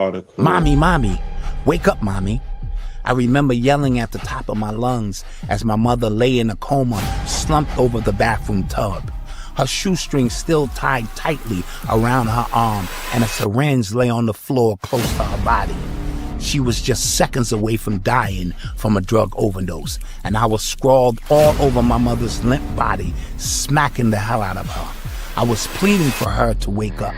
article. Mommy, mommy, wake up, mommy. I remember yelling at the top of my lungs as my mother lay in a coma, slumped over the bathroom tub. Her shoestring still tied tightly around her arm, and a syringe lay on the floor close to her body. She was just seconds away from dying from a drug overdose, and I was scrawled all over my mother's limp body, smacking the hell out of her. I was pleading for her to wake up.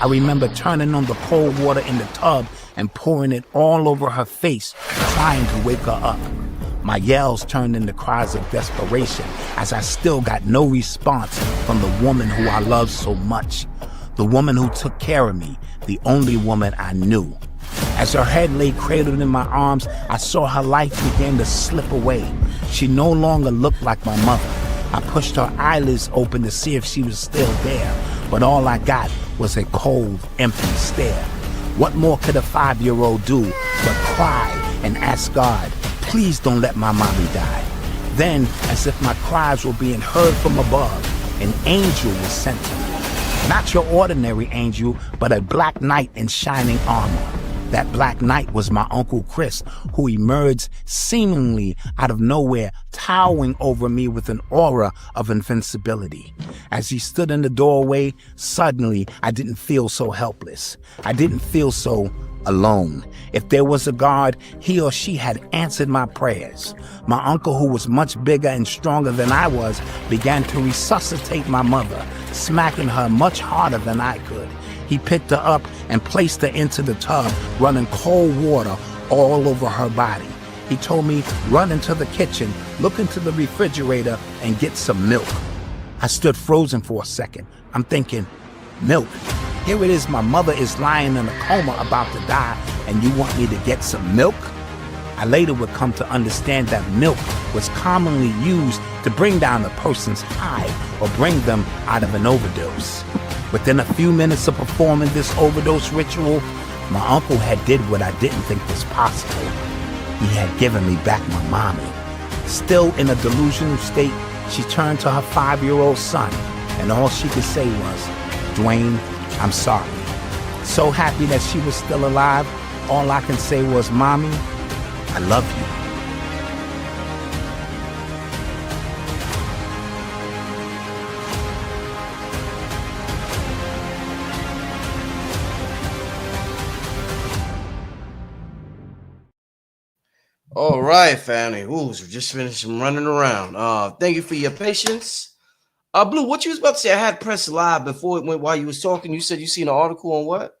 I remember turning on the cold water in the tub and pouring it all over her face, trying to wake her up. My yells turned into cries of desperation as I still got no response from the woman who I loved so much. The woman who took care of me, the only woman I knew. As her head lay cradled in my arms, I saw her life begin to slip away. She no longer looked like my mother. I pushed her eyelids open to see if she was still there, but all I got was a cold, empty stare. What more could a 5-year-old do but cry and ask God, please don't let my mommy die? Then, as if my cries were being heard from above, an angel was sent to me. Not your ordinary angel, but a black knight in shining armor. That black knight was my Uncle Chris, who emerged seemingly out of nowhere, towering over me with an aura of invincibility. As he stood in the doorway, suddenly I didn't feel so helpless. I didn't feel so alone. If there was a God, he or she had answered my prayers. My uncle, who was much bigger and stronger than I was, began to resuscitate my mother, smacking her much harder than I could. He picked her up and placed her into the tub, running cold water all over her body. He told me, run into the kitchen, look into the refrigerator, and get some milk. I stood frozen for a second. I'm thinking, milk? Here it is, my mother is lying in a coma about to die, and you want me to get some milk? I later would come to understand that milk was commonly used to bring down a person's high or bring them out of an overdose. Within a few minutes of performing this overdose ritual, my uncle had did what I didn't think was possible. He had given me back my mommy. Still in a delusional state, she turned to her 5-year-old son, and all she could say was, Dwayne, I'm sorry. So happy that she was still alive, all I can say was, Mommy, I love you. All right, family. Ooh, so just finished running around. Thank you for your patience. Blue, what you was about to say? I had pressed live before it went while you was talking. You said you seen an article on what?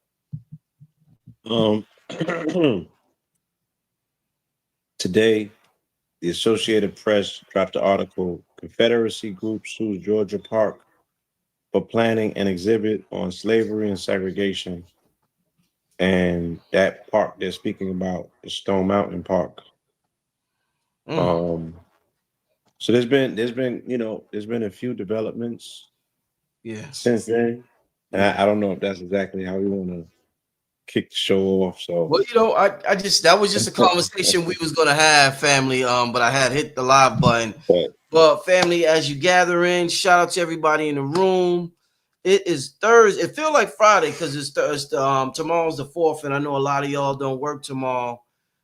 Today, the Associated Press dropped the article, Confederacy Group sues Georgia Park for planning an exhibit on slavery and segregation. And that park they're speaking about is Stone Mountain Park. So there's been a few developments since then. And I don't know if that's exactly how we want to kick the show off. So well, I just that was just a conversation we was gonna have, family. But I had hit the live button. But family, as you gather in, shout out to everybody in the room. It is Thursday. It feels like Friday because it's Thursday. Tomorrow's the 4th, and I know a lot of y'all don't work tomorrow.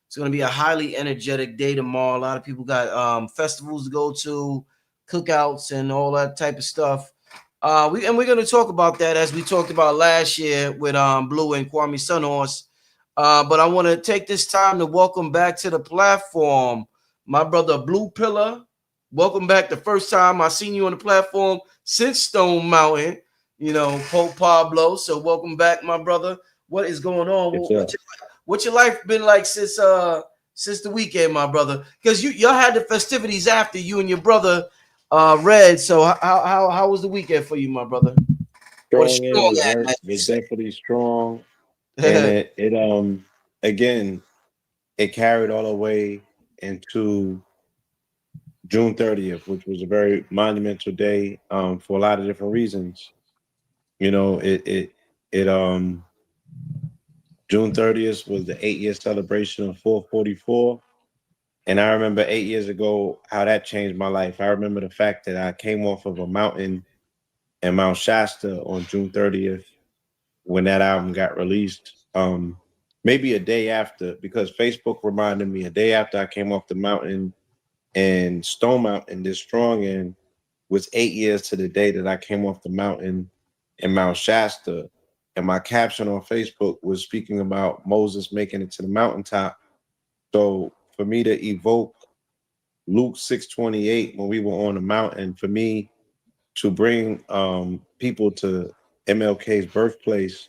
It's going to be a highly energetic day tomorrow. A lot of people got festivals to go to, cookouts, and all that type of stuff. We're going to talk about that as we talked about last year with Blue and Kwame Sunhorse. But I want to take this time to welcome back to the platform my brother Blue Pillar. Welcome back. The first time I seen you on the platform since Stone Mountain, Pope Pablo. So welcome back, my brother. What is going on? What's your life been like since the weekend, my brother? Because y'all had the festivities after you and your brother Red. So how was the weekend for you, my brother? Strong, was definitely strong. And it again, it carried all the way into June 30th, which was a very monumental day for a lot of different reasons. June 30th was the 8-year celebration of 444. And I remember 8 years ago how that changed my life. I remember the fact that I came off of a mountain in Mount Shasta on June 30th when that album got released. maybe a day after, because Facebook reminded me a day after I came off the mountain, and Stone Mountain, this strong in, was 8 years to the day that I came off the mountain in Mount Shasta. And my caption on Facebook was speaking about Moses making it to the mountaintop. So for me to evoke Luke 6:28 when we were on the mountain, for me to bring people to MLK's birthplace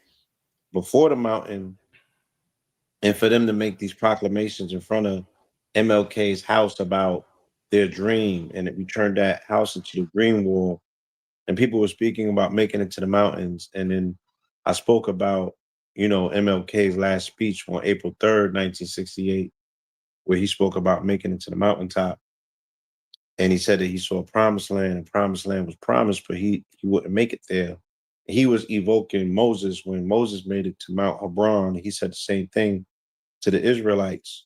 before the mountain, and for them to make these proclamations in front of MLK's house about their dream, and we turned that house into the green wall, and people were speaking about making it to the mountains. And then I spoke about, MLK's last speech on April 3rd, 1968, where he spoke about making it to the mountaintop. And he said that he saw a promised land, and promised land was promised, but he wouldn't make it there. He was evoking Moses when Moses made it to Mount Hebron. He said the same thing to the Israelites.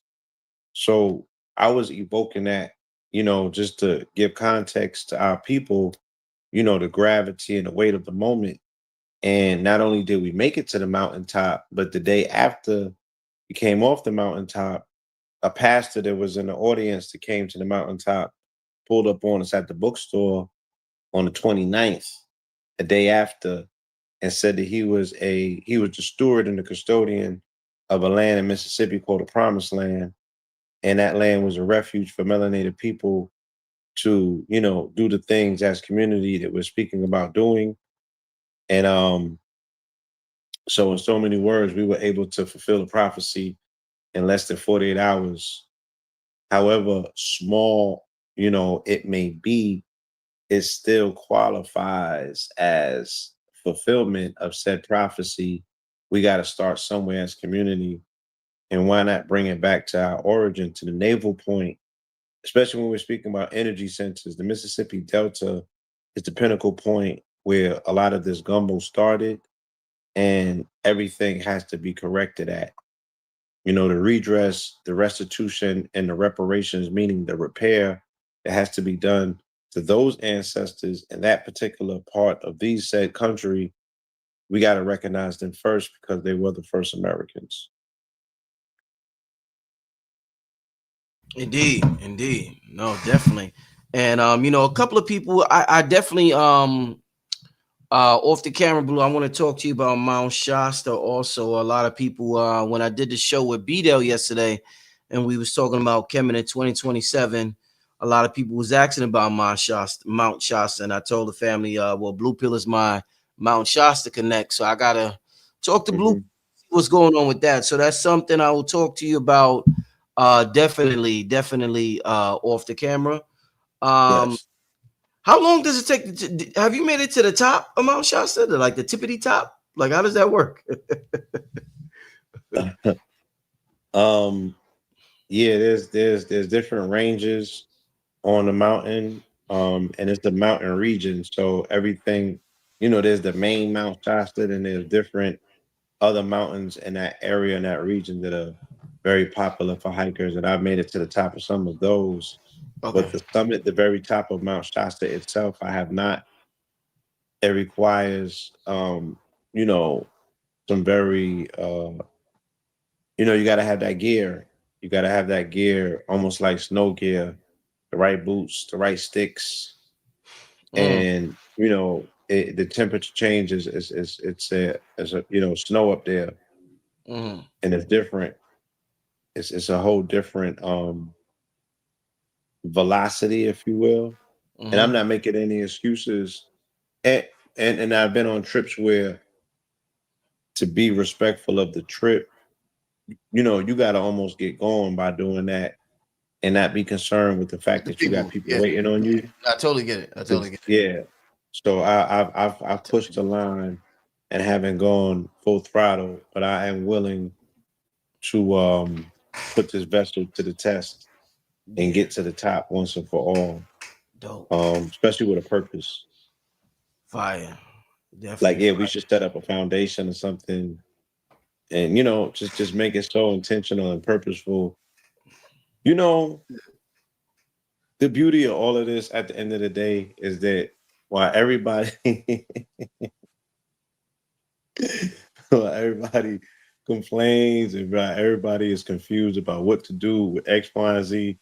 So I was evoking that, just to give context to our people, the gravity and the weight of the moment. And not only did we make it to the mountaintop, but the day after we came off the mountaintop, a pastor that was in the audience that came to the mountaintop pulled up on us at the bookstore on the 29th, a day after, and said that he was the steward and the custodian of a land in Mississippi called the Promised Land. And that land was a refuge for melanated people to, do the things as community that we're speaking about doing. And so in so many words, we were able to fulfill the prophecy in less than 48 hours. However small, it may be, it still qualifies as fulfillment of said prophecy. We got to start somewhere as community. And why not bring it back to our origin, to the naval point, especially when we're speaking about energy centers. The Mississippi Delta is the pinnacle point where a lot of this gumbo started, and everything has to be corrected at. The redress, the restitution, and the reparations, meaning the repair that has to be done to those ancestors in that particular part of these said country. We got to recognize them first because they were the first Americans. Indeed, indeed. No, definitely. And a couple of people I definitely off the camera, Blue, I want to talk to you about Mount Shasta also. A lot of people when I did the show with B-Dale yesterday and we was talking about coming in 2027, a lot of people was asking about Mount Shasta, and I told the family, well, Blue Pill is my Mount Shasta connect, so I gotta talk to Blue, what's going on with that. So that's something I will talk to you about definitely off the camera. Yes. How long does it take have you made it to the top of Mount Shasta, like the tippity top? Like, how does that work? Yeah, there's different ranges on the mountain, and it's the mountain region. So everything, there's the main Mount Shasta, and there's different other mountains in that area, in that region, that are very popular for hikers. And I've made it to the top of some of those. Okay. But the summit, the very top of Mount Shasta itself, I have not. It requires, some very, you got to have that gear. You got to have that gear, almost like snow gear, the right boots, the right sticks, and the temperature changes. It's snow up there, Mm-hmm. and it's different. It's a whole different velocity, if you will. And I'm Mm-hmm. not making any excuses. And and I've been on trips where, to be respectful of the trip, you got to almost get going by doing that, and not be concerned with the fact The that you got people, people yeah. waiting on you. I totally get it. I totally get it. Yeah. So I've pushed the line and haven't gone full throttle, but I am willing to put this vessel to the test and Yeah, get to the top once and for all. dope. Especially with a purpose. Fire. Like, Definitely yeah, we fire. should set up a foundation or something, and just make it so intentional and purposeful. You know, the beauty of all of this at the end of the day is that while everybody while everybody complains and everybody is confused about what to do with X, Y, and Z.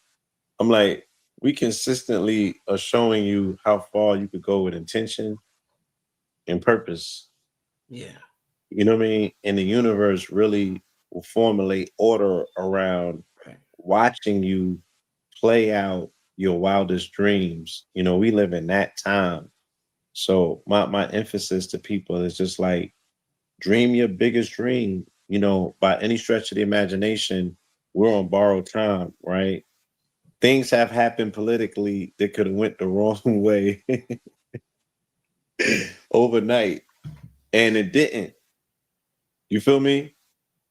I'm like, we consistently are showing you how far you could go with intention and purpose. Yeah. You know what I mean? And the universe really will formulate order around Right. watching you play out your wildest dreams. You know, we live in that time. So my emphasis to people is just like dream your biggest dream. You know, by any stretch of the imagination, we're on borrowed time, right? Things have happened politically that could have went the wrong way overnight, and it didn't. You feel me?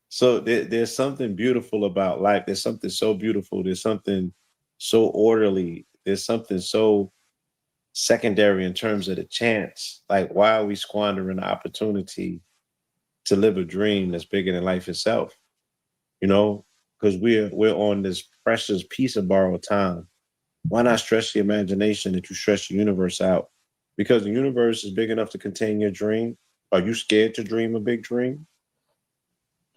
So there's something beautiful about life. There's something so beautiful. There's something so orderly. There's something so secondary in terms of the chance. Like, why are we squandering the opportunity to live a dream that's bigger than life itself? You know, because we're on this precious piece of borrowed time. Why not stretch the imagination that you stretch the universe out? Because the universe is big enough to contain your dream. Are you scared to dream a big dream?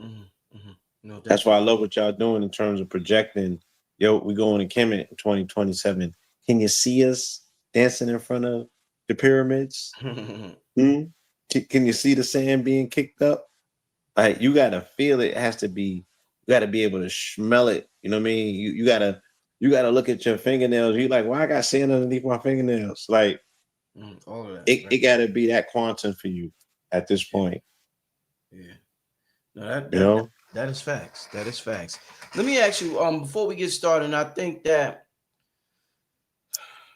Mm-hmm. Mm-hmm. No, That's why I definitely. love what y'all doing in terms of projecting. Yo, we going to Kemet in 2027. Can you see us dancing in front of the pyramids? Hmm? Can you see the sand being kicked up? Like, you gotta feel it. It has to be. You gotta be able to smell it. You know what I mean? You gotta look at your fingernails. You like, why I got sand underneath my fingernails? Like, All of that, it right? gotta be that quantum for you at this Yeah, point. yeah. No, that You that that know? that is facts. That is facts. Let me ask you, before we get started, and I think that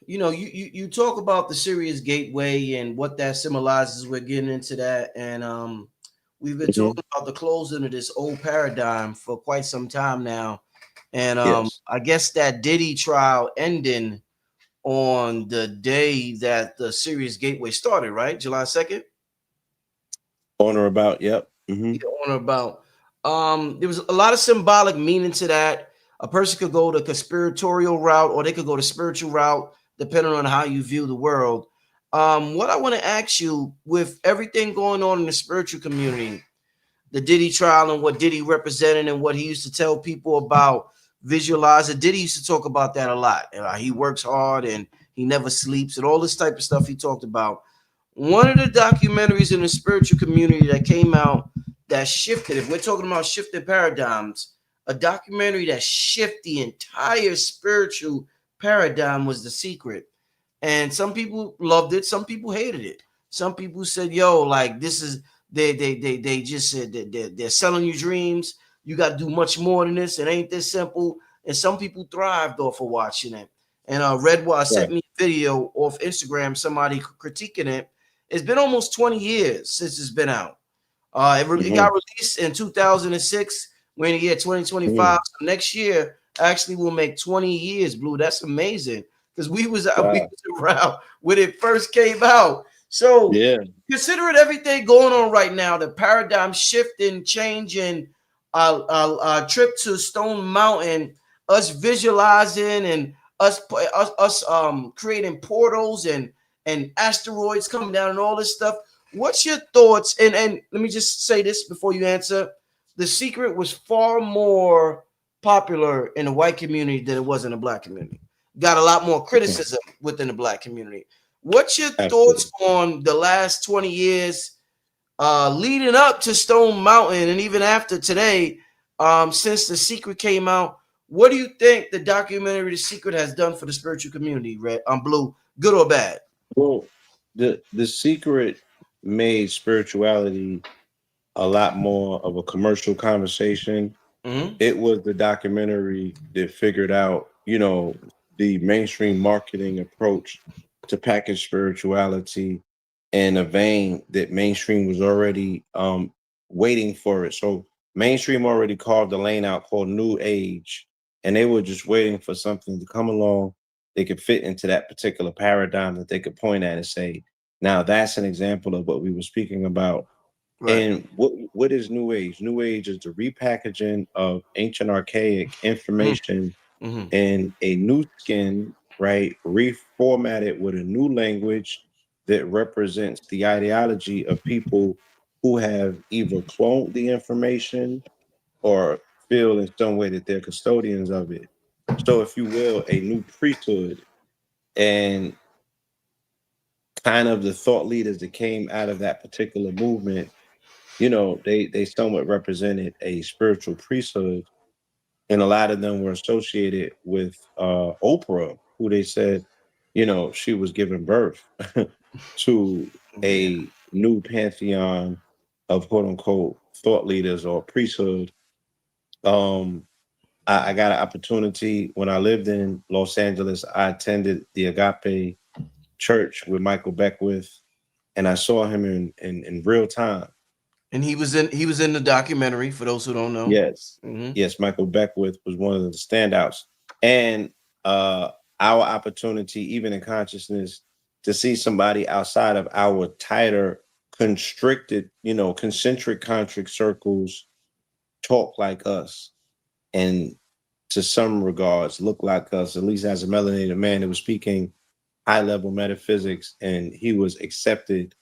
you talk about the Sirius gateway and what that symbolizes. We're getting into that, and we've been Mhm. talking about the closing of this old paradigm for quite some time now, and Yes. I guess that Diddy trial ending on the day that the Sirius gateway started, right? July 2nd. On or about. Yep. Hmm. Yeah, on or about. There was a lot of symbolic meaning to that. A person could go the conspiratorial route or they could go the spiritual route, depending on how you view the world. What I want to ask you, with everything going on in the spiritual community, the Diddy trial and what Diddy represented and what he used to tell people about visualizing. Diddy used to talk about that a lot. He works hard and he never sleeps and all this type of stuff he talked about. One of the documentaries in the spiritual community that came out that shifted, if we're talking about shifted paradigms, a documentary that shifted the entire spiritual paradigm was The Secret. And some people loved it, some people hated it. Some people said, yo, like this is they just said that they're selling you dreams. You got to do much more than this. It ain't this simple. And some people thrived off of watching it. And Redwire sent Right. me a video off Instagram, somebody critiquing it. It's been almost 20 years since it's been out. It got Hmm. released in 2006. We're in the year 2025. Hmm. So next year actually will make 20 years, Blue. That's amazing. Because we Wow. was around when it first came out. So Yeah. considering everything going on right now, the paradigm shifting, changing, trip to Stone Mountain, us visualizing and us creating portals and asteroids coming down and all this stuff. What's your thoughts? And let me just say this before you answer. The Secret was far more popular in the white community than it was in the black community. Got a lot more Mhm. criticism within the black community. What's your thoughts Absolutely. on the last 20 years leading up to Stone Mountain and even after today, since The Secret came out? What do you think the documentary The Secret has done for the spiritual community, Red? Blue, good or bad? Well, the secret made spirituality a lot more of a commercial conversation. Mm-hmm. It was the documentary that figured out, the mainstream marketing approach to package spirituality in a vein that mainstream was already waiting for it. So mainstream already carved a lane out called New Age, and they were just waiting for something to come along they could fit into that particular paradigm that they could point at and say, now that's an example of what we were speaking about. Right. And what is New Age? New Age is the repackaging of ancient archaic information Mm-hmm. in a new skin, right? Reformatted with a new language that represents the ideology of people who have either cloned the information or feel in some way that they're custodians of it. So, if you will, a new priesthood, and kind of the thought leaders that came out of that particular movement, they somewhat represented a spiritual priesthood, and a lot of them were associated with Oprah, who they said, she was giving birth to Yeah. a new pantheon of quote unquote thought leaders or priesthood. Um, I got an opportunity when I lived in Los Angeles. I attended the Agape Church with Michael Beckwith, and I saw him in real time. And he was in the documentary for those who don't know. Yes. Mm-hmm. Yes, Michael Beckwith was one of the standouts. And uh our opportunity, even in consciousness, to see somebody outside of our tighter, constricted, concentric circles talk like us, and to some regards look like us, at least as a melanated man that was speaking high level metaphysics, and he was accepted,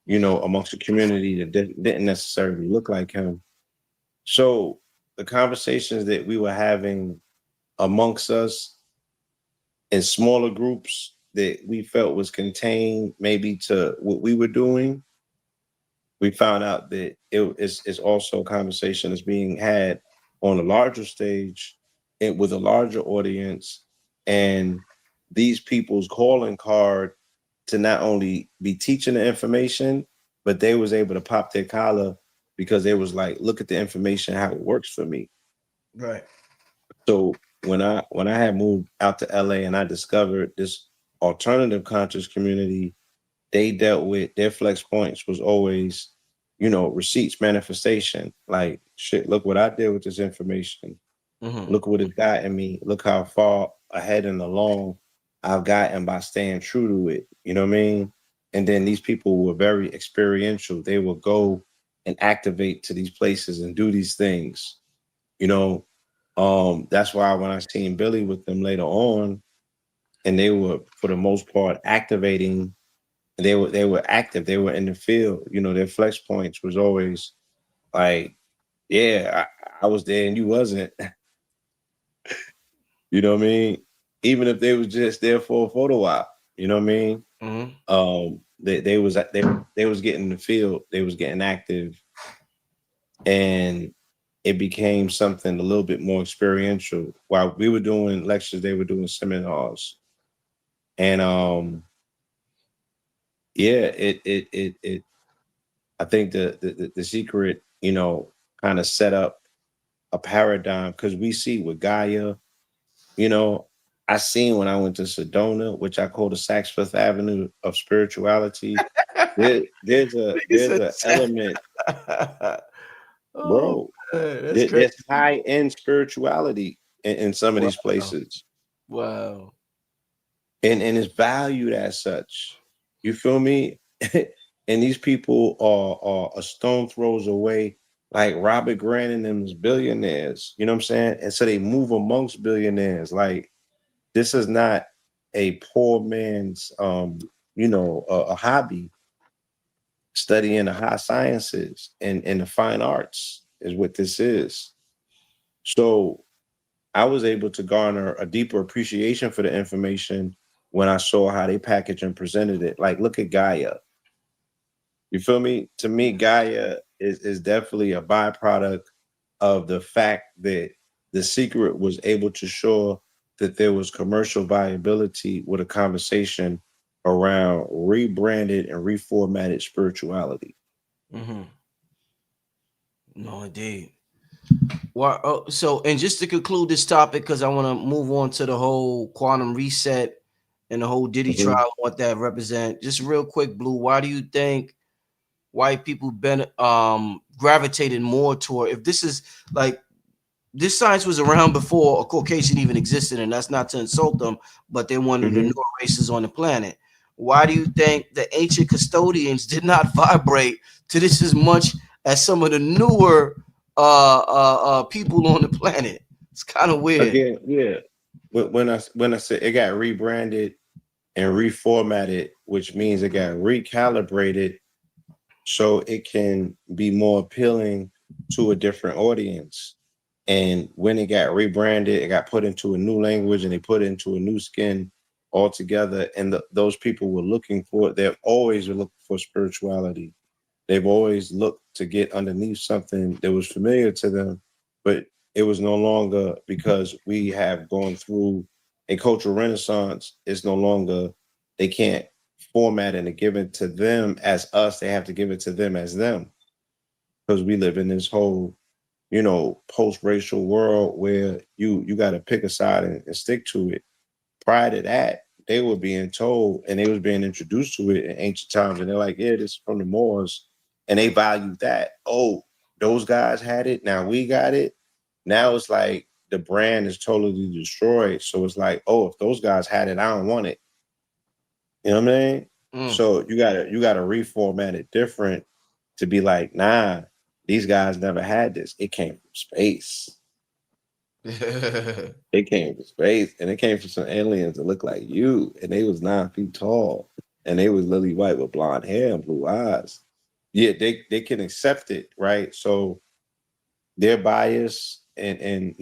amongst a community that didn't necessarily look like him. So the conversations that we were having amongst us in smaller groups that we felt was contained maybe to what we were doing, we found out that it's also a conversation that's being had on a larger stage and with a larger audience. And these people's calling card to not only be teaching the information, but they was able to pop their collar because they was like, look at the information, how it works for me. Right. So when I had moved out to LA and I discovered this alternative conscious community, they dealt with their flex points was always, receipts, manifestation. Like, shit, look what I did with this information. Mm-hmm. Look what it's gotten me. Look how far ahead and along I've gotten by staying true to it. You know what I mean? And then these people were very experiential. They would go and activate to these places and do these things. You know, that's why when I seen Billy with them later on, and they were for the most part activating, they were active, they were in the field. Their flex points was always like, yeah, I was there and you wasn't. You know what I mean? Even if they was just there for a photo op, you know what I mean? Mm-hmm. They was getting in the field, they was getting active, and it became something a little bit more experiential. While we were doing lectures, they were doing seminars. And yeah, it I think the secret, kind of set up a paradigm, because we see with Gaia, you know, I seen when I went to Sedona, which I call the Saks Fifth Avenue of spirituality. He There's said, a element, "Oh bro. man, that's There's crazy." high end spirituality in some of Wow, these places, wow. and it's valued as such. You feel me? And these people are a stone throws away, like Robert Grant and them's billionaires. You know what I'm saying? And so they move amongst billionaires. Like, this is not a poor man's, a hobby. Studying the high sciences and the fine arts is what this is. So I was able to garner a deeper appreciation for the information when I saw how they packaged and presented it. Like, look at Gaia. You feel me? To me, Gaia is definitely a byproduct of the fact that the secret was able to show that there was commercial viability with a conversation around rebranded and reformatted spirituality. Mm-hmm. No, indeed. Well, so and just to conclude this topic, because I want to move on to the whole quantum reset and the whole Diddy Mhm. trial, what that represent. Just real quick, Blue. Why do you think white people been gravitated more toward, if this is like, this science was around before a Caucasian even existed, and that's not to insult them, but they're one of the Mhm. newer races on the planet. Why do you think the ancient custodians did not vibrate to this as much as some of the newer people on the planet? It's kind of weird. Again, yeah. When I said it got rebranded and reformatted, which means it got recalibrated so it can be more appealing to a different audience. And when it got rebranded, it got put into a new language and they put it into a new skin altogether. And those people were looking for it. They've always looked for spirituality. They've always looked to get underneath something that was familiar to them, but it was no longer, because we have gone through a cultural renaissance. It's no longer, they can't format it and give it to them as us. They have to give it to them as them, because we live in this whole, post-racial world where you got to pick a side and stick to it. Prior to that, they were being told and they was being introduced to it in ancient times, and they're like, yeah, this is from the Moors, and they valued that. Oh, those guys had it, now we got it. Now it's like the brand is totally destroyed. So it's like, oh, if those guys had it, I don't want it. You know what I mean? So you gotta reformat it different to be like, nah, these guys never had this. It came from space. It came from space, and it came from some aliens that look like you, and they was 9 feet tall, and they was lily white with blonde hair and blue eyes. Yeah, they can accept it, right? So their bias and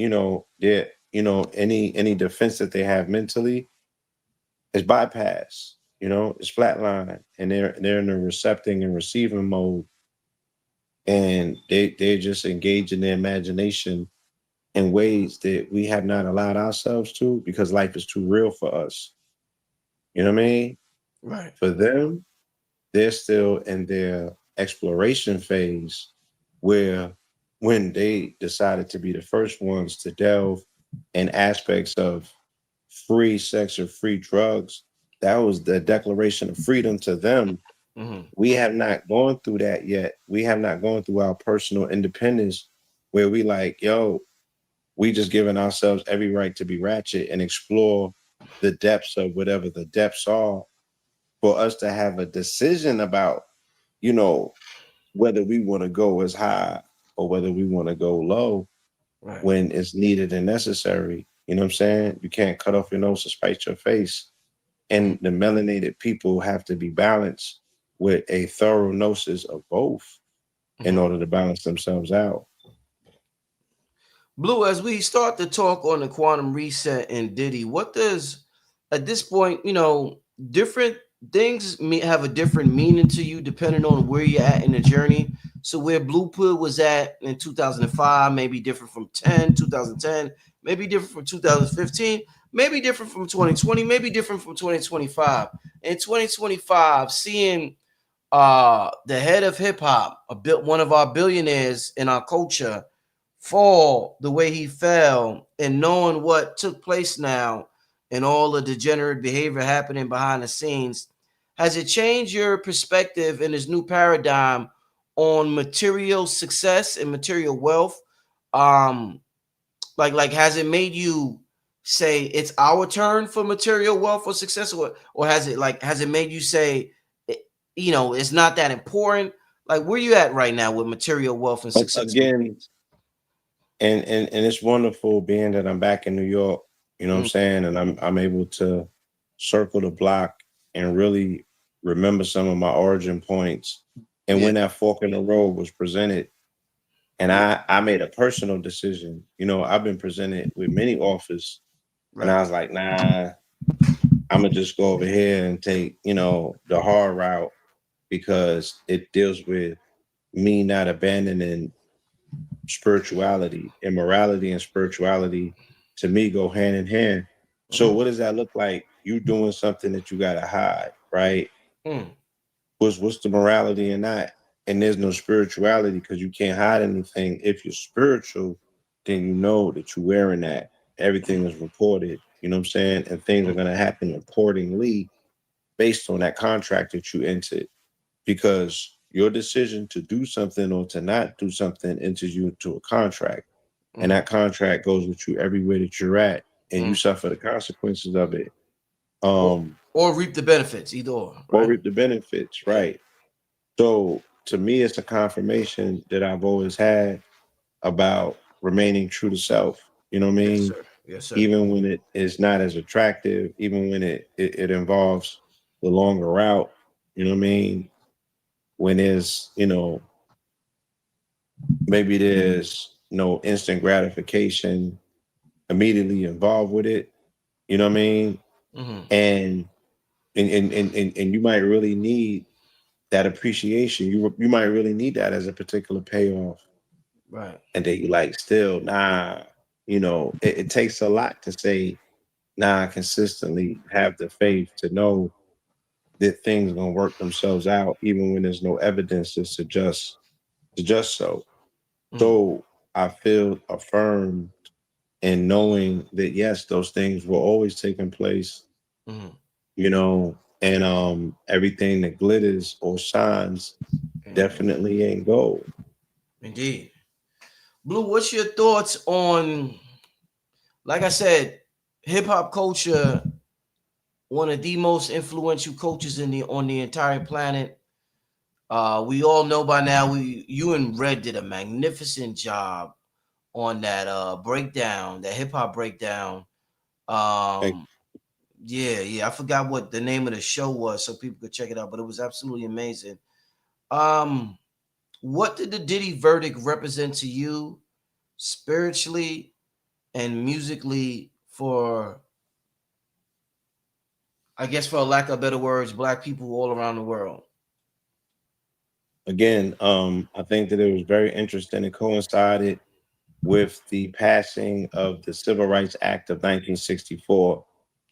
their any defense that they have mentally is bypassed. It's flatline, and they're in the recepting and receiving mode, and they just engage in their imagination in ways that we have not allowed ourselves to, because life is too real for us. You know what I mean? Right. For them, they're still in their exploration phase, where when they decided to be the first ones to delve in aspects of free sex or free drugs, that was the declaration of freedom to them. We have not gone through that yet. We have not gone through our personal independence, where we like, yo, we just giving ourselves every right to be ratchet and explore the depths of whatever the depths are, for us to have a decision about, you know, whether we want to go as high or whether we want to go low Right. when it's needed and necessary. You know what I'm saying? You can't cut off your nose to spite your face. And the melanated people have to be balanced with a thorough gnosis of both in order to balance themselves out. Blue, as we start to talk on the quantum reset and Diddy, what does, at this point, different things have a different meaning to you depending on where you're at in the journey. So where Blue Pill was at in 2005 may be different from 2010, maybe different from 2015, maybe different from 2020, maybe different from 2025. In 2025, seeing the head of hip hop, one of our billionaires in our culture, fall the way he fell, and knowing what took place now and all the degenerate behavior happening behind the scenes, has it changed your perspective in this new paradigm on material success and material wealth? Um, like has it made you say it's our turn for material wealth or success, or has it made you say, it's not that important? Like, where you at right now with material wealth and success? Again, and it's wonderful being that I'm back in New York, you know what I'm saying? And I'm able to circle the block and really remember some of my origin points. And Yeah, when that fork in the road was presented, and yeah, I made a personal decision. I've been presented with many offers, and right. I was like, nah, I'm gonna just go over here and take, the hard route, because it deals with me not abandoning spirituality. Immorality and spirituality, to me, go hand in hand. So what does that look like? You doing something that you gotta hide, right? Mm, What's the morality in that? And there's no spirituality, because you can't hide anything. If you're spiritual, then you know that you're wearing that. Everything is reported, you know what I'm saying? And things are gonna happen accordingly based on that contract that you entered. Because your decision to do something or to not do something enters you into a contract. And that contract goes with you everywhere that you're at, and you suffer the consequences of it. or, Um, or reap the benefits, either or, or right? reap the benefits, Yeah. right? So to me, it's a confirmation that I've always had about remaining true to self. You know what I Yes, mean? sir. Yes, sir. Even when it is not as attractive, even when it involves the longer route, you know what I mean? when there's, maybe there's no instant gratification immediately involved with it. You know what I mean? Mm-hmm. And you might really need that appreciation. You might really need that as a particular payoff. Right. And then you like still, nah, it takes a lot to say, nah, consistently have the faith to know that things gonna work themselves out, even when there's no evidence to suggest so. Mm-hmm. So I feel affirmed in knowing that yes, those things were always taking place, Mm-hmm. and everything that glitters or shines Amen. definitely ain't gold. Indeed. Blue, what's your thoughts on, like I said, hip hop culture, one of the most influential cultures on the entire planet. We all know by now. You and Red did a magnificent job on that breakdown, that hip hop breakdown. Like, Um, yeah. I forgot what the name of the show was, so people could check it out. But it was absolutely amazing. Um, what did the Diddy verdict represent to you, spiritually and musically, for, I guess, for lack of better words, black people all around the world? again, I think that it was very interesting. It coincided with the passing of the Civil Rights Act of 1964.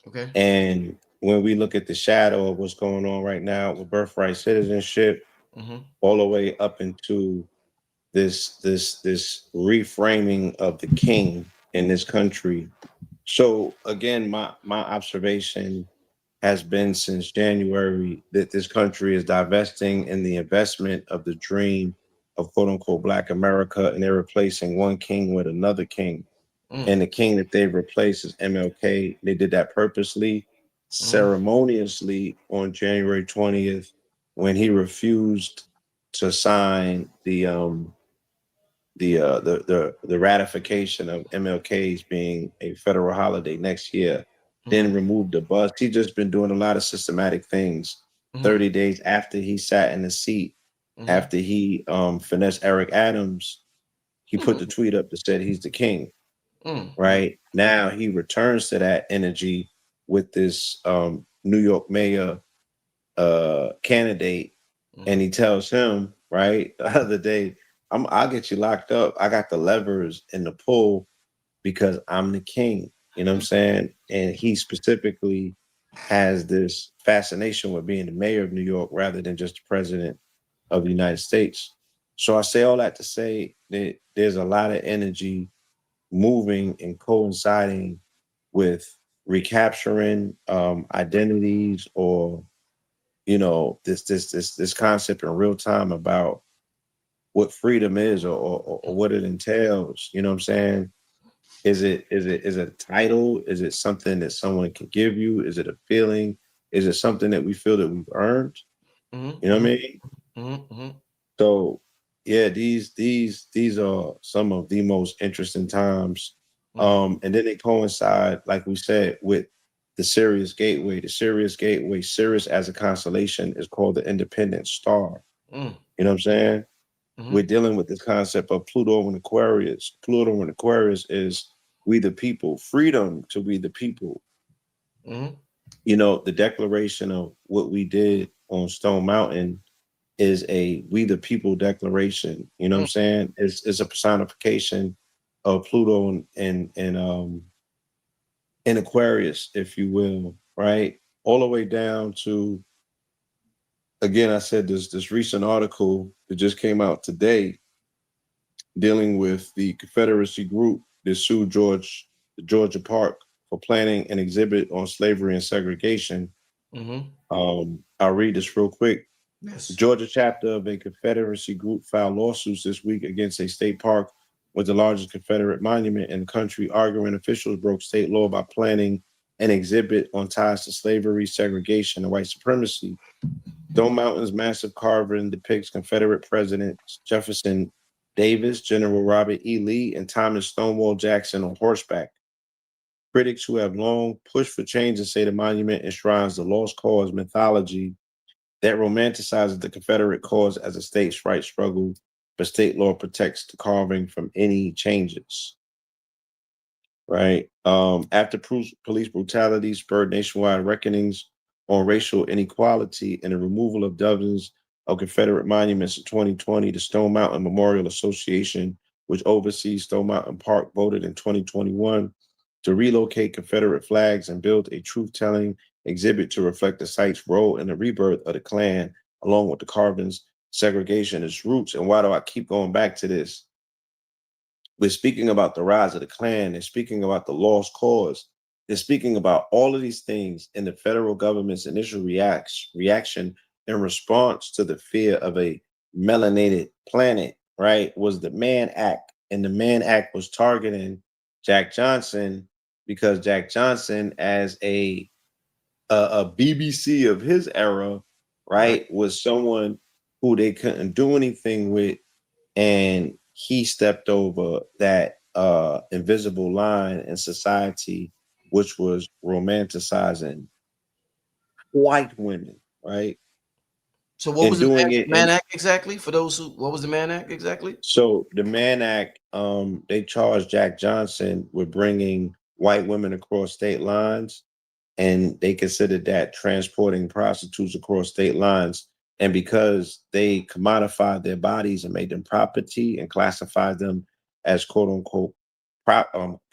Okay. And when we look at the shadow of what's going on right now with birthright citizenship, Mm-hmm. all the way up into this reframing of the king in this country. So again, my observation has been since January that this country is divesting in the investment of the dream of quote unquote Black America, and they're replacing one king with another king. Mm. And the king that they've replaced is MLK. They did that purposely, Mm-hmm. ceremoniously on January 20th when he refused to sign the ratification of MLK's being a federal holiday next year, Mm-hmm. then removed the bus. He's just been doing a lot of systematic things. Mm-hmm. 30 days after he sat in the seat, Mm-hmm. after he finessed Eric Adams, he put the tweet up that said he's the king. Mm-hmm. Right now, he returns to that energy with this New York mayor candidate, and Mm-hmm. he tells him, right, the other day, I'll get you locked up. I got the levers and the pull because I'm the king. You know what I'm saying? And he specifically has this fascination with being the mayor of New York rather than just the president of the United States. So I say all that to say that there's a lot of energy moving and coinciding with recapturing identities, or this concept in real time about what freedom is, or what it entails. You know what I'm saying? Is it a title? Is it something that someone can give you? Is it a feeling? Is it something that we feel that we've earned? You know what I Mm-hmm. mean? Mm-hmm. So yeah, these are some of the most interesting times. Mm-hmm. And then they coincide, like we said, with the Sirius Gateway. The Sirius Gateway, Sirius as a constellation is called the Independent Star. You know what I'm saying? Mm-hmm. We're dealing with this concept of Pluto and Aquarius. Pluto and Aquarius is we the people, freedom to we the people. Mm-hmm. The declaration of what we did on Stone Mountain is a we the people declaration. You know what I'm saying? It's a personification of Pluto and Aquarius, if you will, right? All the way down to, again, I said this recent article that just came out today dealing with the Confederacy group that sued Georgia Park for planning an exhibit on slavery and segregation. Mm-hmm. I'll read this real quick. The Yes. Georgia chapter of a Confederacy group filed lawsuits this week against a state park with the largest Confederate monument in the country, arguing officials broke state law by planning an exhibit on ties to slavery, segregation, and white supremacy. Stone Mountain's massive carving depicts Confederate Presidents Jefferson Davis, General Robert E. Lee, and Thomas Stonewall Jackson on horseback. Critics who have long pushed for change and say the monument enshrines the lost cause mythology that romanticizes the Confederate cause as a states' right struggle, but state law protects the carving from any changes. Right. After police brutality spurred nationwide reckonings on racial inequality and the removal of dozens of Confederate monuments in 2020, the Stone Mountain Memorial Association, which oversees Stone Mountain Park, voted in 2021 to relocate Confederate flags and build a truth-telling exhibit to reflect the site's role in the rebirth of the Klan, along with the carvings, segregation, its roots. And why do I keep going back to this? We're speaking about the rise of the Klan. They're speaking about the lost cause. They're speaking about all of these things in the federal government's initial reaction in response to the fear of a melanated planet, right? Was the Mann Act. And the Mann Act was targeting Jack Johnson because Jack Johnson, as a BBC of his era, right, was someone who they couldn't do anything with, and he stepped over that invisible line in society, which was romanticizing white women, right? So what And was the doing it Mann in Act exactly? For those who, what was the Mann Act exactly? so the Mann Act, they charged Jack Johnson with bringing white women across state lines, and they considered that transporting prostitutes across state lines. And because they commodified their bodies and made them property and classified them as quote unquote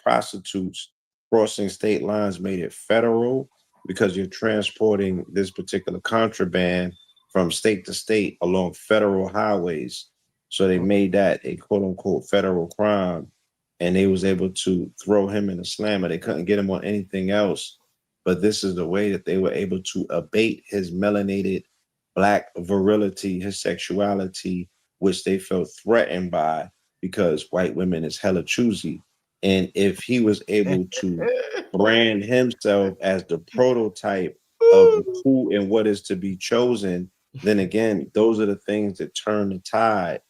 prostitutes, crossing state lines made it federal because you're transporting this particular contraband from state to state along federal highways. So they made that a quote unquote federal crime, and they was able to throw him in a slammer. They couldn't get him on anything else, but this is the way that they were able to abate his melanated black virility, his sexuality, which they felt threatened by because white women is hella choosy. And if he was able to brand himself as the prototype of who and what is to be chosen, then again, those are the things that turn the tide.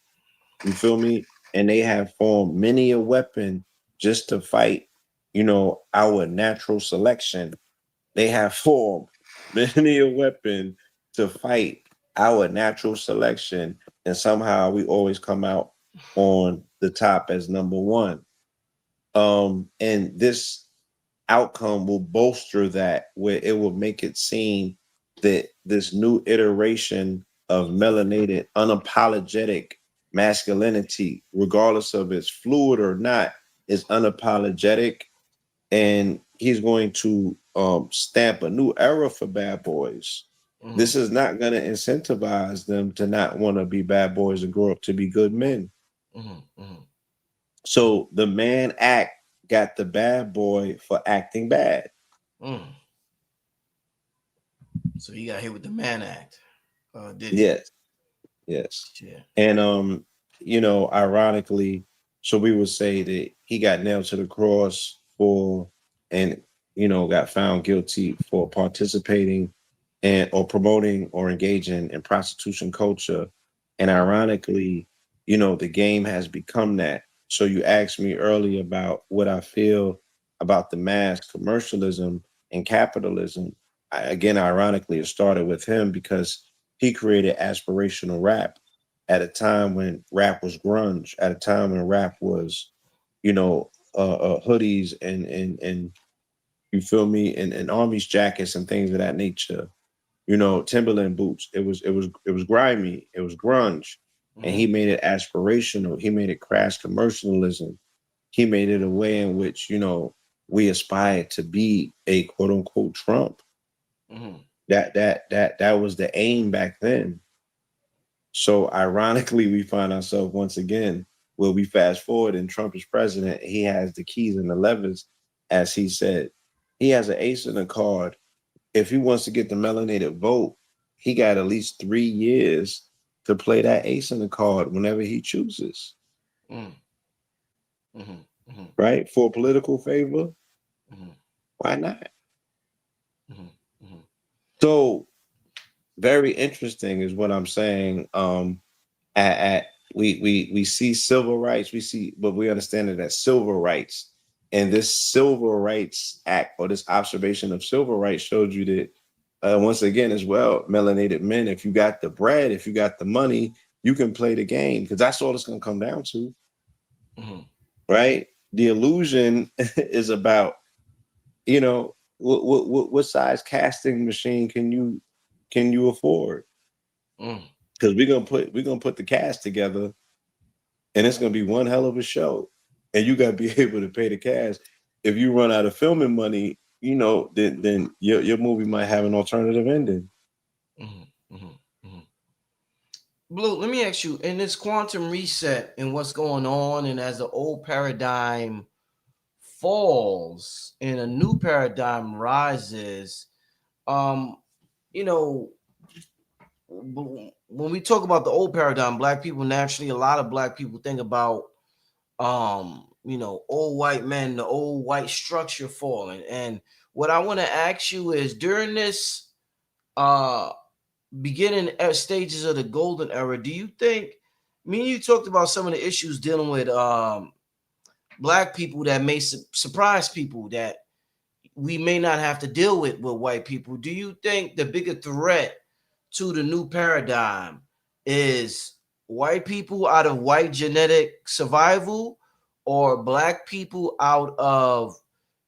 You feel me? And they have formed many a weapon just to fight, our natural selection. They have formed many a weapon to fight our natural selection. And somehow we always come out on the top as number one. And this outcome will bolster that, where it will make it seem that this new iteration of melanated, unapologetic masculinity, regardless of it's fluid or not, is unapologetic. And he's going to stamp a new era for bad boys. Mm-hmm. This is not going to incentivize them to not want to be bad boys and grow up to be good men. Mm-hmm. Mm-hmm. So the Mann Act got the bad boy for acting bad. Mm. So he got hit with the Mann Act. Did he? Yes. Yeah. And ironically, so we would say that he got nailed to the cross and got found guilty for participating and or promoting or engaging in prostitution culture. And ironically, the game has become that. So you asked me earlier about what I feel about the mass commercialism and capitalism. Again, ironically, it started with him because he created aspirational rap at a time when rap was grunge, at a time when rap was, hoodies and you feel me, and armies jackets and things of that nature. Timberland boots. It was grimy. It was grunge, and he made it aspirational. He made it crass commercialism. He made it a way in which we aspire to be a quote unquote Trump. Mm-hmm. That was the aim back then. So ironically, we find ourselves once again where we fast forward and Trump is president. He has the keys and the levers, as he said. He has an ace in the card. If he wants to get the melanated vote, he got at least 3 years to play that ace in the card whenever he chooses. Mm-hmm. Mm-hmm. Right? For political favor. Mm-hmm. Why not? Mm-hmm. Mm-hmm. So very interesting is what I'm saying. We see civil rights, but we understand that as civil rights. And this Civil Rights Act, or this observation of civil rights, showed you that once again as well, melanated men, if you got the bread, if you got the money, you can play the game, because that's all it's going to come down to. Right? The illusion is about, you know, what size casting machine can you afford? Because we're gonna put the cast together, and it's gonna be one hell of a show, and you gotta be able to pay the cast. If you run out of filming money, you know, then your movie might have an alternative ending. Blue, let me ask you, in this quantum reset and what's going on, and as the old paradigm falls and a new paradigm rises, you know, when we talk about the old paradigm, black people naturally, a lot of black people think about you know, old white men, the old white structure falling. And what I want to ask you is, during this beginning stages of the golden era, do you think, me and you talked about some of the issues dealing with black people that may surprise people that we may not have to deal with white people. Do you think the bigger threat to the new paradigm is white people out of white genetic survival, or black people out of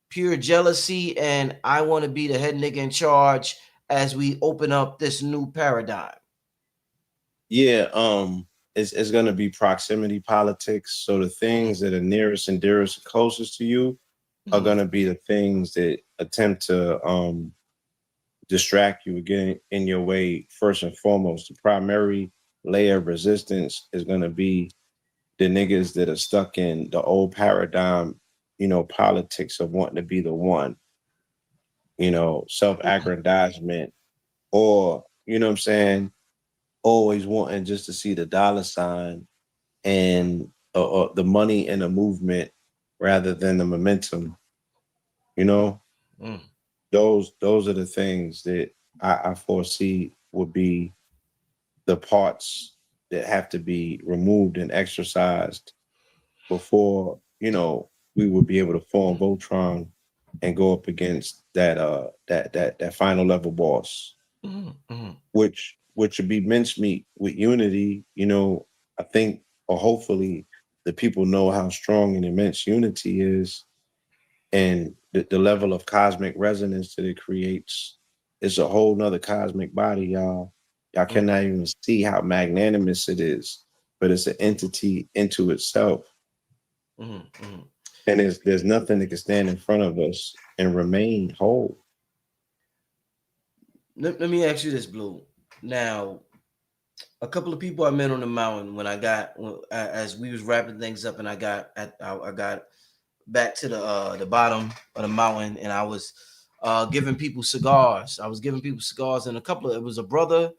pure jealousy and I want to be the head nigga in charge as we open up this new paradigm? Yeah, it's gonna be proximity politics. So the things that are nearest and dearest and closest to you are gonna be the things that attempt to distract you, again, in your way. First and foremost, the primary layer of resistance is gonna be the niggas that are stuck in the old paradigm, you know, politics of wanting to be the one, you know, self-aggrandizement, or, you know what I'm saying, always wanting just to see the dollar sign and the money in the movement rather than the momentum. You know, those are the things that I foresee would be the parts that have to be removed and exercised before, you know, we would be able to form Voltron and go up against that final level boss, which would be mincemeat with unity. You know, I think, or hopefully, the people know how strong and immense unity is, and the level of cosmic resonance that it creates is a whole nother cosmic body, y'all. Y'all cannot even see how magnanimous it is, but it's an entity into itself. And there's nothing that can stand in front of us and remain whole. Let me ask you this, Blue. Now, a couple of people I met on the mountain when as we was wrapping things up, and I got back to the bottom of the mountain, and I was giving people cigars. I was giving people cigars, and it was a brother,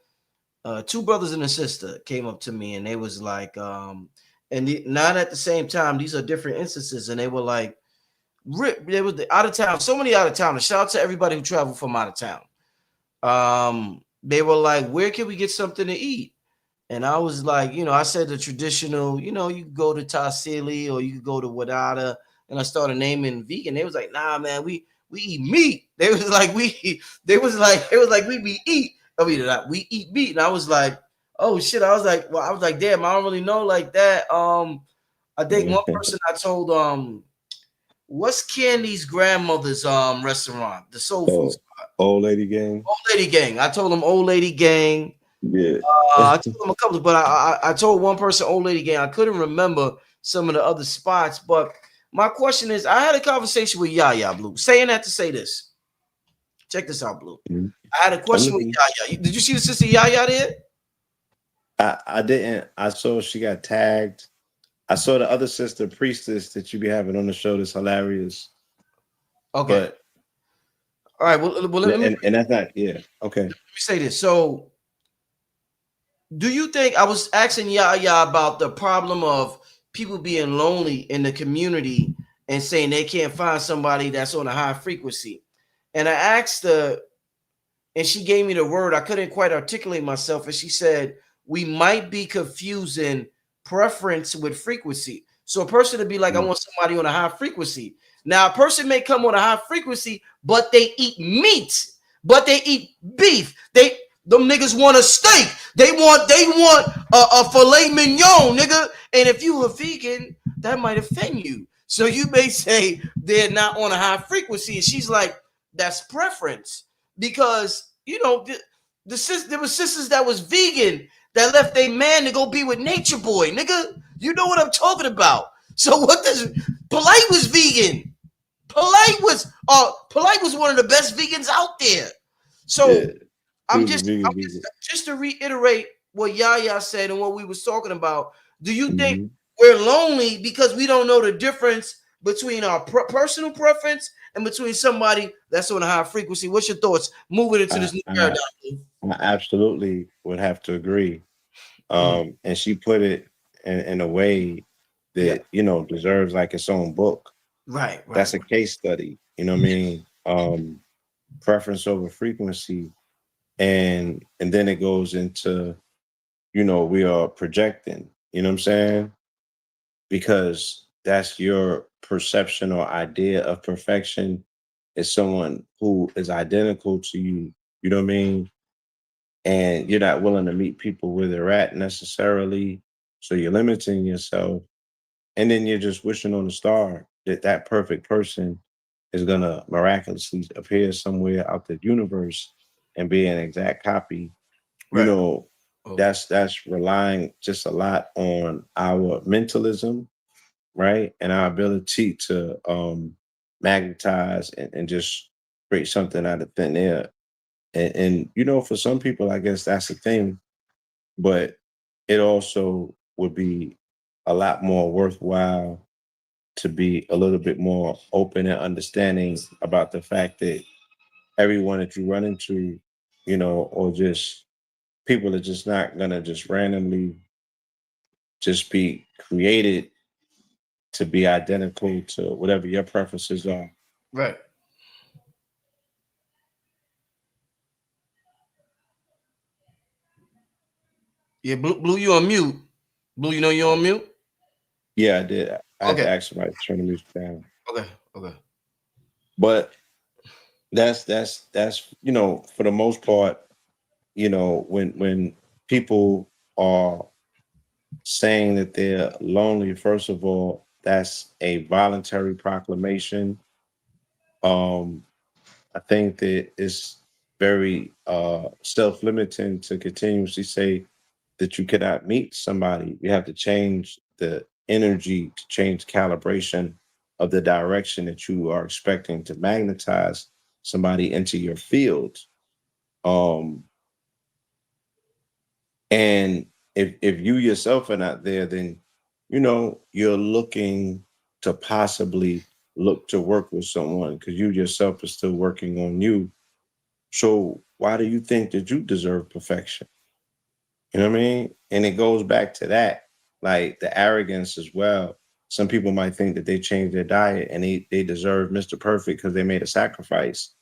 two brothers and a sister came up to me, and they was like, not at the same time. These are different instances, and they were like, they were out of town. So many out of town. Shout out to everybody who traveled from out of town. They were like, where can we get something to eat? And I was like, you know, I said the traditional, you know, you could go to Tassili or you could go to Wadada, and I started naming vegan. They was like, nah, man, we eat meat. They was like, we be eat. I mean, we eat meat. And I was like, oh shit. I was like, damn, I don't really know like that. I think one person I told, what's Candy's grandmother's restaurant, the soul food spot? Old Lady Gang. Old Lady Gang. I told them Old Lady Gang. Yeah. I told them a couple, but I told one person Old Lady Gang. I couldn't remember some of the other spots. But my question is, I had a conversation with Yaya, Blue. Saying that to say this. Check this out, Blue. I had a question with Yaya. Did you see the sister Yaya there? I didn't. I saw she got tagged. I saw the other sister, Priestess, that you be having on the show. That's hilarious. Okay. But, all right. Well, let me. And that's not. Yeah. Okay. Let me say this. So, do you think, I was asking Yaya about the problem of people being lonely in the community and saying they can't find somebody that's on a high frequency, and I asked her, and she gave me the word. I couldn't quite articulate myself, and she said we might be confusing preference with frequency. So a person to be like, I want somebody on a high frequency. Now, a person may come on a high frequency, but they eat meat. but they eat beef. Them niggas want a steak. They want a filet mignon, nigga. And if you a vegan, that might offend you. So you may say they're not on a high frequency. And she's like, that's preference. Because, you know, there were sisters that was vegan that left a man to go be with Nature Boy, nigga. You know what I'm talking about. So what does Polite was vegan. Polite was one of the best vegans out there. So Yeah, he I'm was a just vegan. just to reiterate what Yaya said and what we was talking about. Do you think Mm-hmm. we're lonely because we don't know the difference between our personal preference and between somebody that's on a high frequency? What's your thoughts moving into I, this new I, paradigm? I absolutely would have to agree. And she put it in a way Yeah. that, you know, deserves like its own book. Right. That's a case study. You know what I mean? Preference over frequency, and then it goes into, you know, we are projecting. You know what I'm saying? Because that's your perception or idea of perfection is someone who is identical to you. You know what I mean? And you're not willing to meet people where they're at necessarily. So you're limiting yourself. And then you're just wishing on a star that that perfect person is going to miraculously appear somewhere out the universe and be an exact copy. You Right. know, Oh, that's relying just a lot on our mentalism, right? And our ability to magnetize and just create something out of thin air. And you know, for some people, I guess that's the thing, but it also would be a lot more worthwhile to be a little bit more open and understanding about the fact that everyone that you run into, you know, or just people are just not gonna just randomly just be created to be identical to whatever your preferences are. right. Yeah, Blue, you on mute. Blue, you know you're on mute? Yeah, I did. I had to Okay. ask somebody to turn the music down. Okay. Okay. But that's you know, for the most part, you know, when people are saying that they're lonely, first of all, that's a voluntary proclamation. Um, I think that it's very self-limiting to continuously say that you cannot meet somebody. You have to change the energy to change calibration of the direction that you are expecting to magnetize somebody into your field. Um, and if you yourself are not there, then you know you're looking to possibly look to work with someone because you yourself is still working on you. So why do you think that you deserve perfection? You know what I mean? And it goes back to that, like the arrogance as well. Some people might think that they changed their diet and they deserve Mr. Perfect because they made a sacrifice.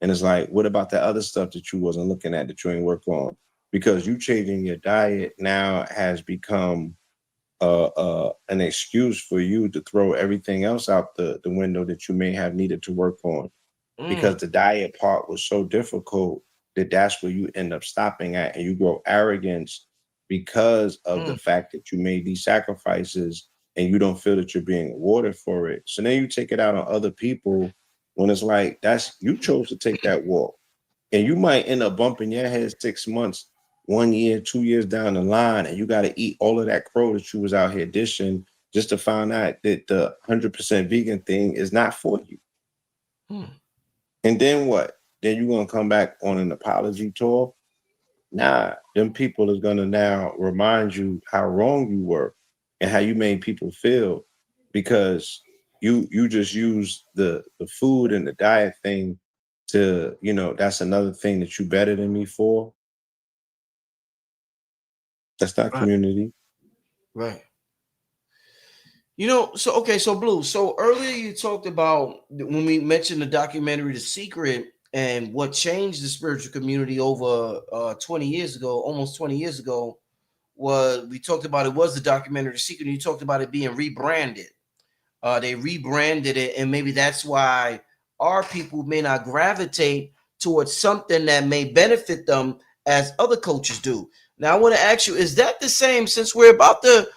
And it's like, what about the other stuff that you wasn't looking at that you ain't work on? Because you changing your diet now has become an excuse for you to throw everything else out the window that you may have needed to work on because Mm, the diet part was so difficult that that's where you end up stopping at and you grow arrogance because of the mm, fact that you made these sacrifices and you don't feel that you're being rewarded for it. So then you take it out on other people when it's like that's you chose to take that walk and you might end up bumping your head 6 months, 1 year, 2 years down the line, and you got to eat all of that crow that you was out here dishing just to find out that the 100% vegan thing is not for you. mm. And then what? Then you're gonna come back on an apology tour? Nah, them people is gonna now remind you how wrong you were and how you made people feel because you just use the food and the diet thing to, you know, that's another thing that you better than me for. That's not Right. community. Right. You know, so okay, so Blue. So earlier you talked about when we mentioned the documentary The Secret and what changed the spiritual community over 20 years ago, almost 20 years ago, was we talked about it was the documentary The Secret, and you talked about it being rebranded. They rebranded it, and maybe that's why our people may not gravitate towards something that may benefit them as other coaches do. Now, I want to ask you, is that the same since we're about to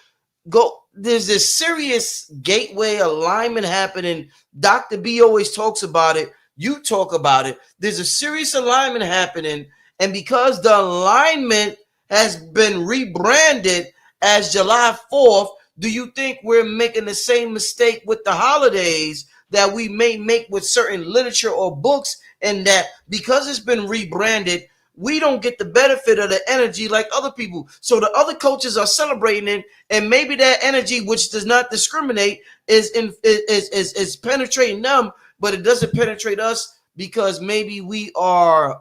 go? There's this serious gateway alignment happening. Dr. B always talks about it. You talk about it. There's a serious alignment happening. And because the alignment has been rebranded as July 4th, do you think we're making the same mistake with the holidays that we may make with certain literature or books? And that because it's been rebranded, we don't get the benefit of the energy like other people. So the other coaches are celebrating it, and maybe that energy, which does not discriminate, is penetrating them, but it doesn't penetrate us because maybe we are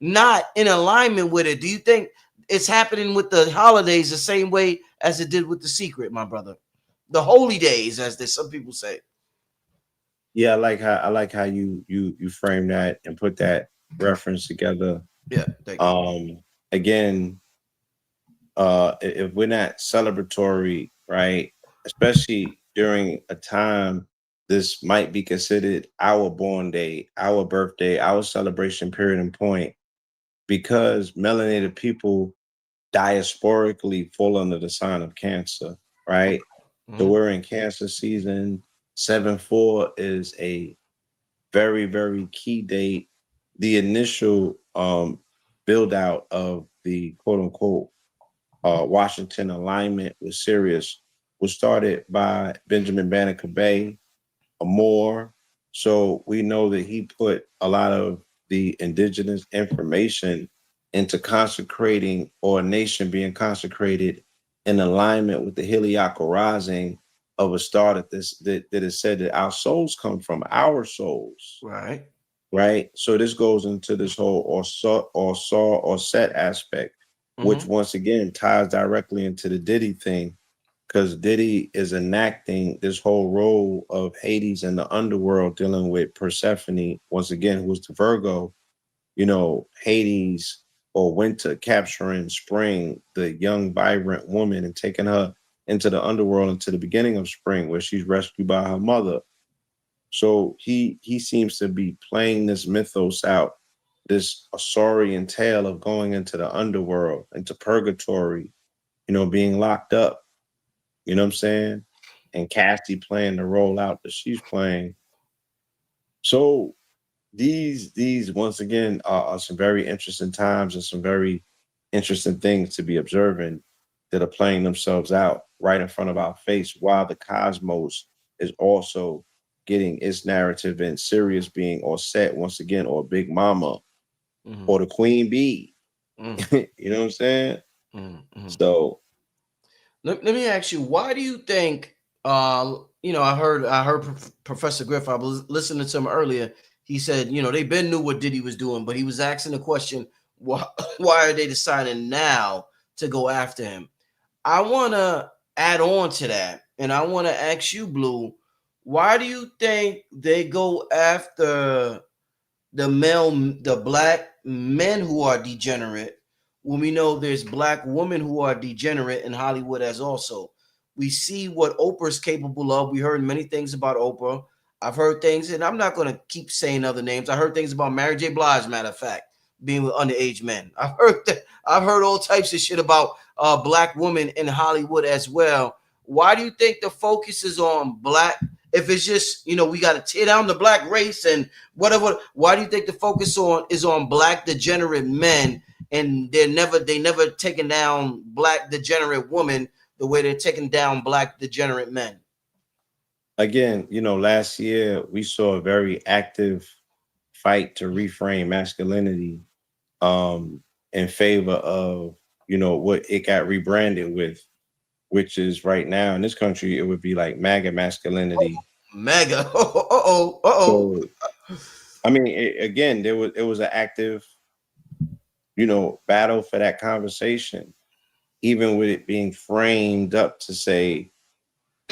not in alignment with it. Do you think it's happening with the holidays the same way as it did with the secret, my brother? The holy days, as some people say. Yeah, I like how you frame that and put that reference together. Yeah, thank you. Again, if we're not celebratory, right, especially during a time, this might be considered our born day, our birthday, our celebration period and point, because melanated people diasporically fall under the sign of Cancer, right? So we're in Cancer season. 7/4 is a very, very key date. The initial build out of the quote unquote Washington alignment with Sirius was started by Benjamin Banneker Bay, a Moor. So we know that he put a lot of the indigenous information into consecrating, or a nation being consecrated in alignment with the Helioca rising of a star that is said that our souls come from, our souls. Right. Right. So this goes into this whole or set aspect, which once again ties directly into the Diddy thing, because Diddy is enacting this whole role of Hades and the underworld, dealing with Persephone, once again, who was the Virgo, Hades or winter capturing spring, the young, vibrant woman, and taking her into the underworld, into the beginning of spring, where she's rescued by her mother. So he seems to be playing this mythos out, this Asaurian tale of going into the underworld, into purgatory, being locked up. You know what I'm saying? And Cassie playing the role out that she's playing. So these once again are some very interesting times and some very interesting things to be observing that are playing themselves out right in front of our face, while the cosmos is also getting its narrative, and Sirius being or set once again, or Big Mama, or the Queen Bee. You know what I'm saying? So let me ask you, why do you think I heard Professor Griff, I was listening to him earlier. He said, they been knew what Diddy was doing, but he was asking the question, why are they deciding now to go after him? I want to add on to that, and I want to ask you, Blue, why do you think they go after the black men who are degenerate, when we know there's black women who are degenerate in Hollywood as also? We see what Oprah's capable of. We heard many things about Oprah. I've heard things, and I'm not going to keep saying other names. I heard things about Mary J. Blige, matter of fact, being with underage men. I've heard all types of shit about black women in Hollywood as well. Why do you think the focus is on black? If it's just, we got to tear down the black race and whatever, why do you think the focus is on black degenerate men, and they never taken down black degenerate women the way they're taking down black degenerate men? Again, last year we saw a very active fight to reframe masculinity in favor of, what it got rebranded with, which is right now in this country, it would be like MAGA masculinity. MAGA. So, I mean, again, it was an active, battle for that conversation, even with it being framed up to say,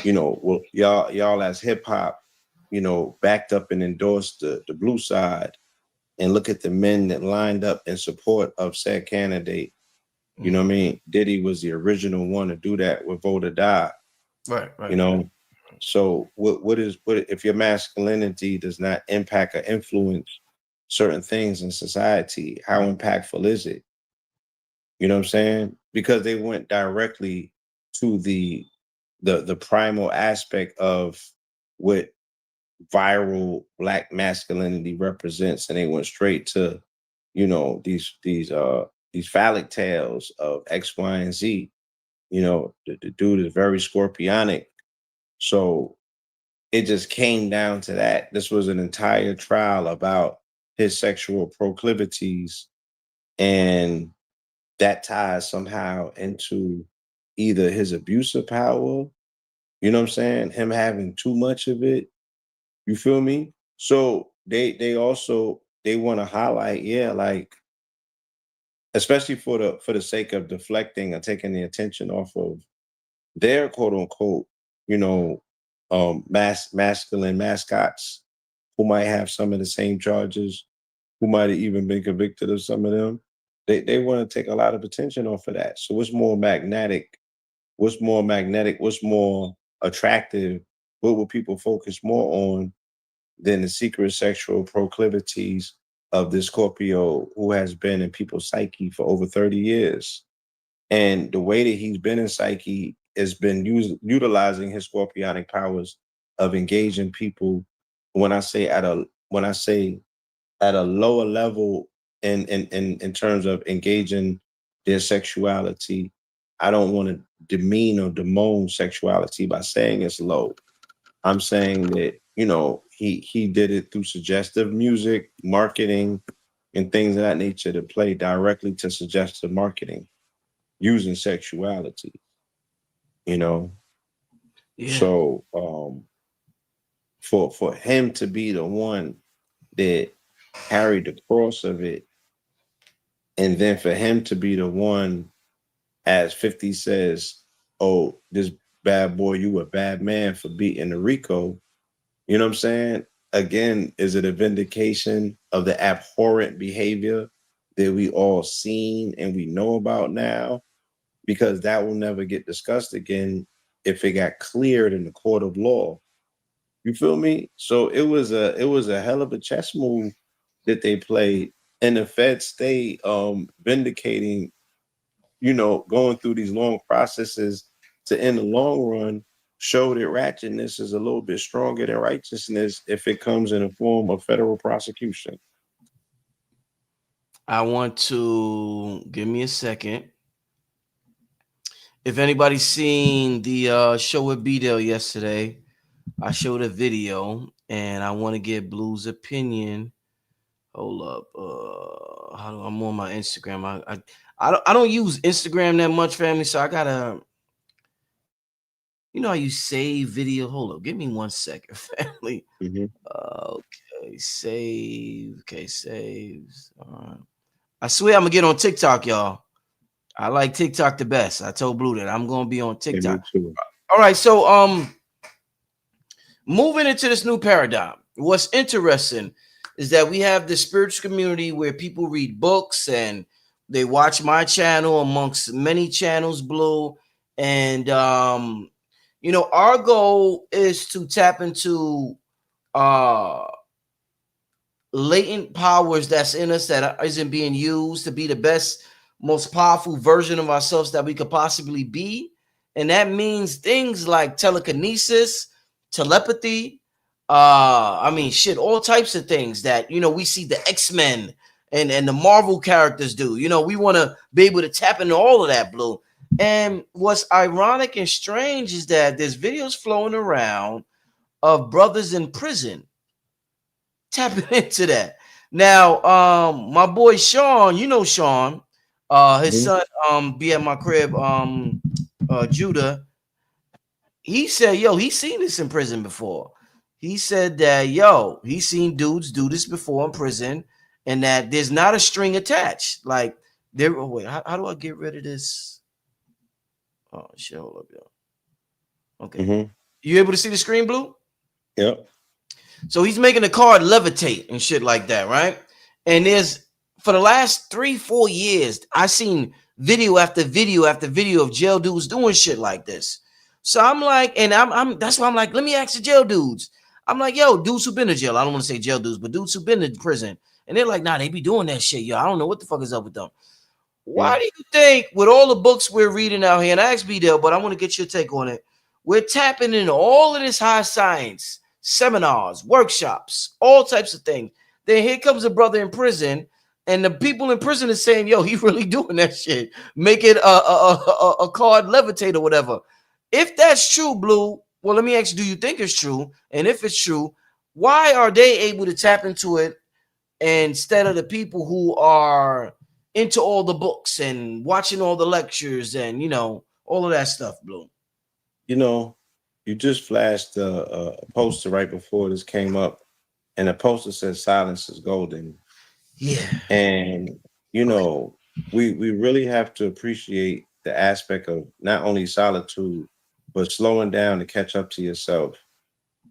well, y'all as hip hop, backed up and endorsed the blue side, and look at the men that lined up in support of said candidate. You know what I mean? Diddy was the original one to do that with Vote or Die. Right. So what if your masculinity does not impact or influence certain things in society? How impactful is it? You know what I'm saying? Because they went directly to the primal aspect of what viral black masculinity represents, and they went straight to, you know, these phallic tales of X, Y, and Z. You know, the dude is very scorpionic. So it just came down to that. This was an entire trial about his sexual proclivities, and that ties somehow into either his abuse of power, you know what I'm saying, him having too much of it. You feel me? So they also they want to highlight, yeah, like, especially for the sake of deflecting or taking the attention off of their quote unquote, you know, masculine mascots who might have some of the same charges, who might have even been convicted of some of them. They want to take a lot of attention off of that. So what's more magnetic? What's more magnetic? What's more attractive? What will people focus more on than the secret sexual proclivities of this Scorpio who has been in people's psyche for over 30 years? And the way that he's been in psyche has been utilizing his scorpionic powers of engaging people. When I say at a lower level in terms of engaging their sexuality, I don't want to demean or demoan sexuality by saying it's low. I'm saying that, you know, he did it through suggestive music, marketing, and things of that nature to play directly to suggestive marketing using sexuality, you know. Yeah. So for him to be the one that carried the cross of it, and then for him to be the one, as 50 says, oh, this bad boy, you a bad man for beating the Rico. You know what I'm saying? Again, is it a vindication of the abhorrent behavior that we all seen and we know about now? Because that will never get discussed again if it got cleared in the court of law. You feel me? So it was a hell of a chess move that they played, and the Fed stay vindicating, you know, going through these long processes to, in the long run, show that ratchetness is a little bit stronger than righteousness if it comes in the form of federal prosecution. I want to give me a second. If anybody's seen the show with B-Dale yesterday, I showed a video and I want to get Blue's opinion. Hold up. I'm on my Instagram. I don't use Instagram that much, family. So I gotta, how you save video. Hold up, give me 1 second, family. Mm-hmm. Okay, save. Okay, saves. All right. I swear I'm gonna get on TikTok, y'all. I like TikTok the best. I told Blue that I'm gonna be on Yeah, TikTok. me too. All right, so moving into this new paradigm, what's interesting is that we have the spiritual community where people read books and they watch my channel amongst many channels, Blue. And our goal is to tap into uh latent powers that's in us that isn't being used to be the best, most powerful version of ourselves that we could possibly be. And that means things like telekinesis, telepathy, all types of things that we see the X-Men and the Marvel characters do. We want to be able to tap into all of that, Blue. And what's ironic and strange is that there's videos flowing around of brothers in prison tapping into that. Now, my boy Sean, Sean, his Mm-hmm. son, be at my crib, Judah. He said, yo, he's seen this in prison before. He said that, yo, he's seen dudes do this before in prison, and that there's not a string attached. Like, there. Oh, wait, how do I get rid of this? Oh, shit, hold up, yo. Okay, Mm-hmm. you able to see the screen, Blue? Yep. So he's making the card levitate and shit like that, right? And there's, for the last 3-4 years, I seen video after video after video of jail dudes doing shit like this. So I'm like, and I'm that's why I'm like, let me ask the jail dudes. I'm like, yo, dudes who've been to jail. I don't want to say jail dudes, but dudes who've been to prison. And they're like, nah, they be doing that shit, yo. I don't know what the fuck is up with them. Why do you think, with all the books we're reading out here, and I asked B-Dale, but I want to get your take on it, we're tapping into all of this high science, seminars, workshops, all types of things. Then here comes a brother in prison, and the people in prison are saying, yo, he really doing that shit. Make it a card levitate or whatever. If that's true, Blue, well, let me ask you, do you think it's true? And if it's true, why are they able to tap into it instead of the people who are into all the books and watching all the lectures and, you know, all of that stuff, Blue? You know, you just flashed a poster right before this came up, and the poster says silence is golden. Yeah. And, you know, we really have to appreciate the aspect of not only solitude, but slowing down to catch up to yourself.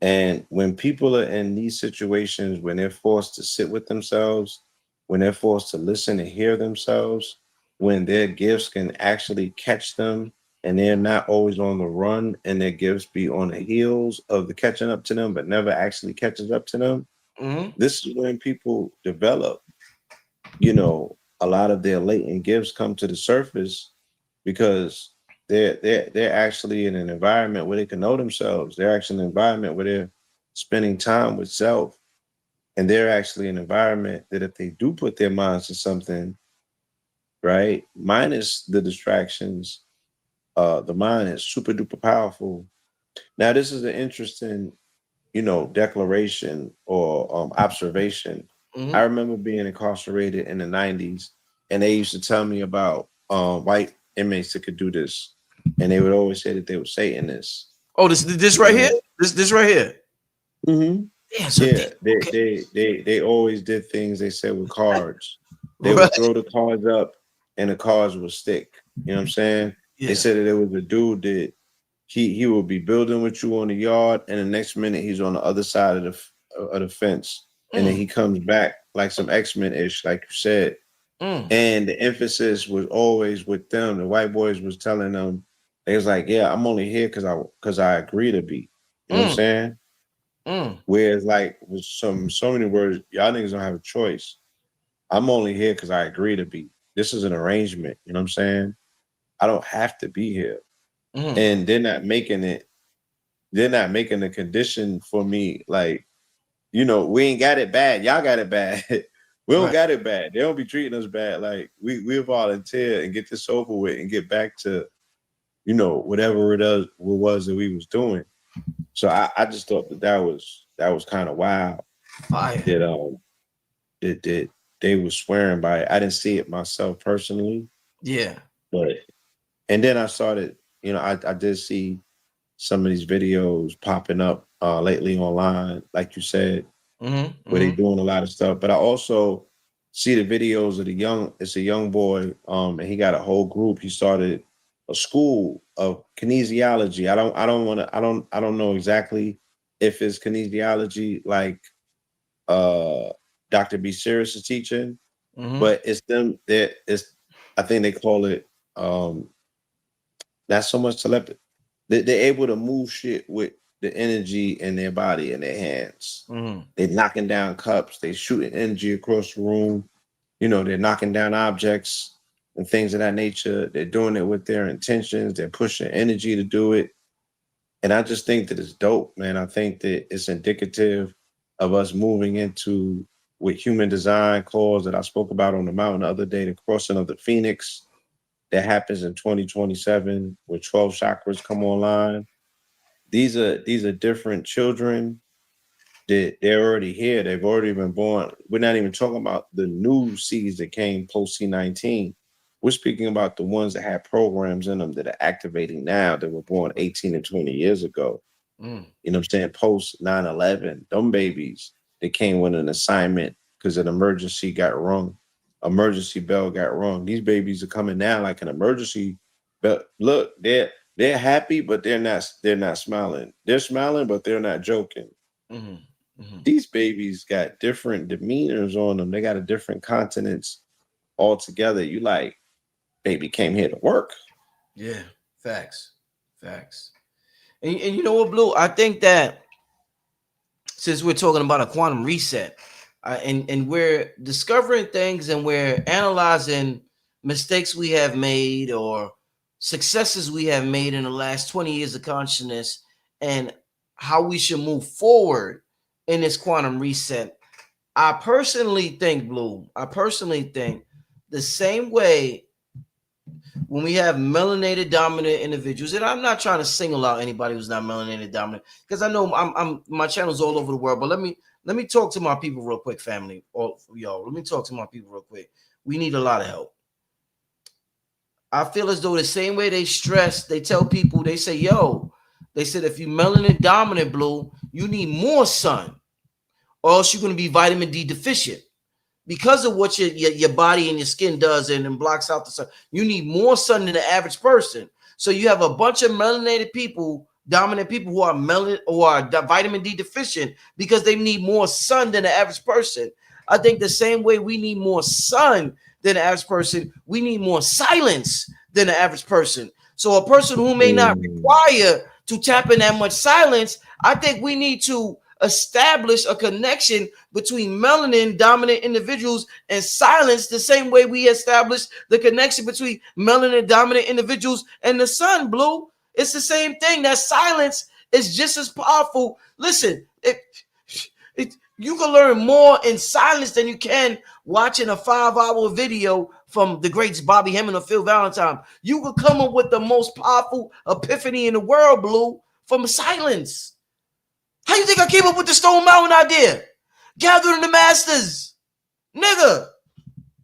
And when people are in these situations, when they're forced to sit with themselves, when they're forced to listen and hear themselves, when their gifts can actually catch them and they're not always on the run and their gifts be on the heels of the catching up to them, but never actually catches up to them, this is when people develop, you know, a lot of their latent gifts come to the surface because they're actually in an environment where they can know themselves. They're actually in an environment where they're spending time with self. And they're actually an environment that if they do put their minds to something, right, minus the distractions, the mind is super duper powerful. Now, this is an interesting, you know, declaration or observation. I remember being incarcerated in the 90s, and they used to tell me about white inmates that could do this. And they would always say that they were Satanists. Oh, this right here? This right here. Mm-hmm. Yeah, so Yeah, they always did things they said with cards. They right. would throw the cards up and the cards would stick. You know what I'm saying? Yeah. They said that there was a dude that he would be building with you on the yard, and the next minute he's on the other side of the fence, and then he comes back like some X-Men ish, like you said. And the emphasis was always with them. The white boys was telling them, they was like, "Yeah, I'm only here because I agree to be." You know what I'm saying? Whereas, like with so many words, y'all niggas don't have a choice. I'm only here because I agree to be. This is an arrangement. You know what I'm saying? I don't have to be here. And they're not making it. They're not making the condition for me. Like, you know, we ain't got it bad. Y'all got it bad. We don't got it bad. They don't be treating us bad. Like we volunteer and get this over with and get back to, you know, whatever it was that we was doing. So I just thought that was kind of wild. Fire. That they were swearing by it. I didn't see it myself personally. Yeah. But and then I started, you know, I did see some of these videos popping up lately online, like you said, where they doing a lot of stuff. But I also see the videos of it's a young boy, and he got a whole group. He started a school of kinesiology. I don't know exactly if it's kinesiology like Dr. B. Sirius is teaching, but it's them that it's I think they call it not so much telepathy. They're able to move shit with the energy in their body and their hands. They're knocking down cups. They shooting energy across the room. You know, they're knocking down objects and things of that nature. They're doing it with their intentions. They're pushing energy to do it. And I just think that it's dope, man. I think that it's indicative of us moving into what human design calls that I spoke about on the mountain the other day, the crossing of the Phoenix that happens in 2027, where 12 chakras come online. These are different children that they're already here. They've already been born. We're not even talking about the new seeds that came post C19. We're speaking about the ones that had programs in them that are activating now that were born 18 and 20 years ago. You know what I'm saying? Post 9/11, them babies that came with an assignment because an emergency got rung. Emergency bell got rung. These babies are coming now like an emergency bell. Look, they're happy, but they're not smiling. They're smiling, but they're not joking. These babies got different demeanors on them. They got a different continence altogether. You like, baby came here to work. Yeah, facts. And you know what, Blue? I think that since we're talking about a quantum reset, And we're discovering things, and we're analyzing mistakes we have made or successes we have made in the last 20 years of consciousness, and how we should move forward in this quantum reset. I personally think, Blue, the same way when we have melanated dominant individuals, and I'm not trying to single out anybody who's not melanated dominant, because I know I'm my channel's all over the world, but let me talk to my people real quick, family. Or y'all, let me talk to my people real quick. We need a lot of help. I feel as though the same way they stress, they tell people, they say, yo, they said if you melanin dominant, Blue, you need more sun, or else you're going to be vitamin D deficient. Because of what your body and your skin does and blocks out the sun, you need more sun than the average person. So you have a bunch of melanated people, dominant people who are vitamin D deficient because they need more sun than the average person. I think the same way we need more sun than the average person, we need more silence than the average person. So a person who may not require to tap in that much silence, I think we need to establish a connection between melanin dominant individuals and silence, the same way we established the connection between melanin dominant individuals and the sun. Blue, it's the same thing. That silence is just as powerful. Listen, you can learn more in silence than you can watching a 5-hour video from the greats Bobby Hemming or Phil Valentine. You could come up with the most powerful epiphany in the world, Blue, from silence. How you think I came up with the Stone Mountain idea? Gathering the masters, nigga.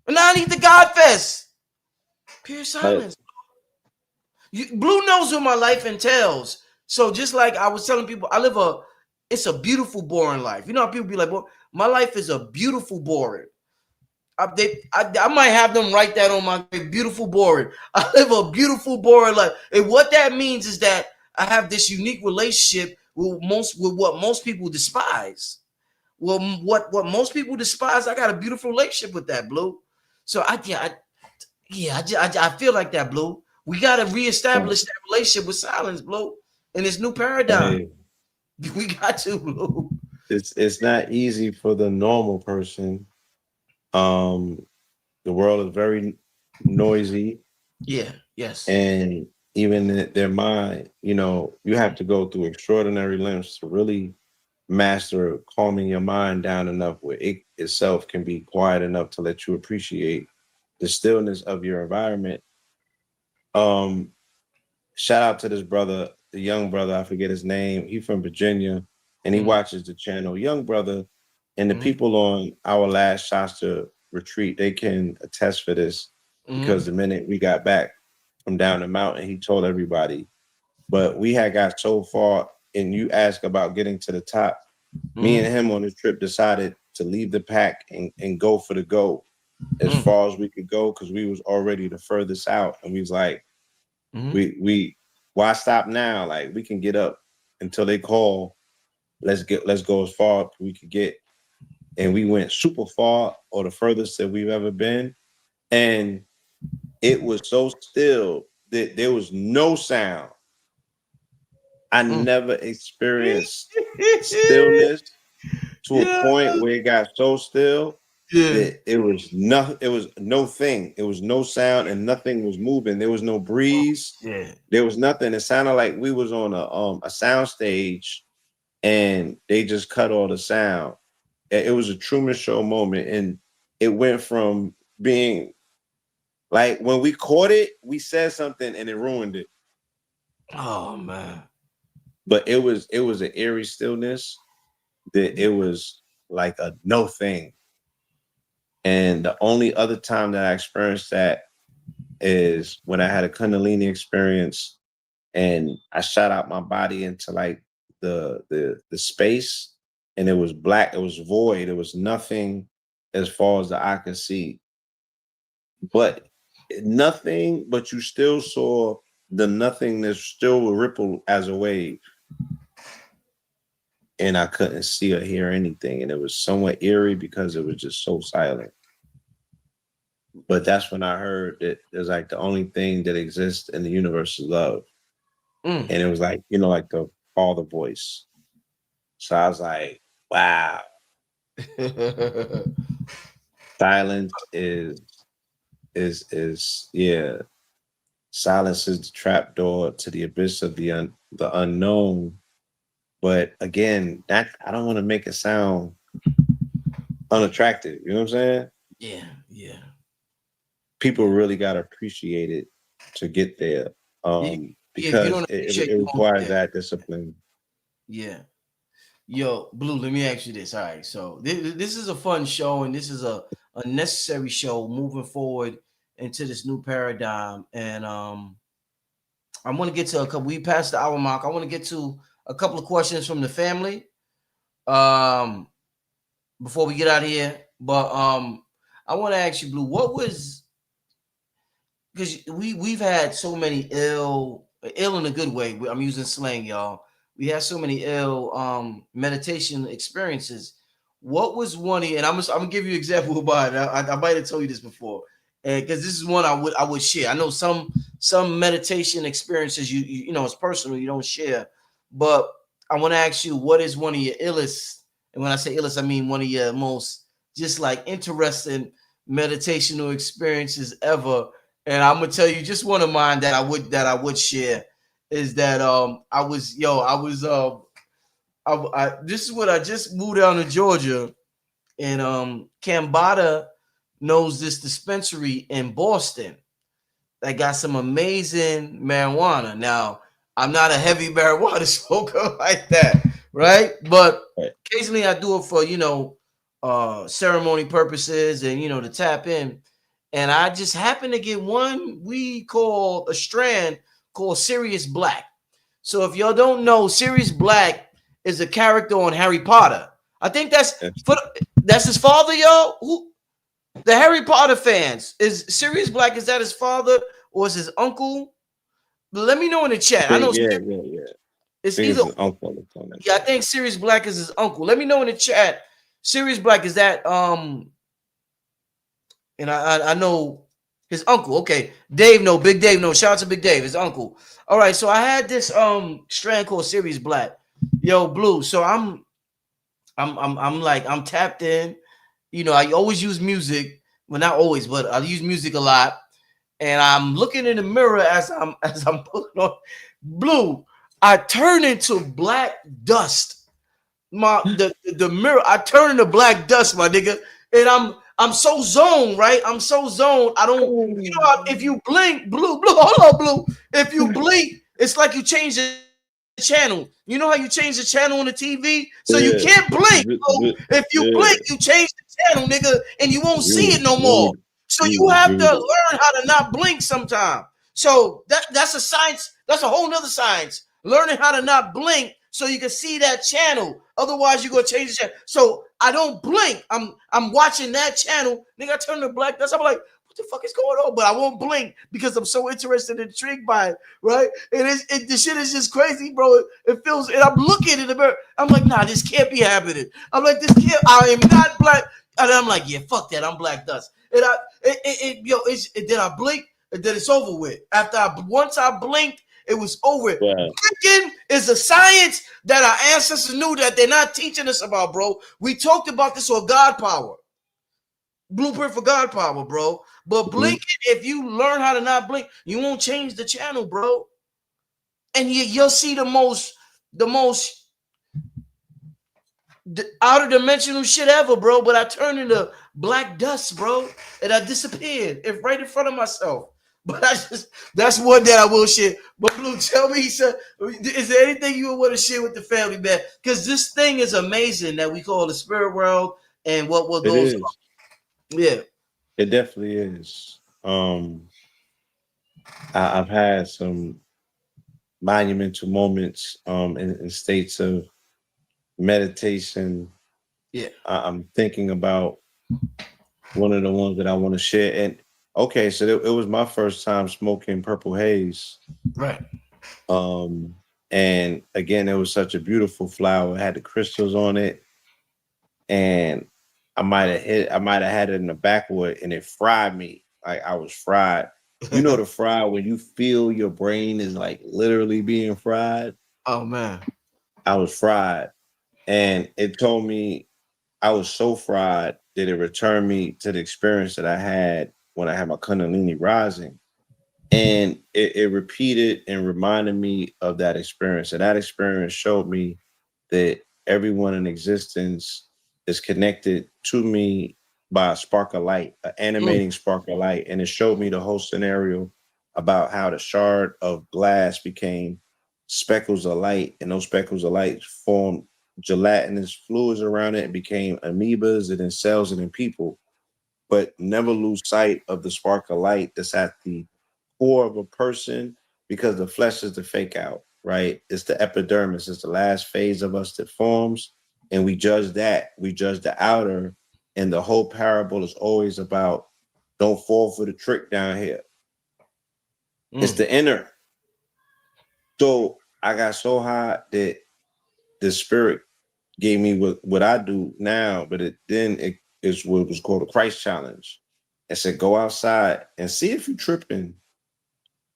And now I need the Godfest. Pure silence. Blue knows what my life entails. So just like I was telling people, it's a beautiful, boring life. You know how people be like, well, my life is a beautiful, boring. I might have them write that on my beautiful, boring. I live a beautiful, boring life. And what that means is that I have this unique relationship with what most people despise. Well, what most people despise, I got a beautiful relationship with that, Blue. So I feel like that, Blue. We got to reestablish that relationship with silence, Blue, in this new paradigm. We got to, Blue. It's not easy for the normal person. The world is very noisy. Yeah. Yes. And even their mind, you have to go through extraordinary lengths to really master calming your mind down enough where it itself can be quiet enough to let you appreciate the stillness of your environment. Shout out to this brother, the young brother, I forget his name. He's from Virginia, and he watches the channel Young Brother. And the people on our last Shasta retreat, they can attest for this, because the minute we got back from down the mountain, he told everybody. But we had got so far, and you ask about getting to the top. Me and him on this trip decided to leave the pack and go for the goal as far as we could go, because we was already the furthest out. And we was like, we why stop now? Like, we can get up until they call. Let's go as far as we could get. And we went super far, or the furthest that we've ever been. And it was so still that there was no sound. I never experienced stillness to a point where it got so still that it was nothing. It was no thing. It was no sound, and nothing was moving. There was no breeze. There was nothing. It sounded like we was on a sound stage, and they just cut all the sound. It was a Truman Show moment, and it went from being like, when we caught it, we said something and it ruined it. Oh man! But it was an eerie stillness that it was like a no thing. And the only other time that I experienced that is when I had a Kundalini experience, and I shot out my body into like the space, and it was black, it was void, it was nothing as far as the eye could see. But nothing, but you still saw the nothingness still ripple as a wave. And I couldn't see or hear anything. And it was somewhat eerie because it was just so silent. But that's when I heard that there's like the only thing that exists in the universe is love. And it was like, like the father voice. So I was like, wow. Silence is yeah. Silence is the trapdoor to the abyss of the unknown. But again, that I don't want to make it sound unattractive. You know what I'm saying? Yeah, yeah, People really gotta appreciate it to get there. yeah. Yeah, if you Because don't appreciate, it you won't requires get there. that discipline. Yeah. Yo, Blue, let me ask you this. All right. So this is a fun show, and this is a necessary show moving forward into this new paradigm. And I want to get to a couple. We passed the hour mark. I want to get to a couple of questions from the family. Um, before we get out of here. But I want to ask you, Blue, what was, because we've had so many ill in a good way. I'm using slang, y'all. We had so many ill meditation experiences. What was one of you, and I'm gonna give you an example about it. I might have told you this before, and because this is one I would share. I know some meditation experiences you know it's personal, you don't share, but I want to ask you, what is one of your illest, and when I say illest, I mean one of your most just like interesting meditational experiences ever. And I'm gonna tell you just one of mine that I would share is that I was this is what I just moved down to Georgia, and Cambada knows this dispensary in Boston that got some amazing marijuana. Now, I'm not a heavy marijuana smoker like that, right? But Right. occasionally I do it for, ceremony purposes and, to tap in. And I just happened to get one we call a strand called Sirius Black. So if y'all don't know, Sirius Black is a character on Harry Potter. I think that's his father, y'all. Who the Harry Potter fans, is Sirius Black, is that his father or is his uncle? Let me know in the chat. I know Yeah. I it's think either, it's an uncle or something like yeah, I that. think Sirius Black is his uncle. Let me know in the chat. Sirius Black, is that and I know his uncle. Okay. Dave, no, Big Dave, no. Shout out to Big Dave, his uncle. All right, so I had this strand called Sirius Black. Yo, Blue. So I'm like I'm tapped in. I always use music. Well, not always, but I use music a lot. And I'm looking in the mirror as I'm putting on Blue. I turn into black dust. The mirror, I turn into black dust, my nigga. And I'm so zoned, right? I'm so zoned. I don't, if you blink, Blue, hold on, Blue. If you blink, it's like you change the channel. You know how you change the channel on the TV? So you can't blink. So if you blink, you Yeah. change the channel, nigga, and you won't see it no more. So you You have was to reading. learn how to not blink sometime. So that's a science. That's a whole nother science. Learning how to not blink so you can see that channel. Otherwise, you're gonna change the channel. So I don't blink. I'm watching that channel. Nigga, I turn to black. That's I'm like, what the fuck is going on? But I won't blink because I'm so interested and intrigued by it, right? And the shit is just crazy, bro. It feels, and I'm looking in the mirror. I'm like, nah, this can't be happening. I'm like, this can't. I am not black. And I'm like, yeah, fuck that. I'm black dust. And then I blink, and then it's over with. Once I blinked, it was over. Wow. Blinking is a science that our ancestors knew that they're not teaching us about, bro. We talked about this on God Power, Blueprint for God Power, bro. But blinking, if you learn how to not blink, you won't change the channel, bro. And you'll see the most outer dimensional shit ever, bro. But I turned into black dust, bro, and I disappeared right in front of myself. But that's one that I will share. But Blue, tell me, sir, is there anything you would want to share with the family, man? Because this thing is amazing that we call the spirit world and what It goes on. is. Yeah. It definitely is. I've had some monumental moments in states of meditation. Yeah. I'm thinking about one of the ones that I want to share. And okay, so it was my first time smoking purple haze. Right. Um, and again, it was such a beautiful flower. It had the crystals on it, and I might have had it in the backwood, and it fried me. Like I was fried. You know the fry when you feel your brain is like literally being fried. Oh man. I was fried, and it told me I was so fried that it returned me to the experience that I had when I had my Kundalini rising. And it repeated and reminded me of that experience. And that experience showed me that everyone in existence is connected to me by a spark of light, an Mm, animating spark of light. And it showed me the whole scenario about how the shard of glass became speckles of light, and those speckles of light formed gelatinous fluids around it and became amoebas and then cells and then people. But never lose sight of the spark of light that's at the core of a person, because the flesh is the fake out, right? It's the epidermis, it's the last phase of us that forms. And we judge that, we judge the outer. And the whole parable is always about don't fall for the trick down here. It's mm, the inner. So I got so hot that the spirit gave me what I do now, but it is what was called a Christ challenge. It said go outside and see if you're tripping.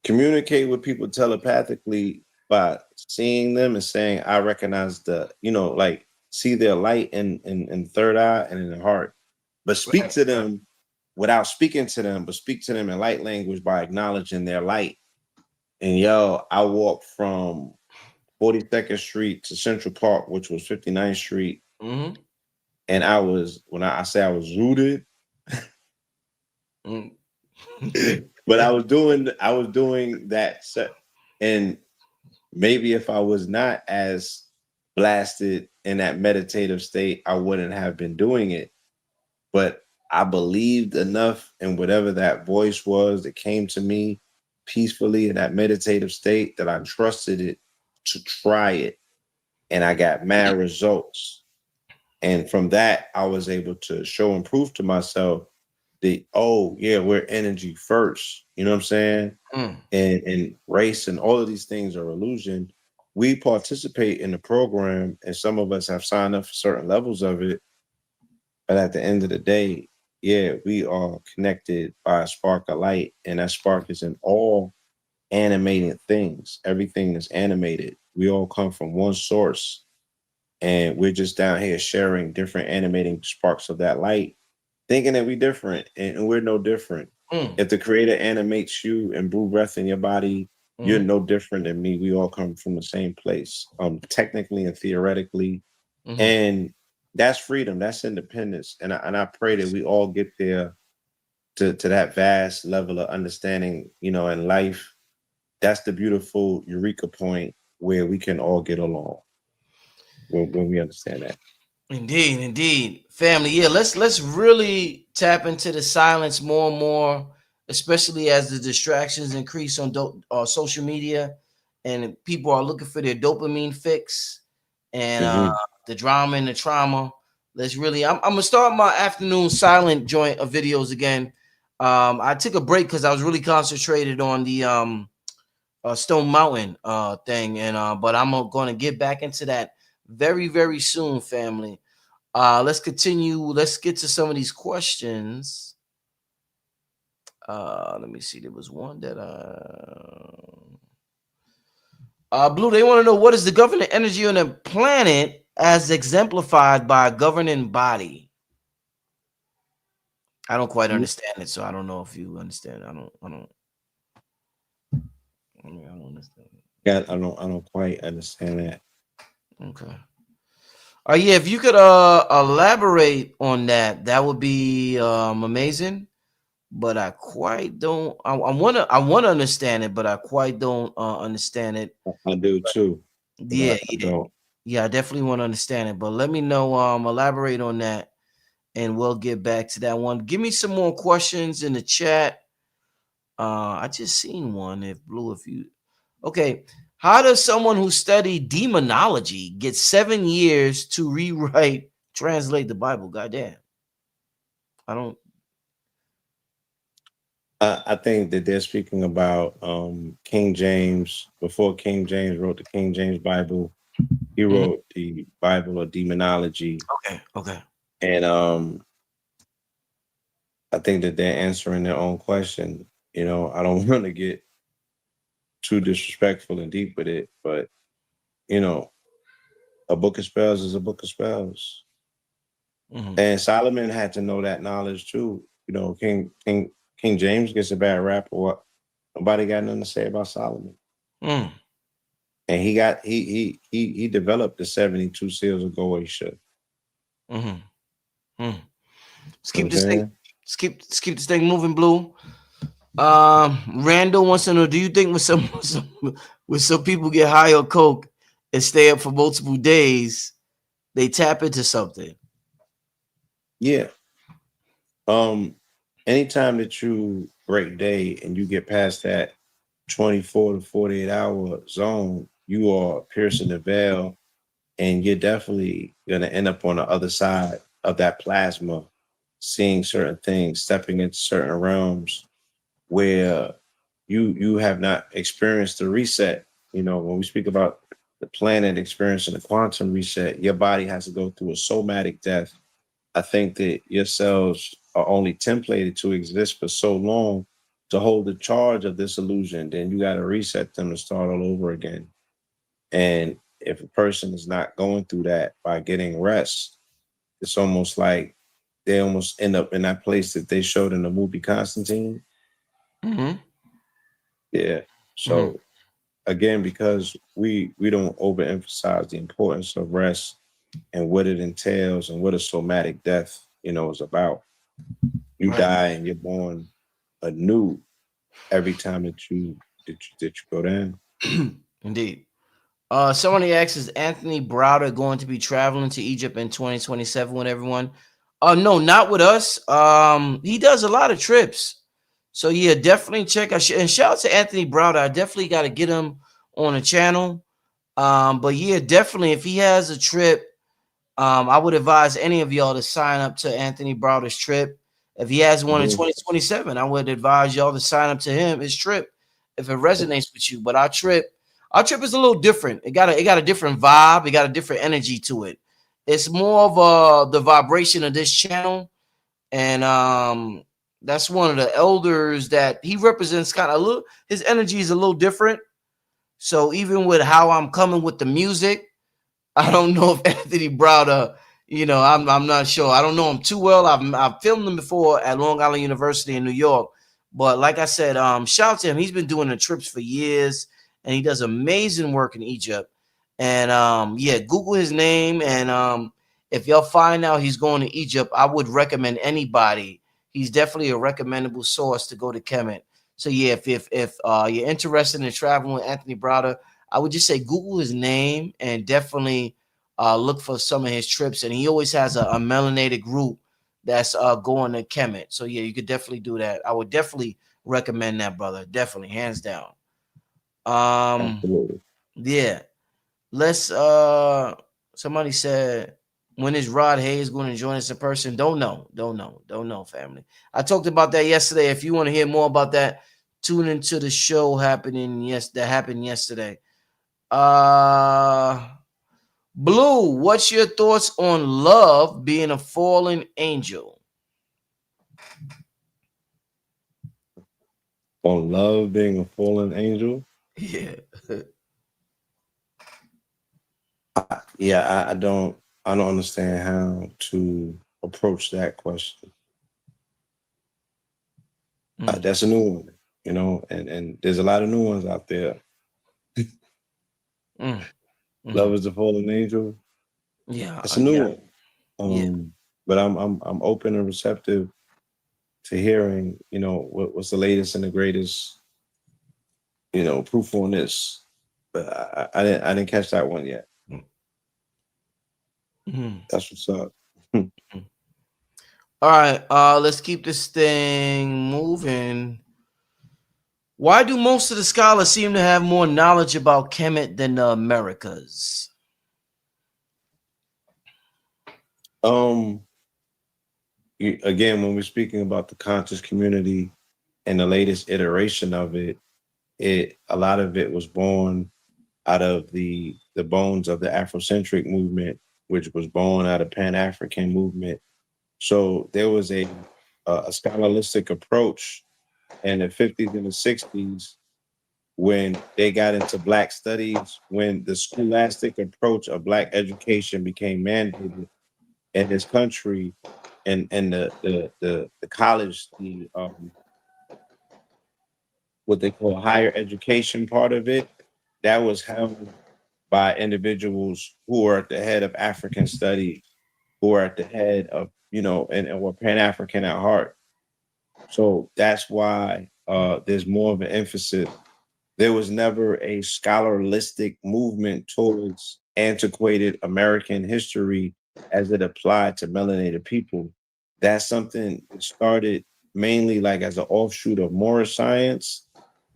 Communicate with people telepathically by seeing them and saying, I recognize like see their light in third eye and in the heart. But speak right. to them without speaking to them, but speak to them in light language by acknowledging their light. And yo, I walked from 42nd Street to Central Park, which was 59th Street. Mm-hmm. And when I say I was rooted, Mm. but I was doing that set. And maybe if I was not as blasted in that meditative state, I wouldn't have been doing it. But I believed enough in whatever that voice was that came to me peacefully in that meditative state that I trusted it to try it. And I got mad results. And from that, I was able to show and prove to myself that, oh, yeah, we're energy first. You know what I'm saying? Mm. And race and all of these things are illusion. We participate in the program, and some of us have signed up for certain levels of it. But at the end of the day, yeah, we are connected by a spark of light, and that spark is in all animated things. Everything is animated. We all come from one source, and we're just down here sharing different animating sparks of that light, thinking that we're different, and we're no different. Mm. If the creator animates you and brew breath in your body, you're Mm-hmm. no different than me. We all come from the same place, technically and theoretically. Mm-hmm. And that's freedom, that's independence. And I pray that we all get there to that vast level of understanding, in life. That's the beautiful eureka point where we can all get along when we understand that. Indeed, indeed, family. Yeah, let's really tap into the silence more and more, especially as the distractions increase on social media, and people are looking for their dopamine fix and Hmm. the drama and the trauma. Let's really. I'm gonna start my afternoon silent joint of videos again. I took a break because I was really concentrated on the Stone Mountain thing, and but I'm gonna get back into that very very soon, family. Let's continue. Let's get to some of these questions. Let me see. There was one that Blue, they want to know what is the governing energy on the planet as exemplified by a governing body. I don't quite understand it, so I don't know if you understand. I don't understand. Yeah, I don't quite understand that. Okay. Yeah, if you could elaborate on that, that would be amazing. But I quite don't. I wanna understand it, but I quite don't understand it. I do too, but Yeah, I yeah, don't. yeah. I definitely want to understand it, but let me know. Elaborate on that, and we'll get back to that one. Give me some more questions in the chat. I just seen one. If Blue, if you okay, how does someone who studied demonology get 7 years to rewrite, translate the Bible? Goddamn, I don't. I think that they're speaking about King James. Before King James wrote the King James Bible, he Mhm. wrote the Bible of Demonology. Okay, okay. And I think that they're answering their own question. I don't want to get too disrespectful and deep with it, but you know, a book of spells is a book of spells. And Solomon had to know that knowledge too. You know, King James gets a bad rap, or what? Nobody got nothing to say about Solomon. And he developed the 72 seals of Goetia. Let's keep this thing. Let's keep this thing moving, Blue. Randall wants to know: do you think when some people get high on coke and stay up for multiple days, they tap into something? Yeah. Anytime that you break day and you get past that 24 to 48-hour zone, you are piercing the veil, and you're definitely gonna end up on the other side of that plasma, seeing certain things, stepping into certain realms where you have not experienced the reset. You know, when we speak about the planet experiencing the quantum reset, your body has to go through a somatic death. I think that your cells are only templated to exist for so long to hold the charge of this illusion. Then you got to reset them and start all over again. And if a person is not going through that by getting rest, it's almost like they almost end up in that place that they showed in the movie Constantine. Yeah. So again, because we don't overemphasize the importance of rest and what it entails and what a somatic death, you know, is about. You die and you're born anew every time that you go down. Indeed. Somebody asks, is Anthony Browder going to be traveling to Egypt in 2027 with everyone? No, not with us. He does a lot of trips. So yeah, definitely check out and shout out to Anthony Browder. I definitely got to get him on the channel. But yeah, definitely if he has a trip, I would advise any of y'all to sign up to Anthony Browder's trip. If he has one in 2027, I would advise y'all to sign up to his trip if it resonates with you. But our trip is a little different. It got a different vibe. It got a different energy to it. It's more of the vibration of this channel, and that's one of the elders that he represents. Kind of a little, his energy is a little different. So even with how I'm coming with the music, I don't know if Anthony Browder, I'm not sure. I don't know him too well. I've filmed him before at Long Island University in New York. But like I said, shout out to him. He's been doing the trips for years, and he does amazing work in Egypt. And yeah, Google his name, and if y'all find out he's going to Egypt, I would recommend anybody. He's definitely a recommendable source to go to Kemet. So yeah, if you're interested in traveling with Anthony Browder, I would just say Google his name and definitely look for some of his trips. And he always has a melanated group that's going to Kemet. So yeah, you could definitely do that. I would definitely recommend that, brother. Definitely, hands down. Absolutely. Yeah. Let's somebody said, when is Rod Hayes going to join us in person? Don't know, family. I talked about that yesterday. If you want to hear more about that, tune into the show that happened yesterday. Blue, what's your thoughts on love being a fallen angel? On love being a fallen angel? Yeah. I don't understand how to approach that question. That's a new one, you know, and there's a lot of new ones out there. Love is the fallen angel. Yeah, It's a new one. Yeah. But I'm open and receptive to hearing, you know, what's the latest and the greatest, you know, proof on this. But I didn't catch that one yet. That's what's up. All right, let's keep this thing moving. Why do most of the scholars seem to have more knowledge about Kemet than the Americas? Again, when we're speaking about the conscious community and the latest iteration of it, a lot of it was born out of the bones of the Afrocentric movement, which was born out of Pan-African movement. So there was a scholarlistic approach in the 50s and the 60s when they got into Black studies, when the scholastic approach of Black education became mandated. in this country, and the college, what they call higher education part of it, that was held by individuals who are at the head of African studies, who are at the head of, and were Pan African at heart. So that's why there's more of an emphasis. There was never a scholaristic movement towards antiquated American history as it applied to melanated people. That's something that started mainly like as an offshoot of Moorish science,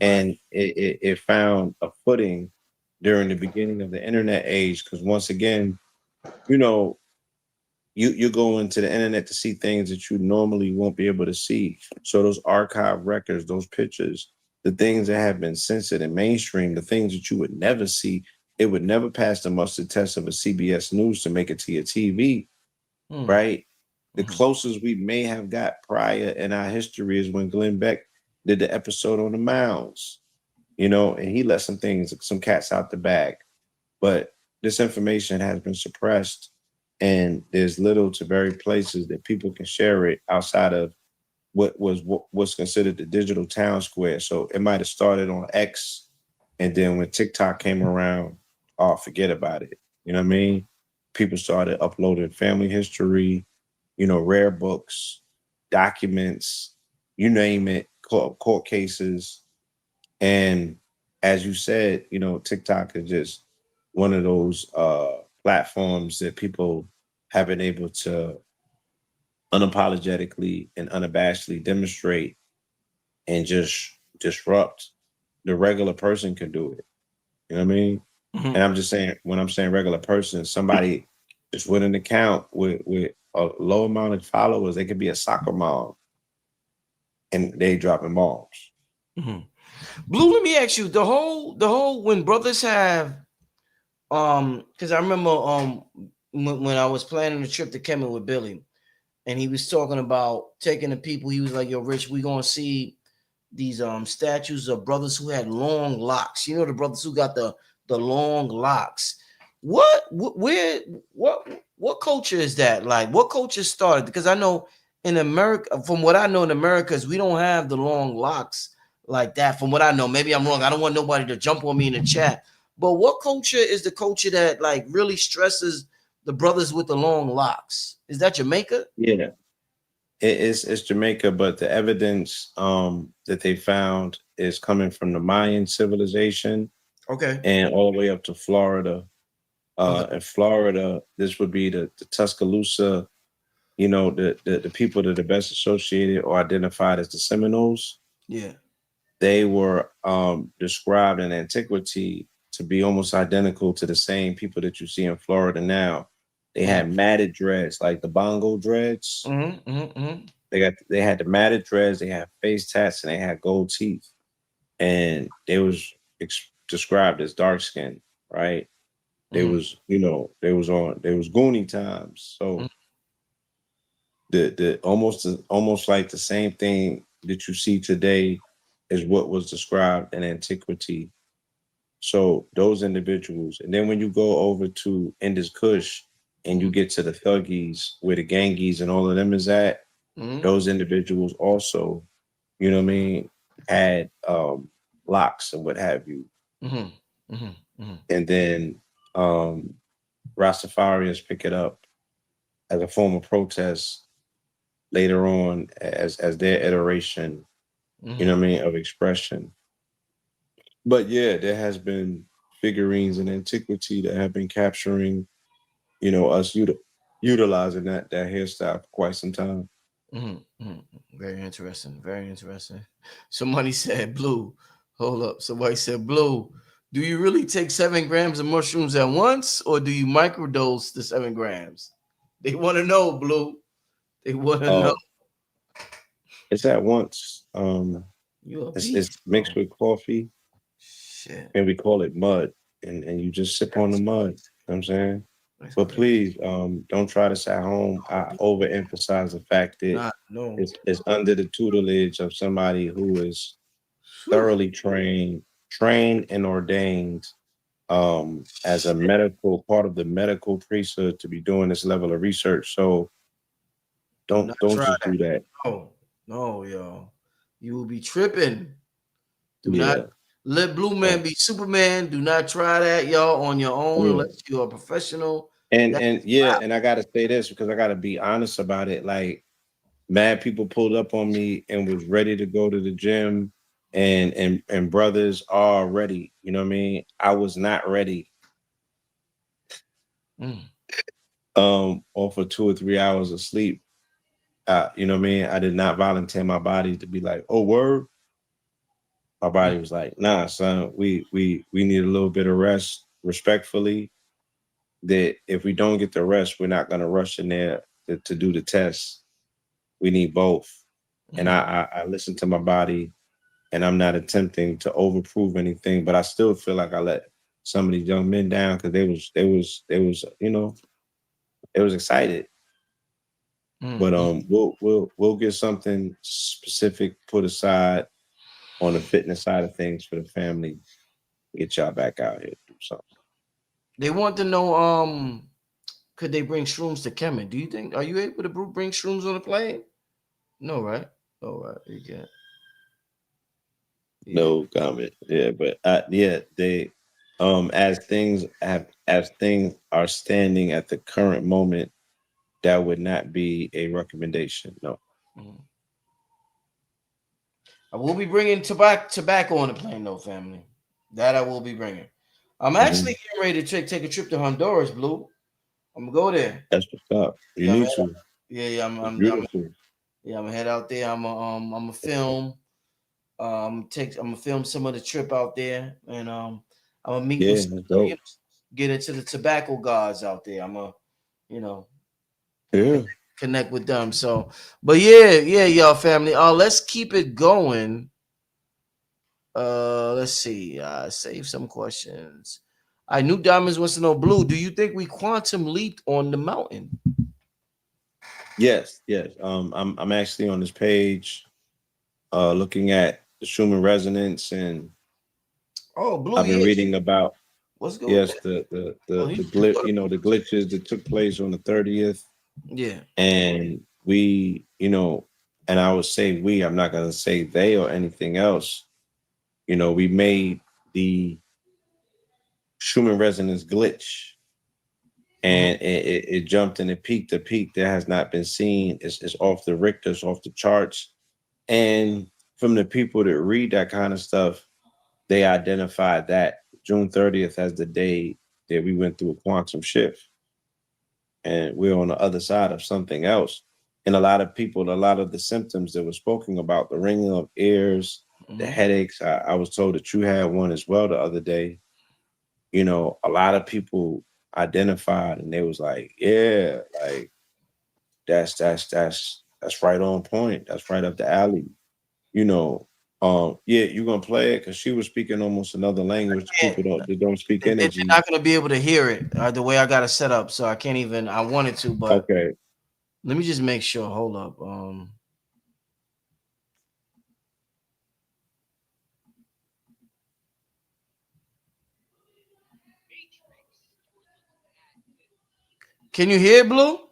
Right. and it found a footing during the beginning of the internet age. Because once again, you know, you go into the internet to see things that you normally won't be able to see. So those archive records, those pictures, the things that have been censored and mainstream, the things that you would never see, it would never pass the mustard test of a CBS News to make it to your TV, Mm, right? The mhm, closest we may have got prior in our history is when Glenn Beck did the episode on the mounds, and he let some things, some cats out the bag. But this information has been suppressed, and there's little to very places that people can share it outside of what's considered the digital town square. So it might have started on X, and then when TikTok came around, oh, forget about it. You know what I mean? People started uploading family history, rare books, documents, you name it, court cases. And as you said, TikTok is just one of those platforms that people have been able to unapologetically and unabashedly demonstrate and just disrupt. The regular person can do it. You know what I mean? mhm. And I'm just saying, when I'm saying regular person, somebody just with an account with a low amount of followers, they could be a soccer mom and they dropping bombs. Mhm. Blue, let me ask you, the whole when brothers have because I remember when I was planning the trip to Kemet with Billy, and he was talking about taking the people. He was like, "Yo, Rich, we gonna see these statues of brothers who had long locks. You know, the brothers who got the long locks. Where, what, what culture is that? Like, what culture started? Because I know in America, from what I know in Americas, we don't have the long locks like that. From what I know, maybe I'm wrong. I don't want nobody to jump on me in the chat. But what culture is the culture that like really stresses the brothers with the long locks? Is that Jamaica? Yeah. It's Jamaica, but the evidence that they found is coming from the Mayan civilization Okay. and all the way up to Florida. Okay. In Florida, this would be the Tuscaloosa, the people that are best associated or identified as the Seminoles. Yeah. They were described in antiquity to be almost identical to the same people that you see in Florida now. They had matted dreads, like the bongo dreads. Mm-hmm, mm-hmm, mm-hmm. They had the matted dreads, they had face tats, and they had gold teeth. And they was described as dark skinned, right? They Mm-hmm. was, they was Goonie times. So the almost like the same thing that you see today is what was described in antiquity. So those individuals, and then when you go over to Indus Kush and you Mm-hmm. get to the Thuggies, where the Gangies and all of them is at, Mm-hmm. those individuals also, you know what I mean, had locks and what have you. Mm-hmm. Mm-hmm. Mm-hmm. And then um Rastafarians pick it up as a form of protest later on as their iteration, you Mm-hmm. know what I mean, of expression. But yeah, there has been figurines in antiquity that have been capturing, us utilizing that hairstyle for quite some time. Mm-hmm. Mm-hmm. Very interesting. Very interesting. Somebody said, Blue, hold up. Somebody said, Blue, do you really take 7 grams of mushrooms at once or do you microdose the 7 grams? They want to know, Blue. They want to know. Oh, it's at once. You a It's beast, bro. mixed with coffee, Shit. and we call it mud, and you just sip on the That's mud. You know crazy. what I'm saying? That's But crazy. please, don't try this at home. I overemphasize the fact that Nah, no. it's under the tutelage of somebody who is Whew. thoroughly trained and ordained as a medical part of the medical priesthood to be doing this level of research. So Do not don't try just that. do that. No, no, yo. You will be tripping. Do not Yeah. let Blue Man So, be Superman. Do not try that, y'all, on your own yeah. unless you're a professional. And That and yeah, and I gotta say this because I gotta be honest about it. Like mad people pulled up on me and was ready to go to the gym and brothers are ready. You know what I mean? I was not ready. mm, Off of 2 or 3 hours of sleep. You know what I mean? I did not volunteer my body to be like, oh word. My mm, body was like, nah, son, we need a little bit of rest respectfully. That if we don't get the rest, we're not gonna rush in there to do the test. We need both. And mm, I listened to my body and I'm not attempting to overprove anything, but I still feel like I let some of these young men down because they was, they was excited. mm, But mm. we'll get something specific put aside on the fitness side of things for the family. Get y'all back out here, do something. They want to know, could they bring shrooms to Kemet? Do you think, are you able to bring shrooms on a plane? No, right? Oh, right. You can't. Yeah. No comment. Yeah, but yeah, they as things are standing at the current moment, that would not be a recommendation. No. Mm. I will be bringing tobacco on the plane, though, family. That I will be bringing. I'm Hmm. actually getting ready to take a trip to Honduras, Blue. I'm gonna go there. That's what's up. You Yeah, need to. yeah. It's beautiful. Yeah, I'm gonna head out there. I'm a film. I'm gonna film some of the trip out there, and I'm gonna meet with Yeah, some, that's you know, dope. get into the tobacco gods out there. I'm gonna, you know, Yeah. connect with them. So, but yeah, y'all family. Let's keep it going. Let's see. Save some questions. I knew Diamonds wants to know, Blue. Do you think we quantum leaped on the mountain? Yes, yes. I'm actually on this page, looking at the Schumann resonance, and Oh, Blue, I've been yeah. reading about What's good with yes that? Oh, the you glitch, go to, the glitches that took place on the 30th, yeah. and we, and I would say we. I'm not gonna say they or anything else. We made the Schumann resonance glitch, Mhm. and it jumped and it peaked a peak that has not been seen. It's off the Richter's, off the charts. And from the people that read that kind of stuff, they identified that June 30th as the day that we went through a quantum shift. And we're on the other side of something else. And a lot of people, a lot of the symptoms that were spoken about, the ringing of ears, the Mhm. headaches. I was told that you had one as well the other day. A lot of people identified and they was like, yeah, like that's right on point. That's right up the alley. You know, yeah, you're gonna play it because she was speaking almost another language to Can't- people that don't speak they're energy. not gonna be able to hear it the way I got it set up, so I can't even. I wanted to, but Okay. let me just make sure. Hold up. Can you hear Blue? It's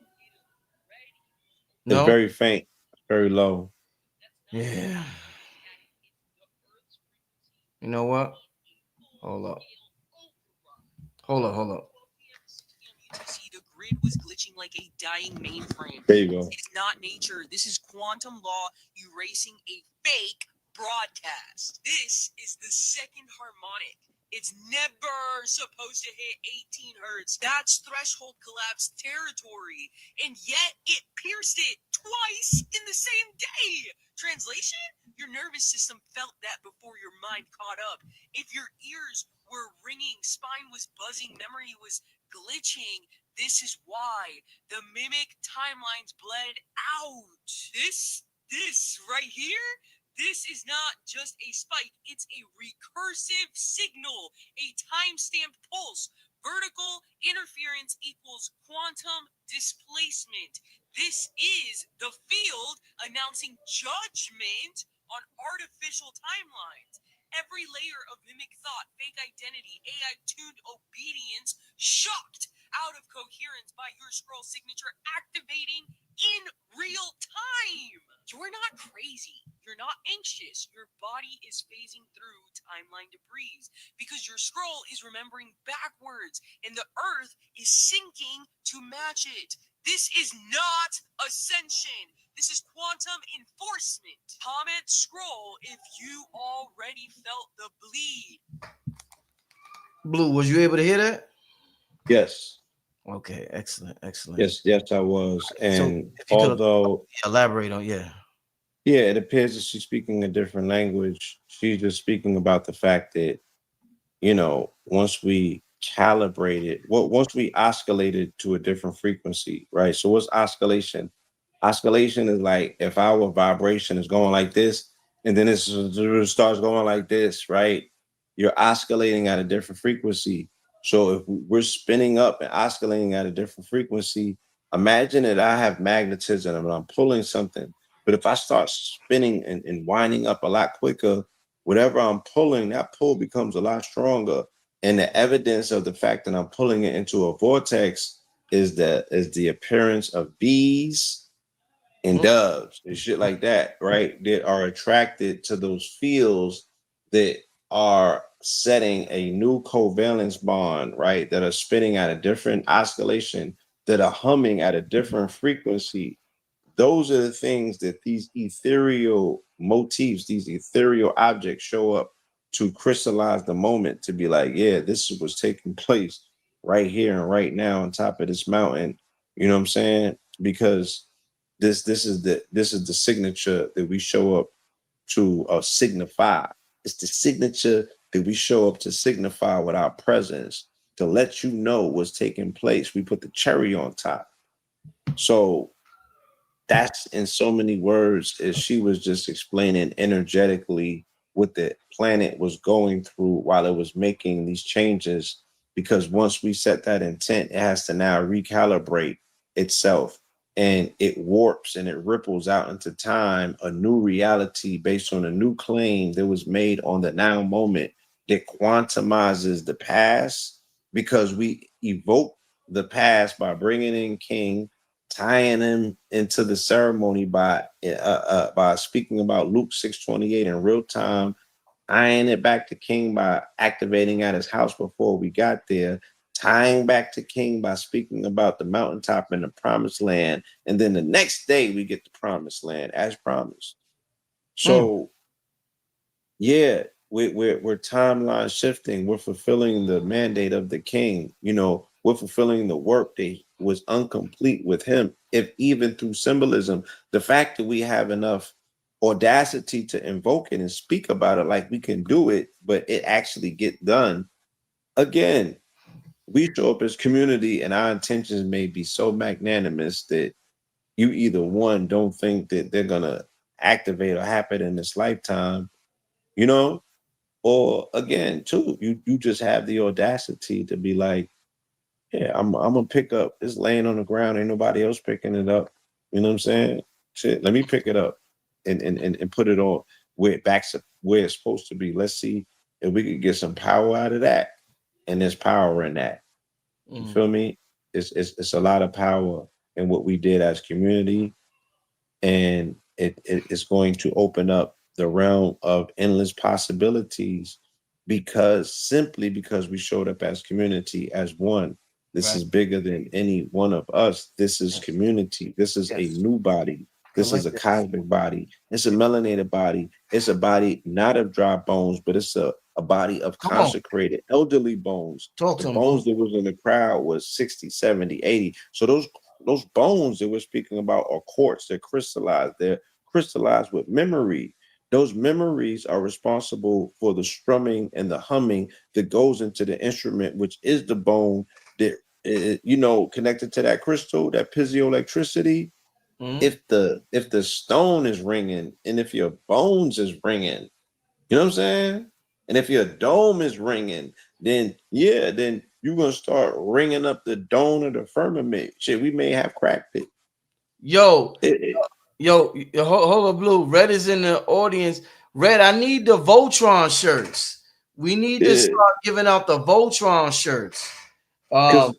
No. very faint, very low. Yeah. You know what? Hold up. Hold up. See, the grid was glitching like a dying mainframe. There you go. It's not nature. This is quantum law erasing a fake broadcast. This is the second harmonic. It's never supposed to hit 18 hertz. That's threshold collapse territory. And yet it pierced it twice in the same day. Translation? Your nervous system felt that before your mind caught up. If your ears were ringing, spine was buzzing, memory was glitching, this is why the mimic timelines bled out. This right here, this is not just a spike, it's a recursive signal, a time-stamped pulse. Vertical interference equals quantum displacement. This is the field announcing judgment on artificial timelines. every layer of mimic thought, fake identity, AI-tuned obedience, shocked out of coherence by your scroll signature activating in real time. You're not crazy. You're not anxious. Your body is phasing through timeline debris because your scroll is remembering backwards and the earth is sinking to match it. This is not ascension. This is quantum enforcement. Comment scroll if you already felt the bleed. Blue, was you able to hear that? Yes. Okay, excellent. Yes, I was. And so if you although could elaborate on, yeah, it appears that she's speaking a different language. She's just speaking about the fact that, once we calibrated, once we oscillated to a different frequency, right? So what's oscillation? Oscillation is like if our vibration is going like this, and then it starts going like this, right? You're oscillating at a different frequency. So if we're spinning up and oscillating at a different frequency, imagine that I have magnetism and I'm pulling something. But if I start spinning and winding up a lot quicker, whatever I'm pulling, that pull becomes a lot stronger. And the evidence of the fact that I'm pulling it into a vortex is the appearance of bees and doves and shit like that, right? That are attracted to those fields that are setting a new covalence bond, right? That are spinning at a different oscillation, that are humming at a different frequency. Those are the things that these ethereal motifs, these ethereal objects show up to crystallize the moment, to be like, yeah, this is what's taking place right here and right now on top of this mountain. You know what I'm saying? Because this is the signature that we show up to signify. It's the signature that we show up to signify with our presence, to let you know what's taking place. We put the cherry on top. So that's in so many words as she was just explaining energetically what the planet was going through while it was making these changes. Because once we set that intent, it has to now recalibrate itself, and it warps and it ripples out into time, a new reality based on a new claim that was made on the now moment that quantumizes the past, because we evoke the past by bringing in King, tying him into the ceremony by speaking about Luke 6:28 in real time, tying it back to King by activating at his house before we got there, tying back to King by speaking about the mountaintop and the promised land, and then the next day we get the promised land as promised. So yeah, we're timeline shifting. We're fulfilling the mandate of the King. We're fulfilling the work that was incomplete with him. If even through symbolism, the fact that we have enough audacity to invoke it and speak about it like we can do it, but it actually get done. Again, we show up as community, and our intentions may be so magnanimous that you either one don't think that they're gonna activate or happen in this lifetime, you know, or again, too, you just have the audacity to be like, yeah, I'm gonna pick up. It's laying on the ground, ain't nobody else picking it up. You know what I'm saying? Shit, let me pick it up and put it on where where it's supposed to be. Let's see if we could get some power out of that. And there's power in that. You feel me? It's a lot of power in what we did as community, and it's going to open up the realm of endless possibilities, simply because we showed up as community, as one. This is bigger than any one of us. This is community. This is a new body. This is a cosmic body. It's a melanated body. It's a body not of dry bones, but it's a body of consecrated elderly bones. The bones that was in the crowd was 60, 70, 80. So those bones that we're speaking about are quartz. They're crystallized. They're crystallized with memory. Those memories are responsible for the strumming and the humming that goes into the instrument, which is the bone that, connected to that crystal, that piezoelectricity. If the stone is ringing, and if your bones is ringing, you know what I'm saying? And if your dome is ringing, then you're gonna start ringing up the dome of the firmament. Shit, we may have cracked it. Yo, hold up, Blue. Red is in the audience. Red, I need the Voltron shirts. We need to start giving out the Voltron shirts. With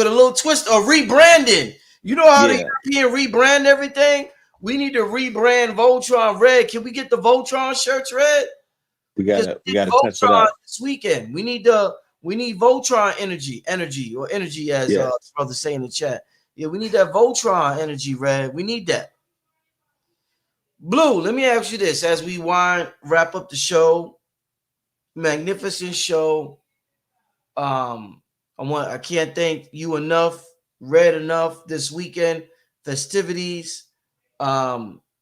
a little twist or rebranding. You know how the European rebrand everything? We need to rebrand Voltron Red. Can we get the Voltron shirts, Red? We gotta touch it Voltron up this weekend. We need Voltron energy as brother say in the chat. Yeah, we need that Voltron energy, Red. We need that. Blue, let me ask you this as we wrap up the show. Magnificent show. I can't thank you enough, Red enough this weekend. Festivities,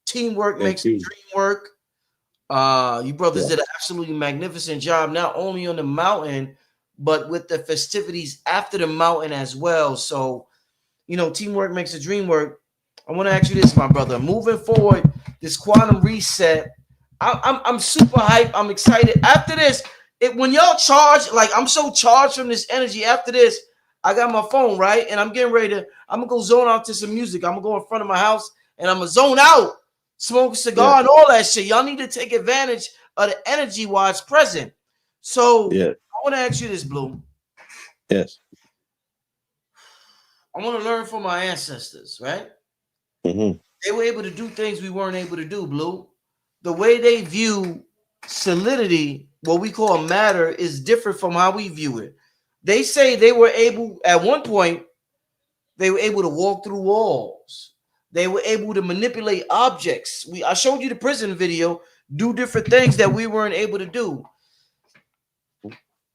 teamwork makes the dream work. You brothers did an absolutely magnificent job, not only on the mountain, but with the festivities after the mountain as well. So, teamwork makes the dream work. I want to ask you this, my brother. Moving forward, this quantum reset, I'm super hyped. I'm excited. After this, when y'all charge, like I'm so charged from this energy. After this, I got my phone right, and I'm getting ready to. I'm gonna go zone out to some music. I'm gonna go in front of my house, and I'm gonna zone out, smoke a cigar, and all that shit. Y'all need to take advantage of the energy while it's present. So I want to ask you this, Blue. Yes. I want to learn from my ancestors, right? Mm-hmm. They were able to do things we weren't able to do, Blue. The way they view solidity, what we call matter, is different from how we view it. They say they were able, at one point, they were able to walk through walls. They were able to manipulate objects. I showed you the prison video, do different things that we weren't able to do.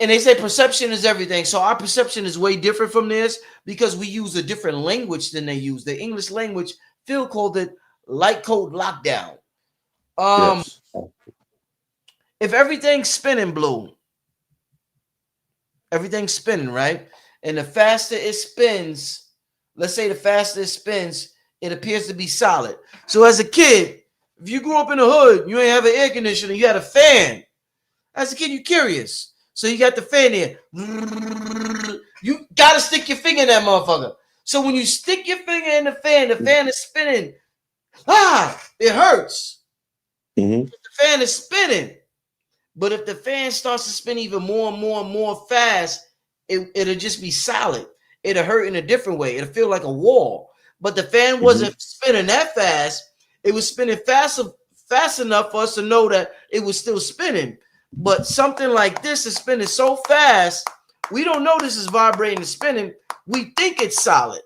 And they say perception is everything. So our perception is way different from theirs because we use a different language than they use. The English language, Phil called it light code lockdown. Yes. If everything's spinning, Blue, everything's spinning, right? And the faster it spins, let's say the faster it spins, it appears to be solid. So as a kid, if you grew up in the hood, you ain't have an air conditioner, you had a fan. As a kid, you're curious. So you got the fan there. You gotta stick your finger in that motherfucker. So when you stick your finger in the fan is spinning. It hurts. Mm-hmm. The fan is spinning. But if the fan starts to spin even more and more and more fast, it'll just be solid. It'll hurt in a different way. It'll feel like a wall. But the fan wasn't spinning that fast. It was spinning fast enough for us to know that it was still spinning. But something like this is spinning so fast, we don't know this is vibrating and spinning. We think it's solid.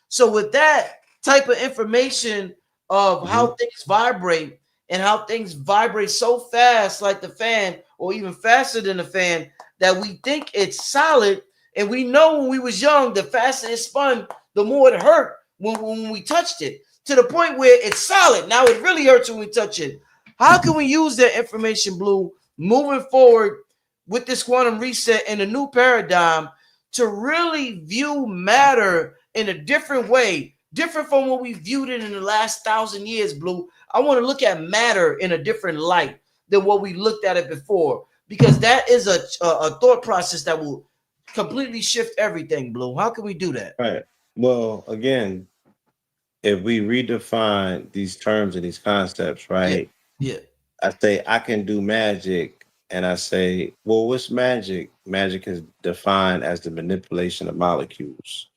So with that type of information of how things vibrate and how things vibrate so fast, like the fan, or even faster than the fan, that we think it's solid. And we know when we was young, the faster it spun, the more it hurt when we touched it, to the point where it's solid. Now it really hurts when we touch it. How can we use that information, Blue, moving forward with this quantum reset and a new paradigm to really view matter in a different way, different from what we viewed it in the last 1,000 years, Blue? I want to look at matter in a different light than what we looked at it before, because that is a thought process that will completely shift everything, Blue. How can we do that? Right. Well, again, if we redefine these terms and these concepts, right? Yeah. I say I can do magic, and I say, well, what's magic? Magic is defined as the manipulation of molecules,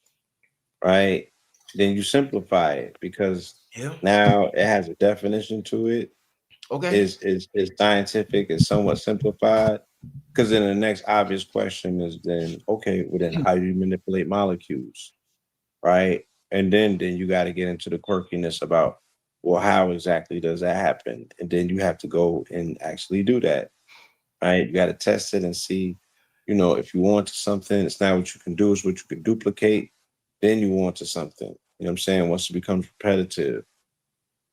right? Then you simplify it because now it has a definition to it. Okay. Is scientific, is somewhat simplified. Because then the next obvious question is then, okay, well then how do you manipulate molecules? Right. And then you got to get into the quirkiness about, well, how exactly does that happen? And then you have to go and actually do that. Right. You got to test it and see, if you want to something, it's not what you can do, it's what you can duplicate. Then you want to something. You know what I'm saying? Once it becomes repetitive.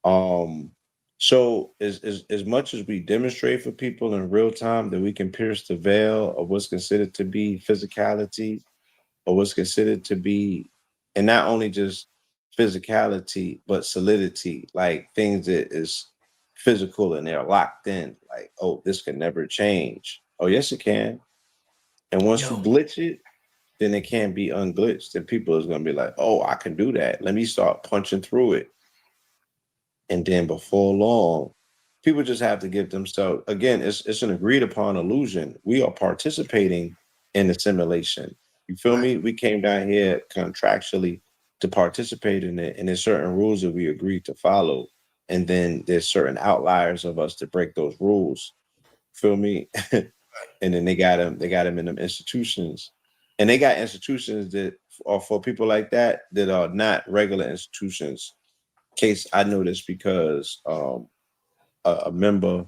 So as much as we demonstrate for people in real time that we can pierce the veil of what's considered to be physicality, or what's considered to be, and not only just physicality, but solidity, like things that is physical and they're locked in, like, oh, this can never change. Oh, yes, it can. And once you glitch it, then it can't be unglitched. And people is going to be like, oh, I can do that. Let me start punching through it. And then before long, people just have to give themselves, again, it's an agreed upon illusion. We are participating in the simulation. You feel Right. me? We came down here contractually to participate in it, and there's certain rules that we agreed to follow. And then there's certain outliers of us to break those rules. Feel me? And then they got them in them institutions. And they got institutions that are for people like that are not regular institutions. Case I know this because a member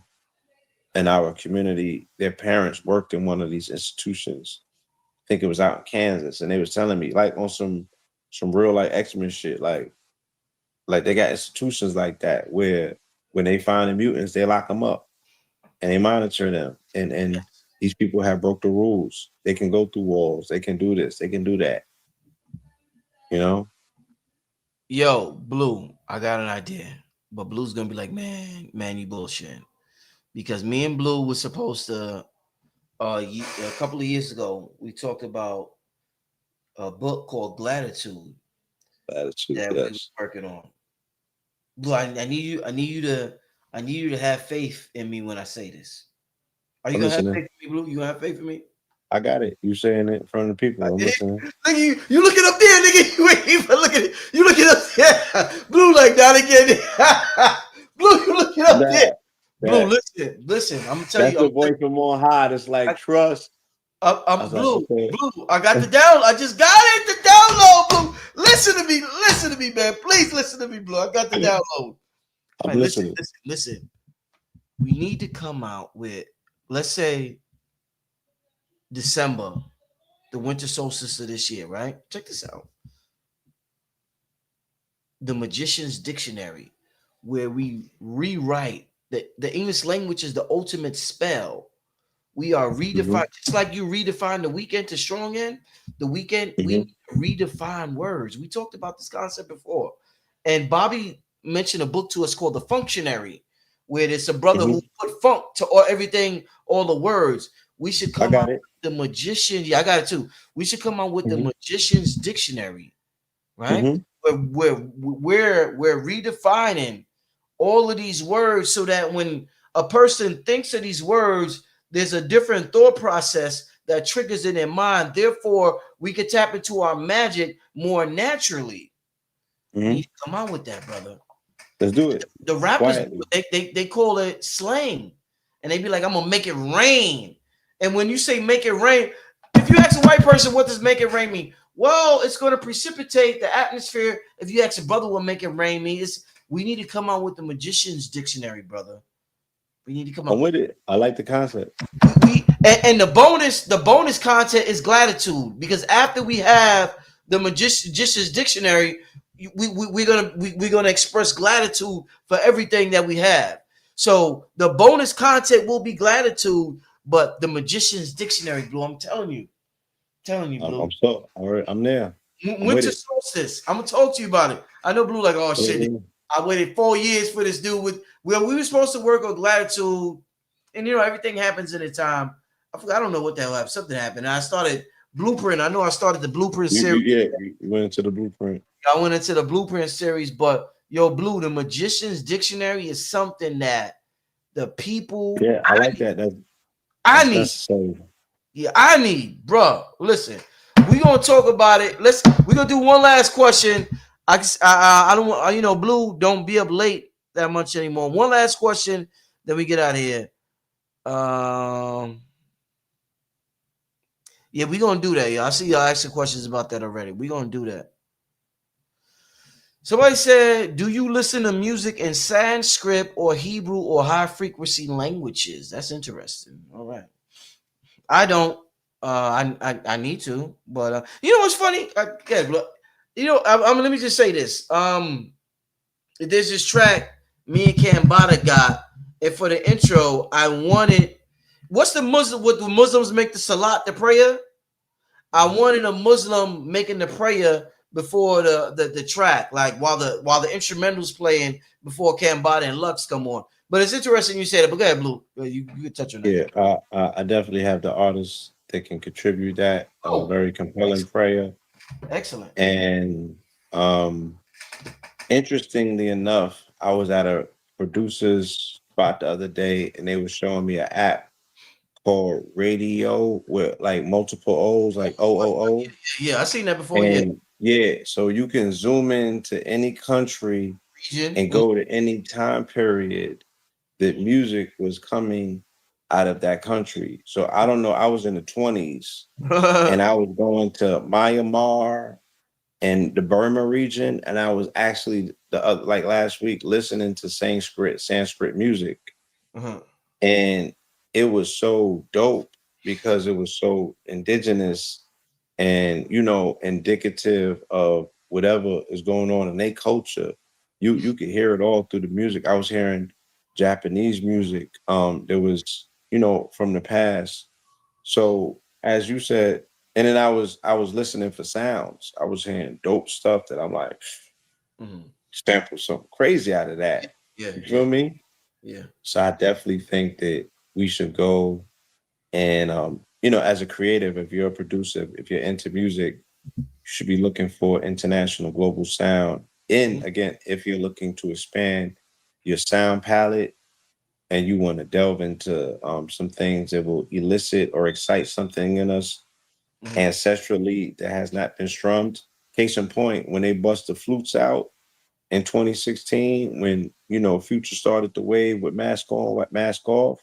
in our community, their parents worked in one of these institutions. I think it was out in Kansas, and they was telling me like on some real like X-Men shit, like they got institutions like that where when they find the mutants, they lock them up and they monitor them. And these people have broke the rules. They can go through walls. They can do this. They can do that. You know. Yo, Blue, I got an idea, but Blue's gonna be like, man, you bullshit. Because me and Blue was supposed to, a couple of years ago, we talked about a book called Gratitude Attitude. that we were Yes. working on. Blue, I need you to have faith in me when I say this. Are you I'm gonna have listening. faith in me, Blue? You gonna have faith in me? I got it. You saying it in front of the people. I'm Look listening. at you, you looking up there, nigga. You ain't even looking. You looking up there. Blue like that again. Blue, you looking up there. That Blue, that listen. I'm gonna tell that's you. the voice from on high. That's like trust. I I'm was like, Blue. okay. Blue. I got the down. I just got it. The download, Blue. Listen to me, man. Please listen to me, Blue. I got the download. All I'm right, listening. listen. We need to come out with, let's say, December, the winter solstice of this year, right? Check this out. The Magician's Dictionary, where we rewrite the English language is the ultimate spell. We are redefined, just like you redefine the weekend to strong end. The weekend, we Mhm. need to redefine words. We talked about this concept before. And Bobby mentioned a book to us called The Functionary, where there's a brother who Mhm. put funk to all everything, all the words. We should I come out got it. with the magician. Yeah, I got it too. We should come out with the Mhm. Magician's Dictionary, right? Mhm. We're redefining all of these words so that when a person thinks of these words, there's a different thought process that triggers in their mind. Therefore, we can tap into our magic more naturally. We need Mhm. to come out with that, brother. Let's do it The rappers, quietly. they call it slang, and they be like, "I'm gonna make it rain." And when you say "make it rain," if you ask a white person what does "make it rain" mean, well, it's going to precipitate the atmosphere. If you ask a brother what "make it rain" means, we need to come out with the Magician's Dictionary, brother. We need to come I'm up. with it. I like the concept. And the bonus content is gratitude, because after we have the Magician's Dictionary, we're gonna express gratitude for everything that we have. So the bonus content will be gratitude, but the Magician's Dictionary, Blue, I'm telling you, Blue. All right. I'm there. I'm with Winter it. solstice. I'm gonna talk to you about it. I know Blue like, oh shit. Mhm. I waited 4 years for this dude with, well, we were supposed to work on gratitude, and everything happens in a time. I don't know what the hell happened. Something happened. And I started blueprint. I know I started the blueprint series. You went into the blueprint. I went into the blueprint series, but yo, Blue, the Magician's Dictionary is something that the people Yeah, I like that. I That's need. necessary. Yeah, I need, bro. Listen, we gonna talk about it. We gonna do one last question. I don't want Blue. Don't be up late that much anymore. One last question, then we get out of here. Yeah, we gonna do that. Yeah, I see y'all asking questions about that already. We gonna do that. Somebody said, "Do you listen to music in Sanskrit or Hebrew or high frequency languages?" That's interesting. All right. I don't. I need to, but you know what's funny? Okay, look, let me just say this. There's this track me and Cambada got, and for the intro, I wanted. What's the Muslim? What the Muslims make the salat, the prayer? I wanted a Muslim making the prayer before the track, like while the instrumentals playing before Cambada and Lux come on. But it's interesting you said it. But go ahead, Blue. You can touch on that. Yeah, I definitely have the artists that can contribute that. Oh, Very compelling prayer. excellent. And interestingly enough, I was at a producer's spot the other day, and they were showing me an app called Radio with like multiple O's, like OOO. Yeah, I seen that before. Yeah, And yeah, so you can zoom into any country region. and go to any time period that music was coming out of that country. So I don't know. I was in the 20s and I was going to Myanmar and the Burma region, and I was actually like last week listening to Sanskrit music, Uh-huh. and it was so dope because it was so indigenous and indicative of whatever is going on in their culture. You could hear it all through the music. I was hearing Japanese music. There was from the past. So as you said, and then I was listening for sounds. I was hearing dope stuff that I'm like, sample something crazy out of that. Yeah, You feel me? yeah. So I definitely think that we should go and as a creative, if you're a producer, if you're into music, you should be looking for international global sound. And again, if you're looking to expand your sound palette and you want to delve into some things that will elicit or excite something in us ancestrally that has not been strummed. Case in point, when they bust the flutes out in 2016, when Future started the wave with Mask On, Mask Off,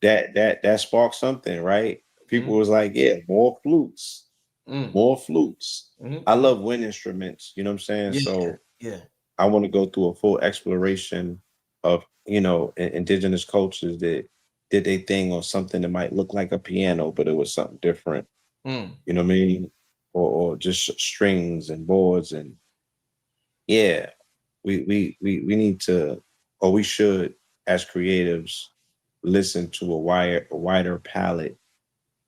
that sparked something, right? People was like, yeah, more flutes, more flutes. I love wind instruments, you know what I'm saying? Yeah, So yeah. I want to go through a full exploration of indigenous cultures that did their thing on something that might look like a piano, but it was something different. You know what I mean? Or just strings and boards, and yeah, we need to, or we should, as creatives, listen to a wider palette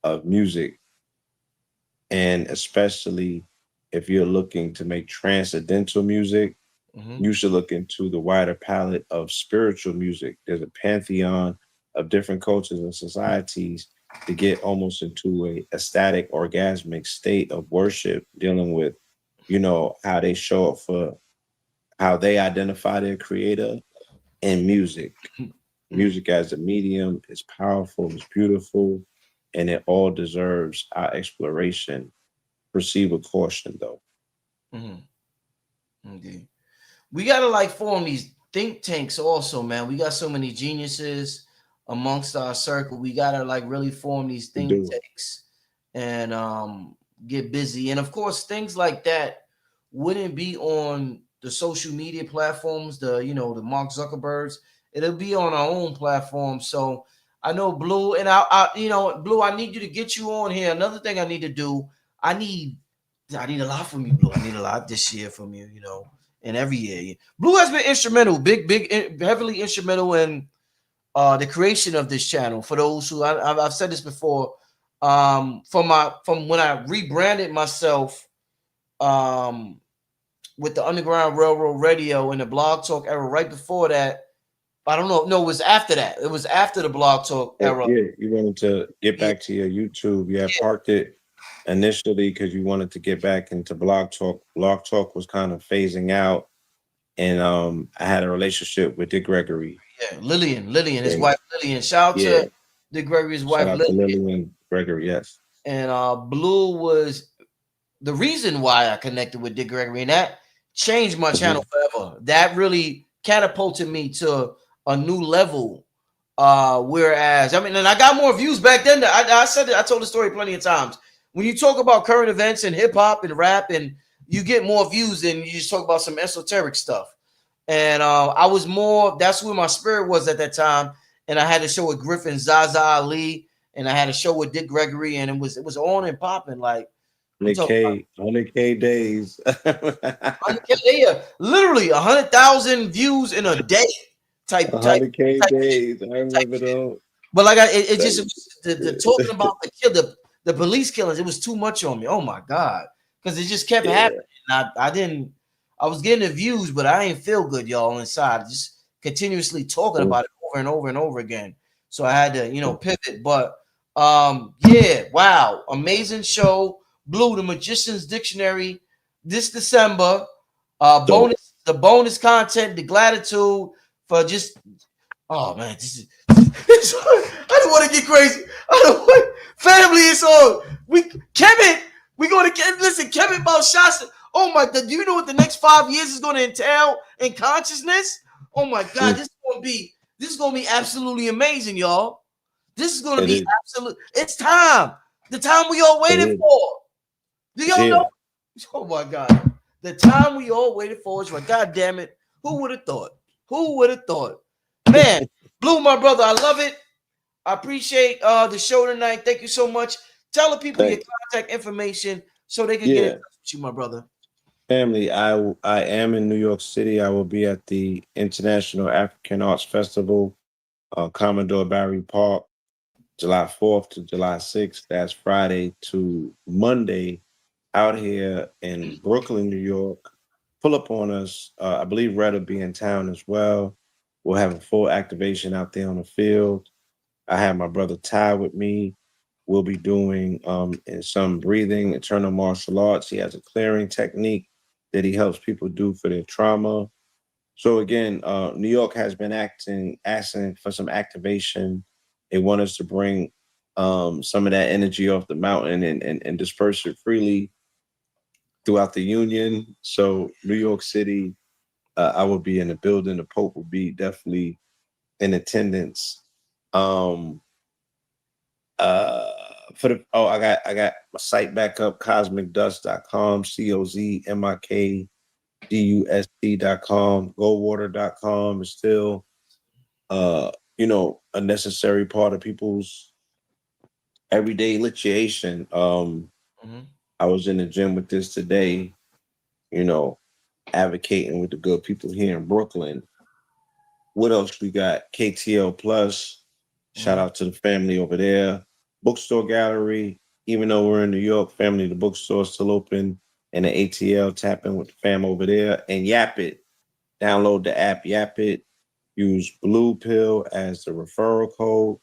of music, and especially if you're looking to make transcendental music, you should look into the wider palette of spiritual music. There's a pantheon of different cultures and societies to get almost into a ecstatic, orgasmic state of worship, dealing with, how they show up for how they identify their creator in music. Music as a medium is powerful, it's beautiful, and it all deserves our exploration. Proceed with caution, though. Okay. We gotta like form these think tanks also, man. We got so many geniuses amongst our circle. We gotta like really form these We think do. tanks and get busy. And of course, things like that wouldn't be on the social media platforms, the Mark Zuckerbergs. It'll be on our own platform. So I know Blue, and Blue, I need you to get you on here. Another thing I need to do, I need a lot from you, Blue. I need a lot this year from you, and every year. Blue has been instrumental, heavily instrumental in the creation of this channel. For those who I've said this before, from when I rebranded myself with the Underground Railroad Radio in the Blog Talk era. Right before that, I don't know. No, it was after that. It was after the Blog Talk era. Yeah, you wanted to get back to your YouTube. You had parked it initially because you wanted to get back into Blog Talk. Blog Talk was kind of phasing out, and I had a relationship with Dick Gregory. Yeah, Lillian, his And wife Lillian. Shout out to Dick Gregory's wife shout out to Lillian. Lillian Gregory, yes. And Blue was the reason why I connected with Dick Gregory, and that changed my channel forever. That really catapulted me to a new level. Whereas, and I got more views back then. I said it, I told the story plenty of times. When you talk about current events and hip hop and rap, and you get more views than you just talk about some esoteric stuff. And I was more, that's where my spirit was at that time. And I had a show with Griffin, Zaza Ali, and I had a show with Dick Gregory, and it was on and popping. Like 100K days. 100K, yeah, literally 100,000 views in a day. Type 100K days. I remember those. But like it just was the talking about the police killings. It was too much on me. Oh my god, because it just kept happening. I was getting the views, but I didn't feel good, y'all, inside. Just continuously talking about it over and over and over again. So I had to pivot. But yeah, wow, amazing show. Blue, the Magician's Dictionary this December. The bonus content, the gratitude for just Oh man, this is. I don't want to get crazy. I don't want family. It's all Kevin. We going to listen. Kevin about shots. Oh my God! Do you know what the next 5 years is going to entail in consciousness? Oh my God! This is going to be absolutely amazing, y'all. This is going to be absolute. It's time. The time we all waited for. Do y'all know? Oh my God! The time we all waited for is right. God damn it! Who would have thought? Who would have thought? Man, Blue, my brother, I love it. I appreciate the show tonight. Thank you so much. Tell the people your contact information so they can get in touch with you, my brother. Family, I am in New York City. I will be at the International African Arts Festival, Commodore Barry Park, July 4th to July 6th. That's Friday to Monday out here in Brooklyn, New York. Pull up on us. I believe Red will be in town as well. We'll have a full activation out there on the field. I have my brother Ty with me. We'll be doing in some breathing, internal martial arts. He has a clearing technique that he helps people do for their trauma. So again, New York has been asking for some activation. They want us to bring some of that energy off the mountain and disperse it freely throughout the union. So New York City, I will be in the building. The Pope will be definitely in attendance. For the I got my site back up, cosmicdust.com, COZMIKDUST.com, goldwater.com is still a necessary part of people's everyday initiation. I was in the gym with this today, advocating with the good people here in Brooklyn. What else we got? KTL Plus. Shout out to the family over there. Bookstore Gallery. Even though we're in New York, family, the bookstore is still open. And the ATL, tap in with the fam over there. And Yap It. Download the app Yap It. Use Blue Pill as the referral code.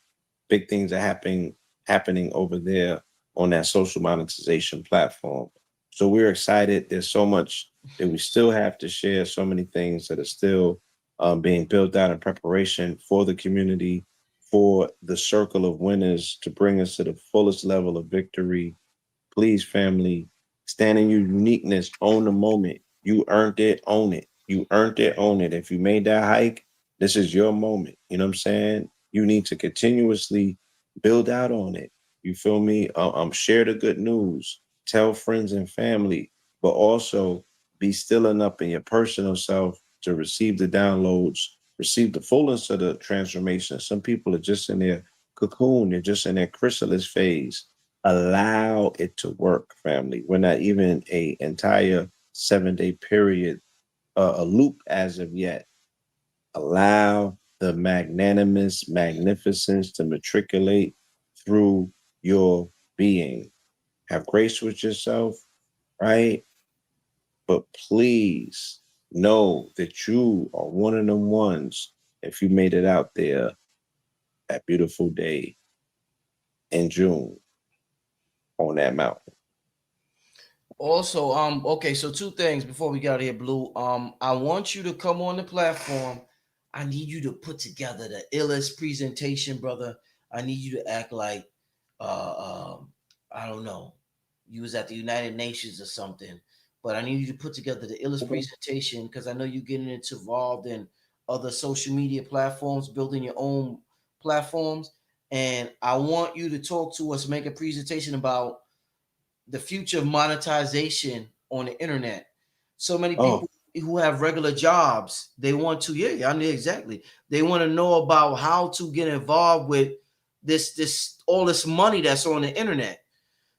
Big things are happening over there on that social monetization platform. So we're excited. There's so much that we still have to share, so many things that are still being built out in preparation for the community, for the circle of winners to bring us to the fullest level of victory. Please, family, stand in your uniqueness, own the moment. You earned it, own it. You earned it, own it. If you made that hike, this is your moment. You know what I'm saying? You need to continuously build out on it. You feel me? Share the good news. Tell friends and family, but also be still enough in your personal self to receive the downloads, receive the fullness of the transformation. Some people are just in their cocoon, they're just in their chrysalis phase. Allow it to work, family. We're not even a entire 7-day period, a loop as of yet. Allow the magnanimous magnificence to matriculate through your being. Have grace with yourself, right? But please know that you are one of the ones, if you made it out there that beautiful day in June on that mountain. Also, okay, so two things before we get out of here, Blue. I want you to come on the platform. I need you to put together the illest presentation, brother. I need you to act like I don't know, you was at the United Nations or something. But I need you to put together the illest presentation because I know you're getting involved in other social media platforms, building your own platforms. And I want you to talk to us, make a presentation about the future of monetization on the internet. So many people who have regular jobs, they want to, I know exactly. They want to know about how to get involved with all this money that's on the internet.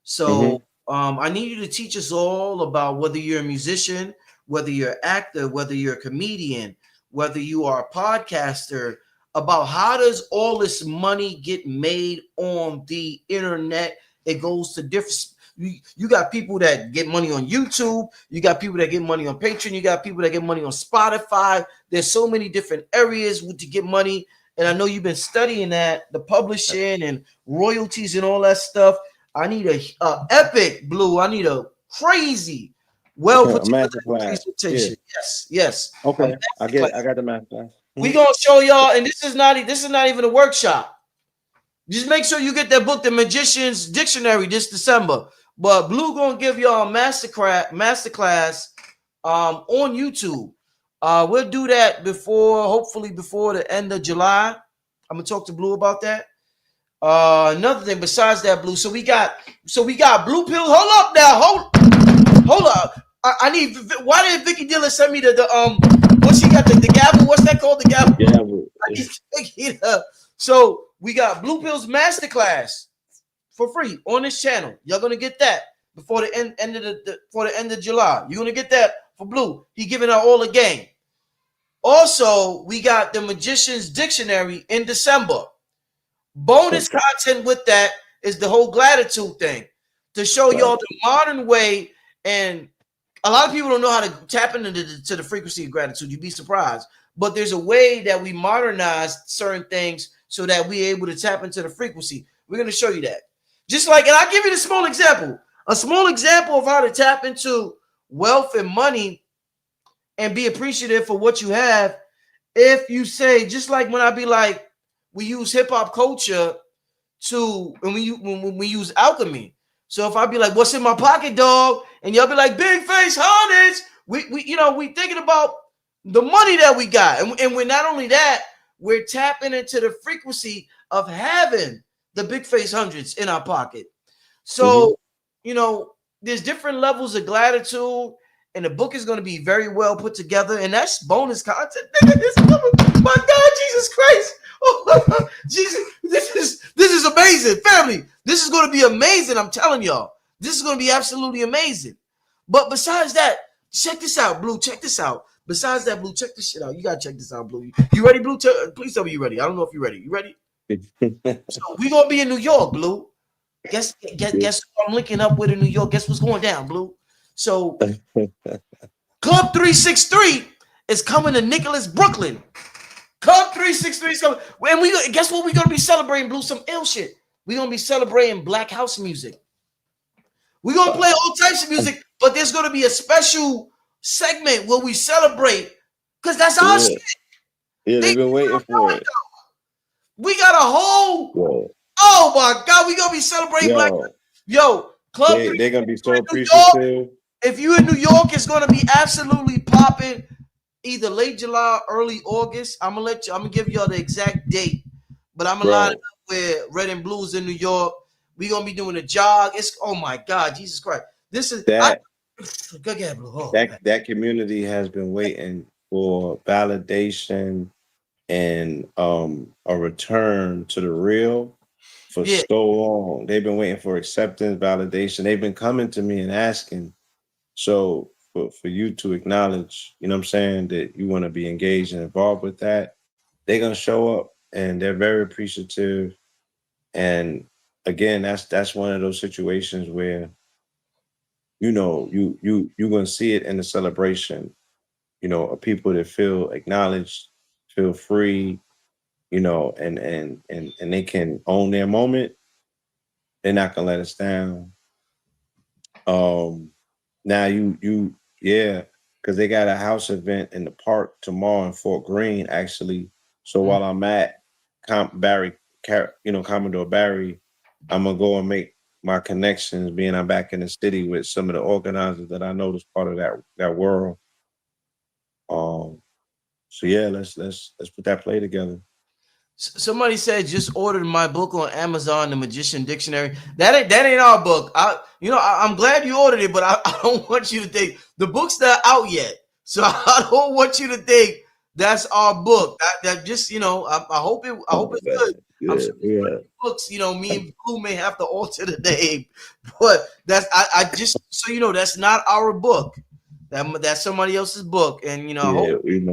So I need you to teach us all about whether you're a musician, whether you're an actor, whether you're a comedian, whether you are a podcaster, about how does all this money get made on the internet. It goes to different. You got people that get money on YouTube. You got people that get money on Patreon. You got people that get money on Spotify. There's so many different areas to get money. And I know you've been studying that, the publishing and royalties and all that stuff. I need a epic, Blue. I need a crazy, well put together presentation. Yeah. Yes. Okay. I got the master class. We gonna show y'all, and this is not even a workshop. Just make sure you get that book, The Magician's Dictionary, this December. But Blue gonna give y'all a masterclass on YouTube. We'll do that hopefully before the end of July. I'm gonna talk to Blue about that. Another thing besides that, Blue. So we got blue pills. Hold up now. Hold up. I need. Why did Vicky Diller send me the what she got the gavel? What's that called? The gavel. Yeah. So we got Blue Pills Masterclass for free on this channel. Y'all gonna get that before the end of July. You're gonna get that for Blue. He giving out all the game. Also, we got the Magician's Dictionary in December. Bonus content with that is the whole gratitude thing to show y'all the modern way. And a lot of people don't know how to tap into the frequency of gratitude. You'd be surprised. But there's a way that we modernize certain things so that we're able to tap into the frequency. We're going to show you that. Just like, and I'll give you a small example of how to tap into wealth and money and be appreciative for what you have. If you say, just like when I be like, we use hip hop culture when we use alchemy. So if I be like, what's in my pocket, dog? And y'all be like, big face hundreds. We thinking about the money that we got. And we're not only that, we're tapping into the frequency of having the big face hundreds in our pocket. So, there's different levels of gratitude, and the book is going to be very well put together, and that's bonus content. My God, Jesus Christ. Oh, Jesus, this is amazing, family. This is going to be amazing. I'm telling y'all, this is going to be absolutely amazing. But besides that, check this out, Blue. Check this out. Besides that, Blue, check this shit out. You gotta check this out, Blue. You ready, Blue? Please tell me you ready. I don't know if you're ready. You ready? So we gonna be in New York, Blue. Guess who I'm linking up with in New York. Guess what's going down, Blue? So Club 363 is coming to Nicholas, Brooklyn. Club 363 is coming. And guess what we're gonna be celebrating, Blue? Some ill shit. We're gonna be celebrating Black House music. We're gonna play all types of music, but there's gonna be a special segment where we celebrate, because that's our shit. Yeah, they've been waiting for it. We got a whole. Oh my God, we gonna be celebrating Black. Club. They're gonna be so appreciative. If you in New York, it's gonna be absolutely popping. Either late July, early August. I'm gonna give y'all the exact date, but I'm gonna line it up where Red and Blues in New York. We gonna be doing a jog. It's oh my God, Jesus Christ! This is that. Go ahead, Blue. That community has been waiting for validation and a return to the real for so long. They've been waiting for acceptance, validation. They've been coming to me and asking. So for you to acknowledge, you know what I'm saying, that you want to be engaged and involved with that, they're gonna show up and they're very appreciative. And again, that's one of those situations where you're gonna see it in the celebration, of people that feel acknowledged, feel free, and they can own their moment. They're not gonna let us down. Now because they got a house event in the park tomorrow in Fort Greene, actually. So while I'm at Commodore Barry, I'm gonna go and make my connections, being I'm back in the city with some of the organizers that I know is part of that world. So yeah, let's put that play together. Somebody said just ordered my book on Amazon, The Magician Dictionary. That ain't our book. I'm glad you ordered it, but I don't want you to think the book's not out yet. So I don't want you to think that's our book. That just I hope it's good. Yeah, I'm sure books, me and Blue may have to alter the name, but that's I just so that's not our book. That's somebody else's book, and I hope it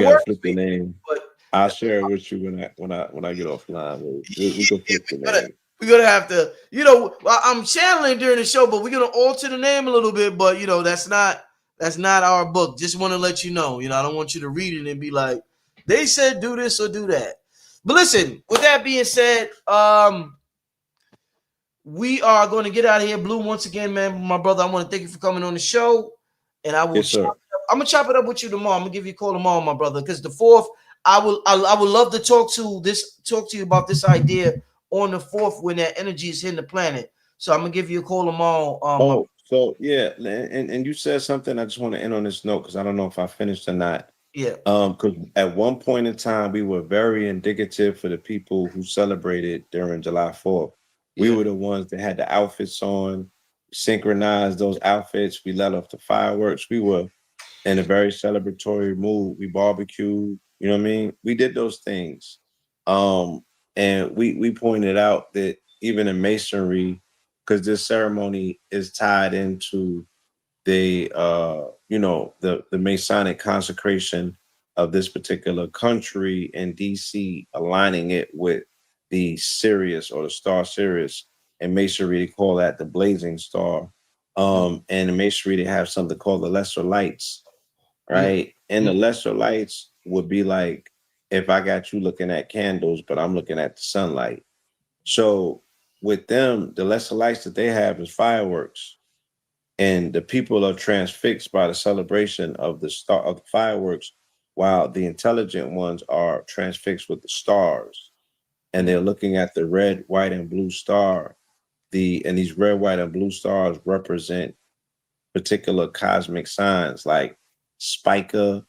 works. Flip the name, but I'll share it with you when I get offline. We can flip the name. We're gonna have to, I'm channeling during the show, but we're gonna alter the name a little bit. But that's not our book. Just want to let you know. I don't want you to read it and be like, they said do this or do that. But listen, with that being said, we are going to get out of here. Blue, once again, man, my brother, I want to thank you for coming on the show, and I will chop it up gonna chop it up with you tomorrow. I'm gonna give you a call tomorrow, my brother, because the 4th, I would love to talk to you about this idea on the 4th when that energy is hitting the planet. So I'm gonna give you a call tomorrow. So yeah, and you said something. I just want to end on this note because I don't know if I finished or not. Yeah. Because at one point in time, we were very indicative for the people who celebrated during July 4th. We were the ones that had the outfits on, synchronized those outfits. We let off the fireworks. We were in a very celebratory mood. We barbecued, you know what I mean? We did those things. And we pointed out that even in masonry, because this ceremony is tied into the the Masonic consecration of this particular country in DC, aligning it with the Sirius or the star Sirius. In masonry, they call that the blazing star. And in masonry, they have something called the lesser lights, right? And the lesser lights would be like if I got you looking at candles, but I'm looking at the sunlight. So with them, the lesser lights that they have is fireworks. And the people are transfixed by the celebration of the star of the fireworks, while the intelligent ones are transfixed with the stars. And they're looking at the red, white, and blue star. And these red, white, and blue stars represent particular cosmic signs like Spica.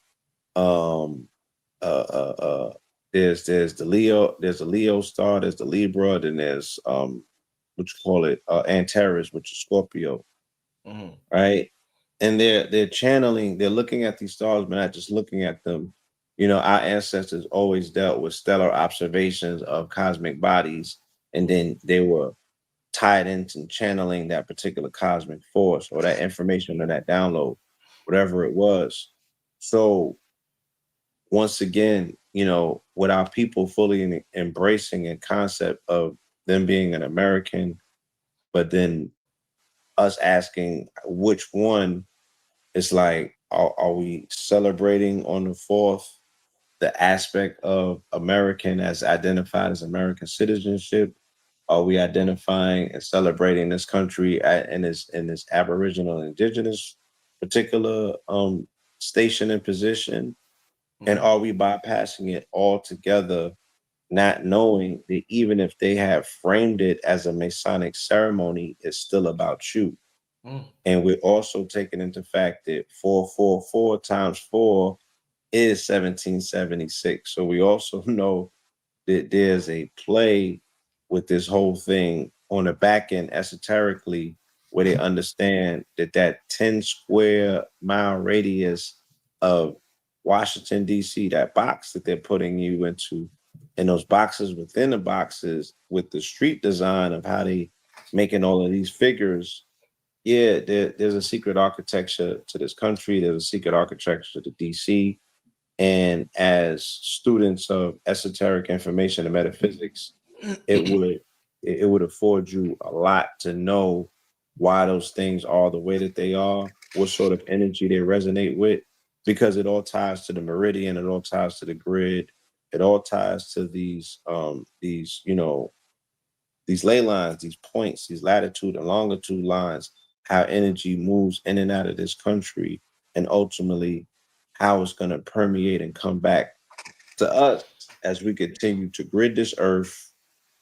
Um, there's the Leo, there's the Leo star, there's the Libra, then there's what you call it, Antares, which is Scorpio, right? And they're channeling, they're looking at these stars, but not just looking at them. You know, our ancestors always dealt with stellar observations of cosmic bodies, and then they were tied into channeling that particular cosmic force or that information or that download, whatever it was. So once again, you know, with our people fully embracing a concept of them being an American, but then us asking which one is like, are we celebrating on the 4th the aspect of American as identified as American citizenship? Are we identifying and celebrating this country in this Aboriginal Indigenous particular station and position? And are we bypassing it altogether, not knowing that even if they have framed it as a Masonic ceremony, it's still about you? And we're also taking into fact that 444 times 4 is 1776. So we also know that there's a play with this whole thing on the back end esoterically, where they understand that that 10 square mile radius of Washington, D.C., that box that they're putting you into, and those boxes within the boxes with the street design of how they making all of these figures. Yeah, there's a secret architecture to this country. There's a secret architecture to DC. And as students of esoteric information and metaphysics, it would afford you a lot to know why those things are the way that they are, what sort of energy they resonate with, because it all ties to the meridian, it all ties to the grid, it all ties to these these ley lines, these points, these latitude and longitude lines, how energy moves in and out of this country, and ultimately how it's going to permeate and come back to us as we continue to grid this earth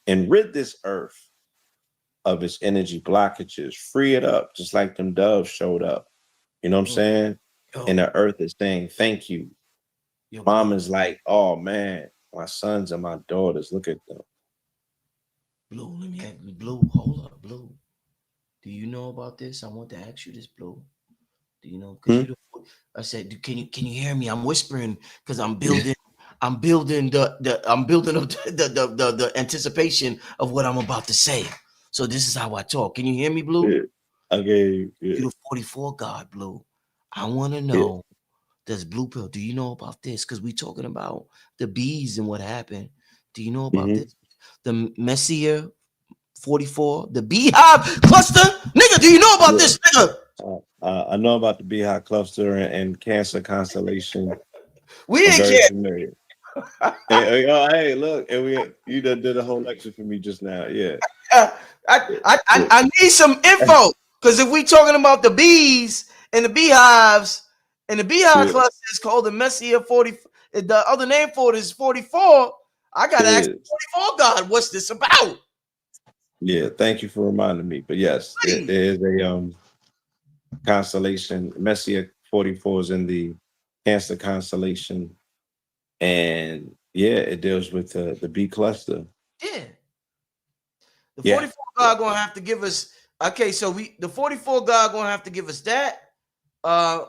and rid this earth of its energy blockages, free it up, just like them doves showed up. You know what I'm saying? And the earth is saying, thank you. Mom is like, oh man, my sons and my daughters, look at them. Blue, let me ask you, Blue, hold up, Blue. Do you know about this? I want to ask you this, Blue. Do you know? Because I said, can you hear me? I'm whispering because I'm building up the anticipation of what I'm about to say. So this is how I talk. Can you hear me, Blue? Yeah. Okay. Yeah. You're the 44 God, Blue. I want to know, does Blue Pill, do you know about this? Because we're talking about the bees and what happened. Do you know about this? The Messier 44, the beehive cluster? Nigga, do you know about this, nigga? I know about the Beehive Cluster and Cancer Constellation. We ain't very care. familiar. Hey, look, and you done did a whole lecture for me just now. Yeah. I need some info, because if we talking about the bees and the beehives, And the Beehive Yeah. cluster is called the Messiah 40. The other name for it is 44. I gotta ask the 44 God, what's this about? Yeah, thank you for reminding me. But yes, there is a constellation. Messiah 44 is in the Cancer constellation, and yeah, it deals with the B cluster. Yeah. The Yeah, 44 God gonna have to give us. Okay, so the 44 God gonna have to give us that uh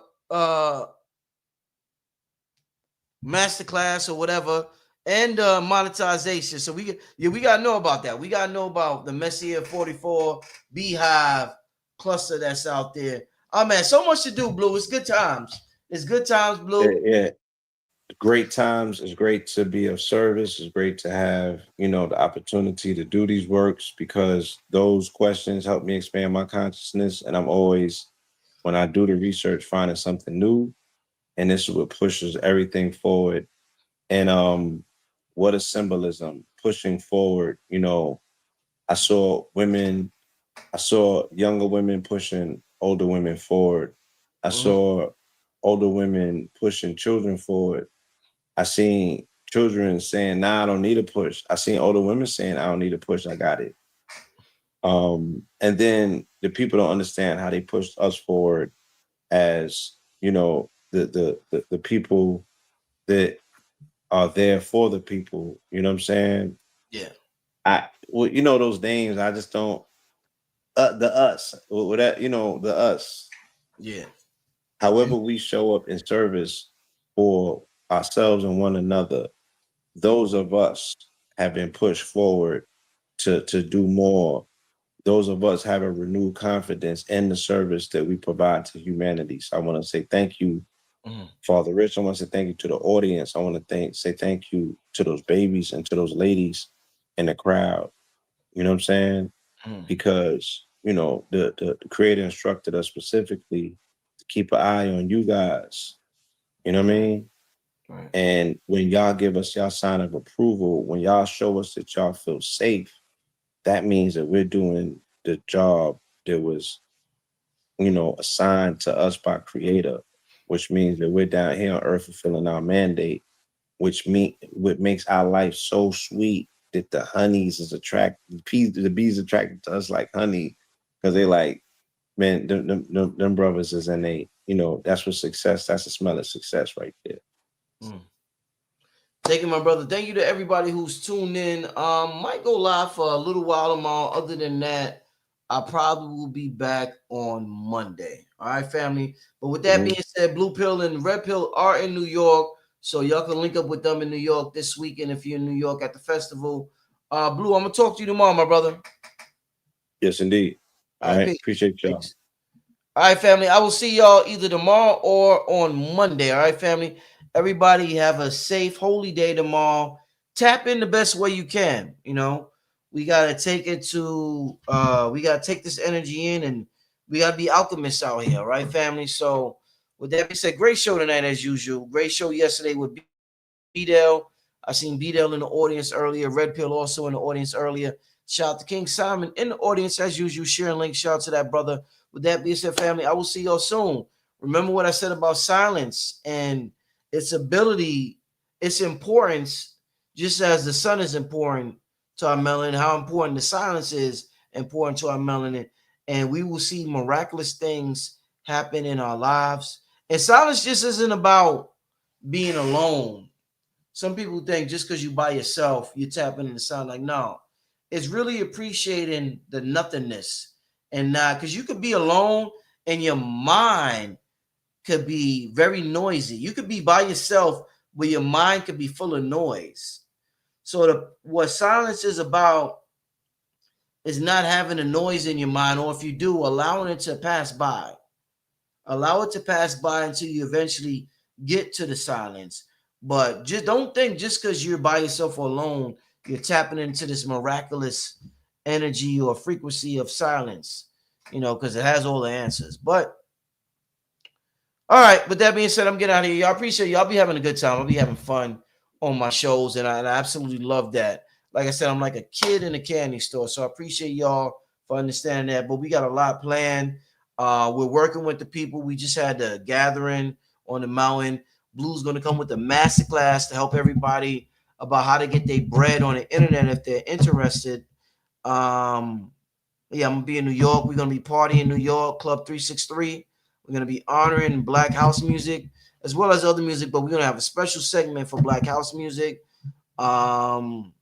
masterclass or whatever, and monetization. So we gotta know about that. We gotta know about the Messiah 44 Beehive cluster that's out there. Oh man, so much to do, Blue. It's good times. It's good times, Blue. yeah. Great times. It's great to be of service. It's great to have, the opportunity to do these works because those questions help me expand my consciousness. And I'm always, when I do the research, finding something new. And this is what pushes everything forward. And what a symbolism pushing forward. I saw women, I saw younger women pushing older women forward. I saw older women pushing children forward. I seen children saying, "Nah, I don't need a push." I seen older women saying, "I don't need a push. I got it." And then the people don't understand how they pushed us forward as the people that are there for the people. You know what I'm saying? Yeah. Those names. I just don't. The us, with that, the us. Yeah. However, we show up in service for ourselves and one another, those of us have been pushed forward to do more. Those of us have a renewed confidence in the service that we provide to humanity. So I want to say thank you, Father Rich. I want to say thank you to the audience. I want to say thank you to those babies and to those ladies in the crowd. You know what I'm saying? Because the creator instructed us specifically to keep an eye on you guys. You know what I mean? Right. And when y'all give us y'all sign of approval, when y'all show us that y'all feel safe, that means that we're doing the job that was, assigned to us by Creator, which means that we're down here on earth fulfilling our mandate, what makes our life so sweet that the honeys is attracted, the bees attracted to us like honey, because they like, man, them brothers is in that's what success, that's the smell of success right there. Thank you, my brother. Thank you to everybody who's tuned in. Might go live for a little while tomorrow. Other than that, I probably will be back on Monday. All right, family. But with that being said, Blue Pill and Red Pill are in New York, so y'all can link up with them in New York this weekend if you're in New York at the festival. Blue, I'm gonna talk to you tomorrow, my brother. Yes, indeed. All right, appreciate y'all. Peace. All right, family. I will see y'all either tomorrow or on Monday. All right, family. Everybody have a safe, holy day tomorrow. Tap in the best way you can. We gotta take it to we gotta take this energy in, and we gotta be alchemists out here, right, family? So with that being said, great show tonight as usual. Great show yesterday with B-Dell. I seen B-Dell in the audience earlier. Red Pill also in the audience earlier. Shout out to King Simon in the audience as usual. Sharing links. Shout out to that brother. With that being said, family, I will see y'all soon. Remember what I said about silence and its ability, its importance, just as the sun is important to our melanin, how important the silence is important to our melanin. And we will see miraculous things happen in our lives. And silence just isn't about being alone. Some people think just because you by yourself, you're tapping into sound. Like, no, it's really appreciating the nothingness and not because you could be alone and your mind could be very noisy. You could be by yourself, but your mind could be full of noise. So what silence is about is not having a noise in your mind, or if you do, allowing it to pass by. Allow it to pass by until you eventually get to the silence. But just don't think just because you're by yourself or alone, you're tapping into this miraculous energy or frequency of silence, because it has all the answers. But all right, with that being said, I'm getting out of here. Y'all appreciate y'all be having a good time. I'll be having fun on my shows, and I absolutely love that. Like I said, I'm like a kid in a candy store, so I appreciate y'all for understanding that. But we got a lot planned. We're working with the people. We just had a gathering on the mountain. Blue's going to come with a masterclass to help everybody about how to get their bread on the internet if they're interested. Yeah, I'm gonna be in New York. We're gonna be partying in New York, Club 363. We're gonna be honoring Black house music as well as other music, but we're gonna have a special segment for Black house music. We'll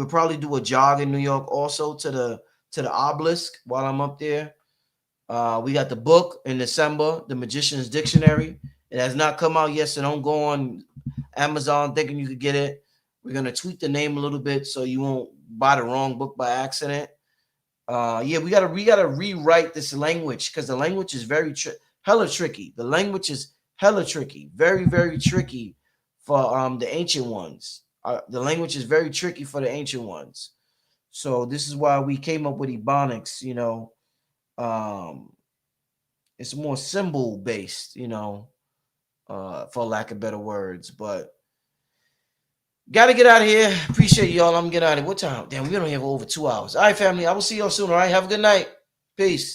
probably do a jog in New York also to the obelisk while I'm up there. We got the book in December, The Magician's Dictionary. It has not come out yet, so don't go on Amazon thinking you could get it. We're gonna tweak the name a little bit so you won't buy the wrong book by accident. Yeah, we gotta rewrite this language because the language is very hella tricky. The language is hella tricky, very very tricky for the ancient ones. The language is very tricky for the ancient ones. So this is why we came up with Ebonics. It's more symbol based, for lack of better words, but. Got to get out of here. Appreciate y'all. I'm getting out of here. What time? Damn, we don't have over 2 hours. All right, family. I will see y'all soon. All right. Have a good night. Peace.